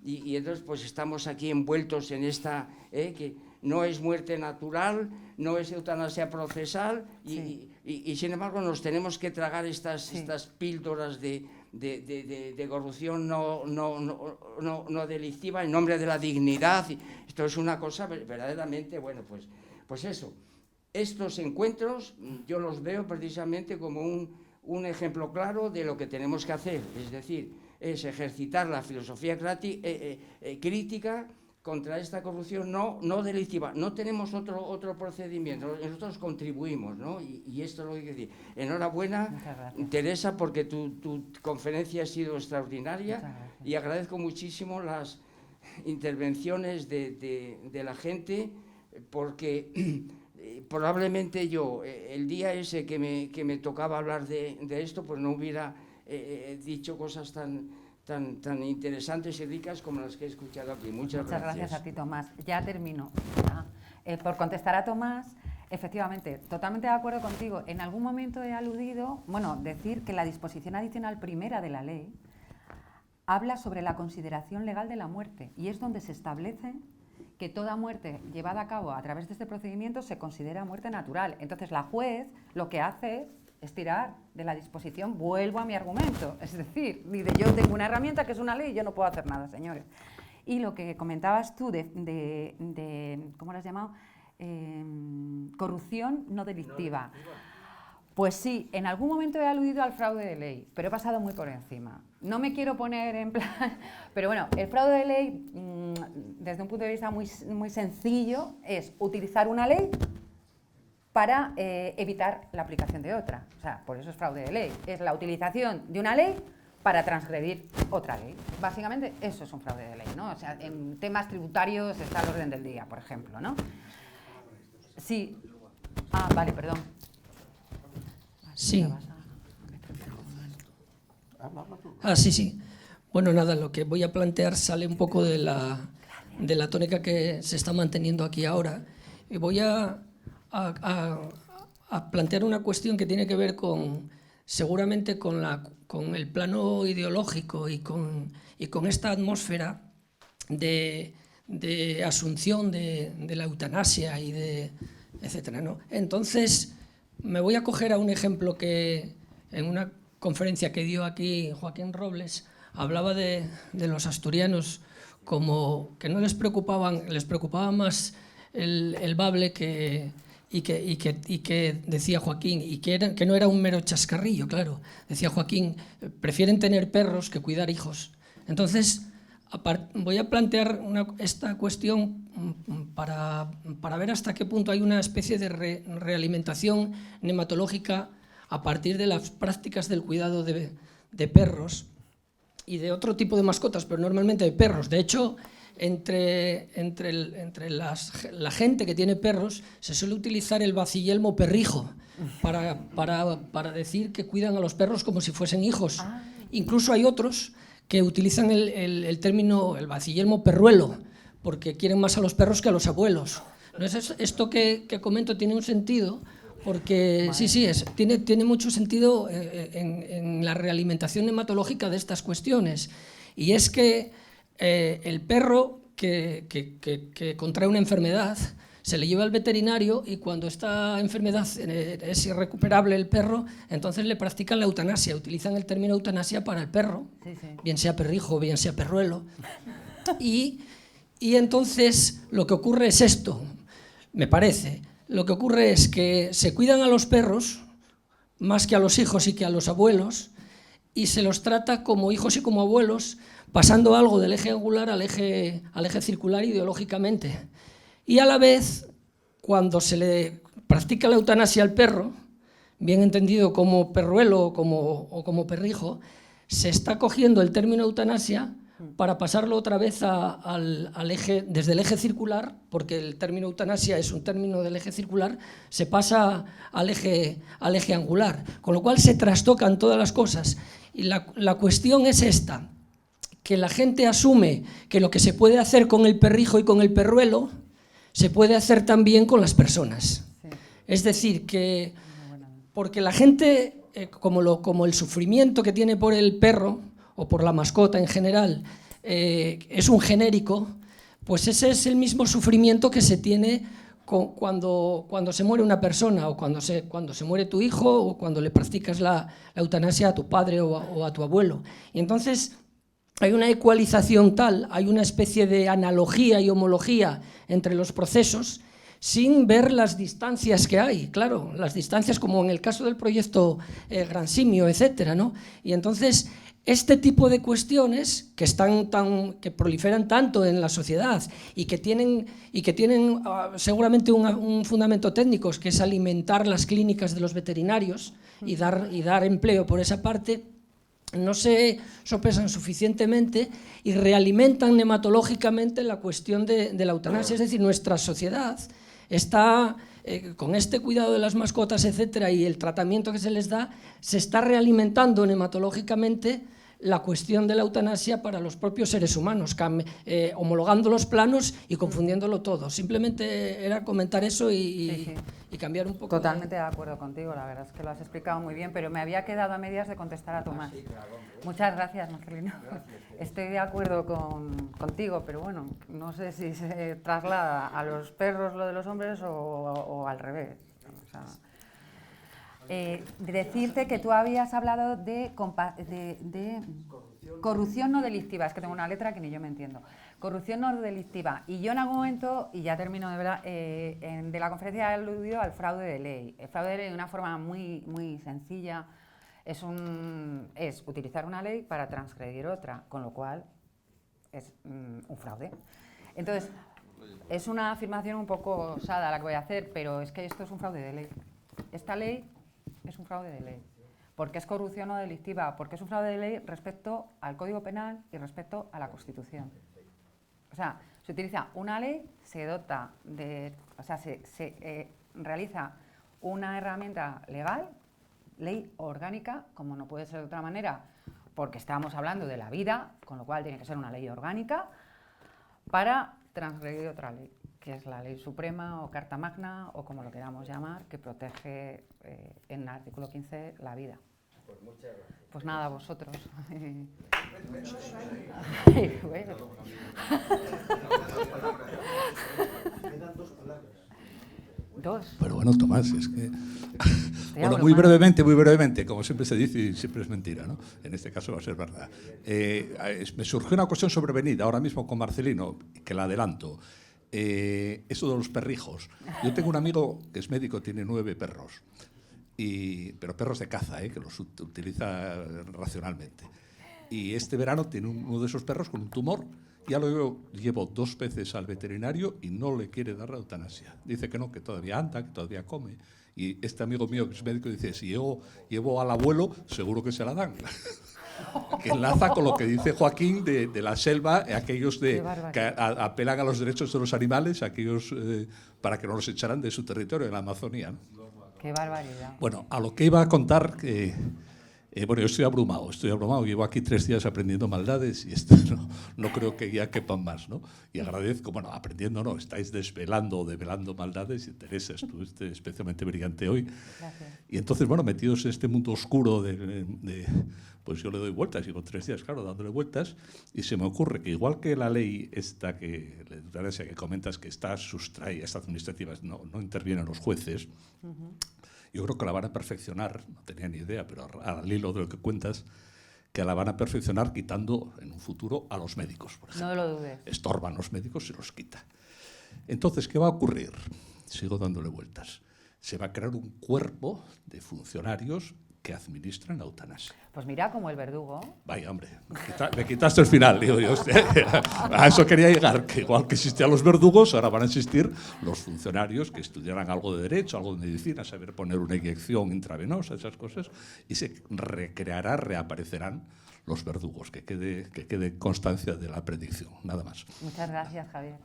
y entonces pues estamos aquí envueltos en esta, que no es muerte natural, no es eutanasia procesal, y sin embargo nos tenemos que tragar estas píldoras de corrupción no delictiva en nombre de la dignidad. Esto es una cosa verdaderamente, bueno, pues eso. Estos encuentros yo los veo precisamente como un ejemplo claro de lo que tenemos que hacer, es decir, es ejercitar la filosofía crítica contra esta corrupción no delictiva. No tenemos otro procedimiento, nosotros contribuimos, ¿no? Y esto es lo que quiero decir. Enhorabuena, Teresa, porque tu conferencia ha sido extraordinaria, y agradezco muchísimo las intervenciones de la gente, porque probablemente yo, el día ese que me tocaba hablar de esto, pues no hubiera dicho cosas tan tan interesantes y ricas como las que he escuchado aquí. Muchas gracias a ti, Tomás. Ya termino. Por contestar a Tomás, efectivamente, totalmente de acuerdo contigo. En algún momento he aludido, decir que la disposición adicional primera de la ley habla sobre la consideración legal de la muerte y es donde se establece que toda muerte llevada a cabo a través de este procedimiento se considera muerte natural. Entonces la juez lo que hace es tirar de la disposición, vuelvo a mi argumento, es decir, yo tengo una herramienta que es una ley y yo no puedo hacer nada, señores. Y lo que comentabas tú de ¿cómo lo has llamado? Corrupción no delictiva. Pues sí, en algún momento he aludido al fraude de ley, pero he pasado muy por encima. No me quiero poner en plan... Pero bueno, el fraude de ley, desde un punto de vista muy sencillo, es utilizar una ley para evitar la aplicación de otra. O sea, por eso es fraude de ley. Es la utilización de una ley para transgredir otra ley. Básicamente, eso es un fraude de ley, ¿no? O sea, en temas tributarios está al orden del día, por ejemplo, ¿no? Sí. Vale, perdón. Sí. Sí. Bueno, nada, lo que voy a plantear sale un poco de la tónica que se está manteniendo aquí ahora. Y voy a plantear una cuestión que tiene que ver seguramente con el plano ideológico y con esta atmósfera de asunción de la eutanasia y de etcétera, ¿no? Entonces, me voy a coger a un ejemplo que en una conferencia que dio aquí Joaquín Robles hablaba de los asturianos como que no les preocupaba más el bable y que decía Joaquín, y que no era un mero chascarrillo, claro. Decía Joaquín, prefieren tener perros que cuidar hijos. Entonces, voy a plantear esta cuestión para ver hasta qué punto hay una especie de realimentación nematológica a partir de las prácticas del cuidado de perros y de otro tipo de mascotas, pero normalmente de perros. De hecho, entre la gente que tiene perros se suele utilizar el vacillelmo perrijo para decir que cuidan a los perros como si fuesen hijos. Incluso hay otros que utilizan el término, el vacillelmo perruelo, porque quieren más a los perros que a los abuelos. Entonces, esto que comento tiene un sentido, porque tiene mucho sentido en la realimentación nematológica de estas cuestiones. Y es que el perro que contrae una enfermedad se le lleva al veterinario y cuando esta enfermedad es irrecuperable el perro, entonces le practican la eutanasia, utilizan el término eutanasia para el perro, bien sea perrijo, bien sea perruelo. Y entonces lo que ocurre es esto, me parece. Lo que ocurre es que se cuidan a los perros más que a los hijos y que a los abuelos y se los trata como hijos y como abuelos, pasando algo del eje angular al eje circular ideológicamente. Y a la vez, cuando se le practica la eutanasia al perro, bien entendido como perruelo o como perrijo, se está cogiendo el término eutanasia para pasarlo otra vez al eje, desde el eje circular, porque el término eutanasia es un término del eje circular, se pasa al eje angular, con lo cual se trastocan todas las cosas. Y la cuestión es esta, que la gente asume que lo que se puede hacer con el perrijo y con el perruelo se puede hacer también con las personas. Sí. Es decir, que porque la gente, como el sufrimiento que tiene por el perro o por la mascota en general es un genérico, pues ese es el mismo sufrimiento que se tiene cuando se muere una persona o cuando se muere tu hijo o cuando le practicas la eutanasia a tu padre o a tu abuelo. Y entonces hay una ecualización tal, hay una especie de analogía y homología entre los procesos sin ver las distancias que hay, claro, las distancias como en el caso del proyecto Gran Simio, etcétera, ¿no? Y entonces este tipo de cuestiones que proliferan tanto en la sociedad y que tienen seguramente un fundamento técnico, que es alimentar las clínicas de los veterinarios y dar empleo por esa parte, no se sopesan suficientemente y realimentan nematológicamente la cuestión de la eutanasia. Es decir, nuestra sociedad está, con este cuidado de las mascotas, etcétera, y el tratamiento que se les da, se está realimentando nematológicamente la cuestión de la eutanasia para los propios seres humanos, homologando los planos y confundiéndolo todo. Simplemente era comentar eso y cambiar un poco. Totalmente de acuerdo contigo, la verdad es que lo has explicado muy bien, pero me había quedado a medias de contestar a Tomás. Muchas gracias, Marcelino. Estoy de acuerdo contigo, pero bueno, no sé si se traslada a los perros lo de los hombres o al revés. O sea, decirte que tú habías hablado de corrupción no delictiva, es que tengo una letra que ni yo me entiendo. Corrupción no delictiva. Y yo en algún momento, y ya termino de verdad, de la conferencia he aludido al fraude de ley. El fraude de ley de una forma muy, muy sencilla es utilizar una ley para transgredir otra, con lo cual es un fraude. Entonces, es una afirmación un poco osada la que voy a hacer, pero es que esto es un fraude de ley. Esta ley es un fraude de ley. ¿Por qué es corrupción no delictiva? Porque es un fraude de ley respecto al Código Penal y respecto a la Constitución. O sea, se utiliza una ley, se dota de... O sea, se realiza una herramienta legal, ley orgánica, como no puede ser de otra manera, porque estamos hablando de la vida, con lo cual tiene que ser una ley orgánica, para transgredir otra ley, que es la Ley Suprema o Carta Magna, o como lo queramos llamar, que protege en el artículo 15 la vida. Pues muchas gracias. Pues nada, vosotros. Dos. Pero bueno, Tomás, es que... Bueno, muy brevemente, como siempre se dice y siempre es mentira, ¿no? En este caso va a ser verdad. Me surgió una cuestión sobrevenida ahora mismo con Marcelino, que la adelanto. Eso de los perrijos. Yo tengo un amigo que es médico, tiene 9 perros, pero perros de caza, que los utiliza racionalmente. Y este verano tiene uno de esos perros con un tumor. Ya lo llevo 2 veces al veterinario y no le quiere dar la eutanasia. Dice que no, que todavía anda, que todavía come. Y este amigo mío que es médico dice, si llevo al abuelo, seguro que se la dan. Que enlaza con lo que dice Joaquín de la selva, aquellos que apelan a los derechos de los animales, aquellos para que no los echaran de su territorio, en la Amazonía, ¿no? ¡Qué barbaridad! Bueno, a lo que iba a contar que... bueno, yo estoy abrumado, llevo aquí 3 días aprendiendo maldades y esto no creo que ya quepan más, ¿no? Y agradezco, bueno, aprendiendo no, estáis develando maldades y Teresa, estuviste especialmente brillante hoy. Gracias. Y entonces, bueno, metidos en este mundo oscuro pues yo le doy vueltas, llevo 3 días, claro, dándole vueltas, y se me ocurre que igual que la ley esta la eutanasia que comentas que sustrae, esta administrativa, no intervienen los jueces, yo creo que la van a perfeccionar, no tenía ni idea, pero al hilo de lo que cuentas, que la van a perfeccionar quitando en un futuro a los médicos, por ejemplo. No lo dudes. Estorban los médicos y se los quita. Entonces, ¿qué va a ocurrir? Sigo dándole vueltas. Se va a crear un cuerpo de funcionarios que administran la eutanasia. Pues mira, como el verdugo. Vaya, hombre, me quitaste el final. Digo yo, a eso quería llegar, que igual que existían los verdugos, ahora van a existir los funcionarios que estudiarán algo de derecho, algo de medicina, saber poner una inyección intravenosa, esas cosas, y se reaparecerán los verdugos, que quede constancia de la predicción, nada más. Muchas gracias, Javier.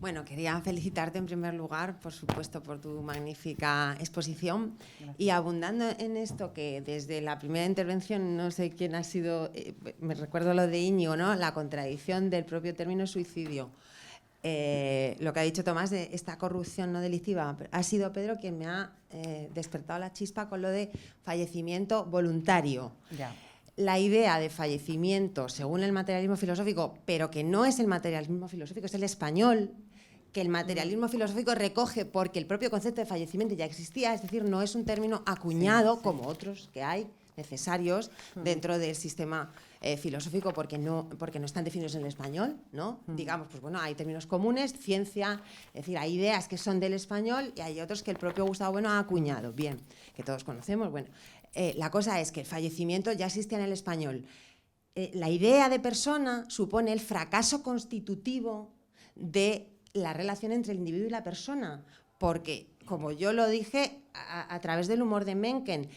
Bueno, quería felicitarte en primer lugar, por supuesto, por tu magnífica exposición. Gracias. Y abundando en esto que desde la primera intervención, no sé quién ha sido, me recuerdo lo de Íñigo, ¿no? La contradicción del propio término suicidio. Lo que ha dicho Tomás de esta corrupción no delictiva, ha sido Pedro quien me ha despertado la chispa con lo de fallecimiento voluntario. Ya. La idea de fallecimiento según el materialismo filosófico, pero que no es el materialismo filosófico, es el español, que el materialismo filosófico recoge porque el propio concepto de fallecimiento ya existía, es decir, no es un término acuñado como otros que hay necesarios dentro del sistema filosófico porque no están definidos en el español, ¿no? Digamos, pues bueno, hay términos comunes, ciencia, es decir, hay ideas que son del español y hay otros que el propio Gustavo Bueno ha acuñado, bien, que todos conocemos, bueno. La cosa es que el fallecimiento ya existía en el español. La idea de persona supone el fracaso constitutivo de la relación entre el individuo y la persona, porque, como yo lo dije a través del humor de Mencken,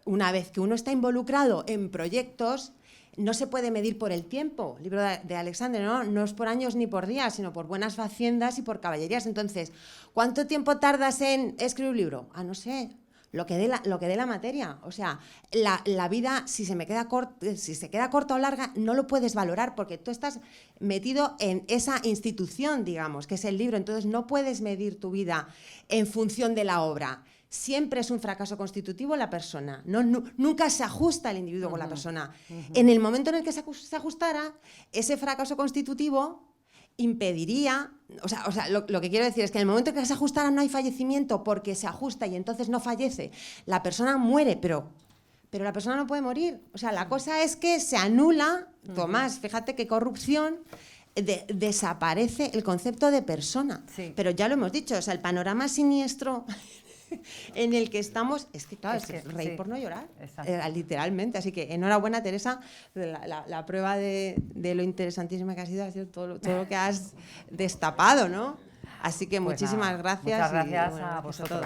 una vez que uno está involucrado en proyectos, no se puede medir por el tiempo. Libro de Alexandre, ¿no? No es por años ni por días, sino por buenas faciendas y por caballerías. Entonces, ¿cuánto tiempo tardas en escribir un libro? No sé. Lo que dé la materia. O sea, la vida, si se queda corta o larga, no lo puedes valorar porque tú estás metido en esa institución, digamos, que es el libro. Entonces, no puedes medir tu vida en función de la obra. Siempre es un fracaso constitutivo la persona. Nunca se ajusta el individuo con la persona. En el momento en el que se ajustara, ese fracaso constitutivo impediría, o sea lo que quiero decir es que en el momento en que se ajustara no hay fallecimiento porque se ajusta y entonces no fallece. La persona muere, pero la persona no puede morir. O sea, la cosa es que se anula, Tomás, fíjate qué corrupción, desaparece el concepto de persona. Sí. Pero ya lo hemos dicho, o sea, el panorama siniestro en el que estamos, es que claro, es reír por no llorar, literalmente. Así que enhorabuena, Teresa, la prueba de lo interesantísima que ha sido todo lo que has destapado, ¿no? Así que muchísimas gracias. Muchas gracias y, bueno, a vosotros.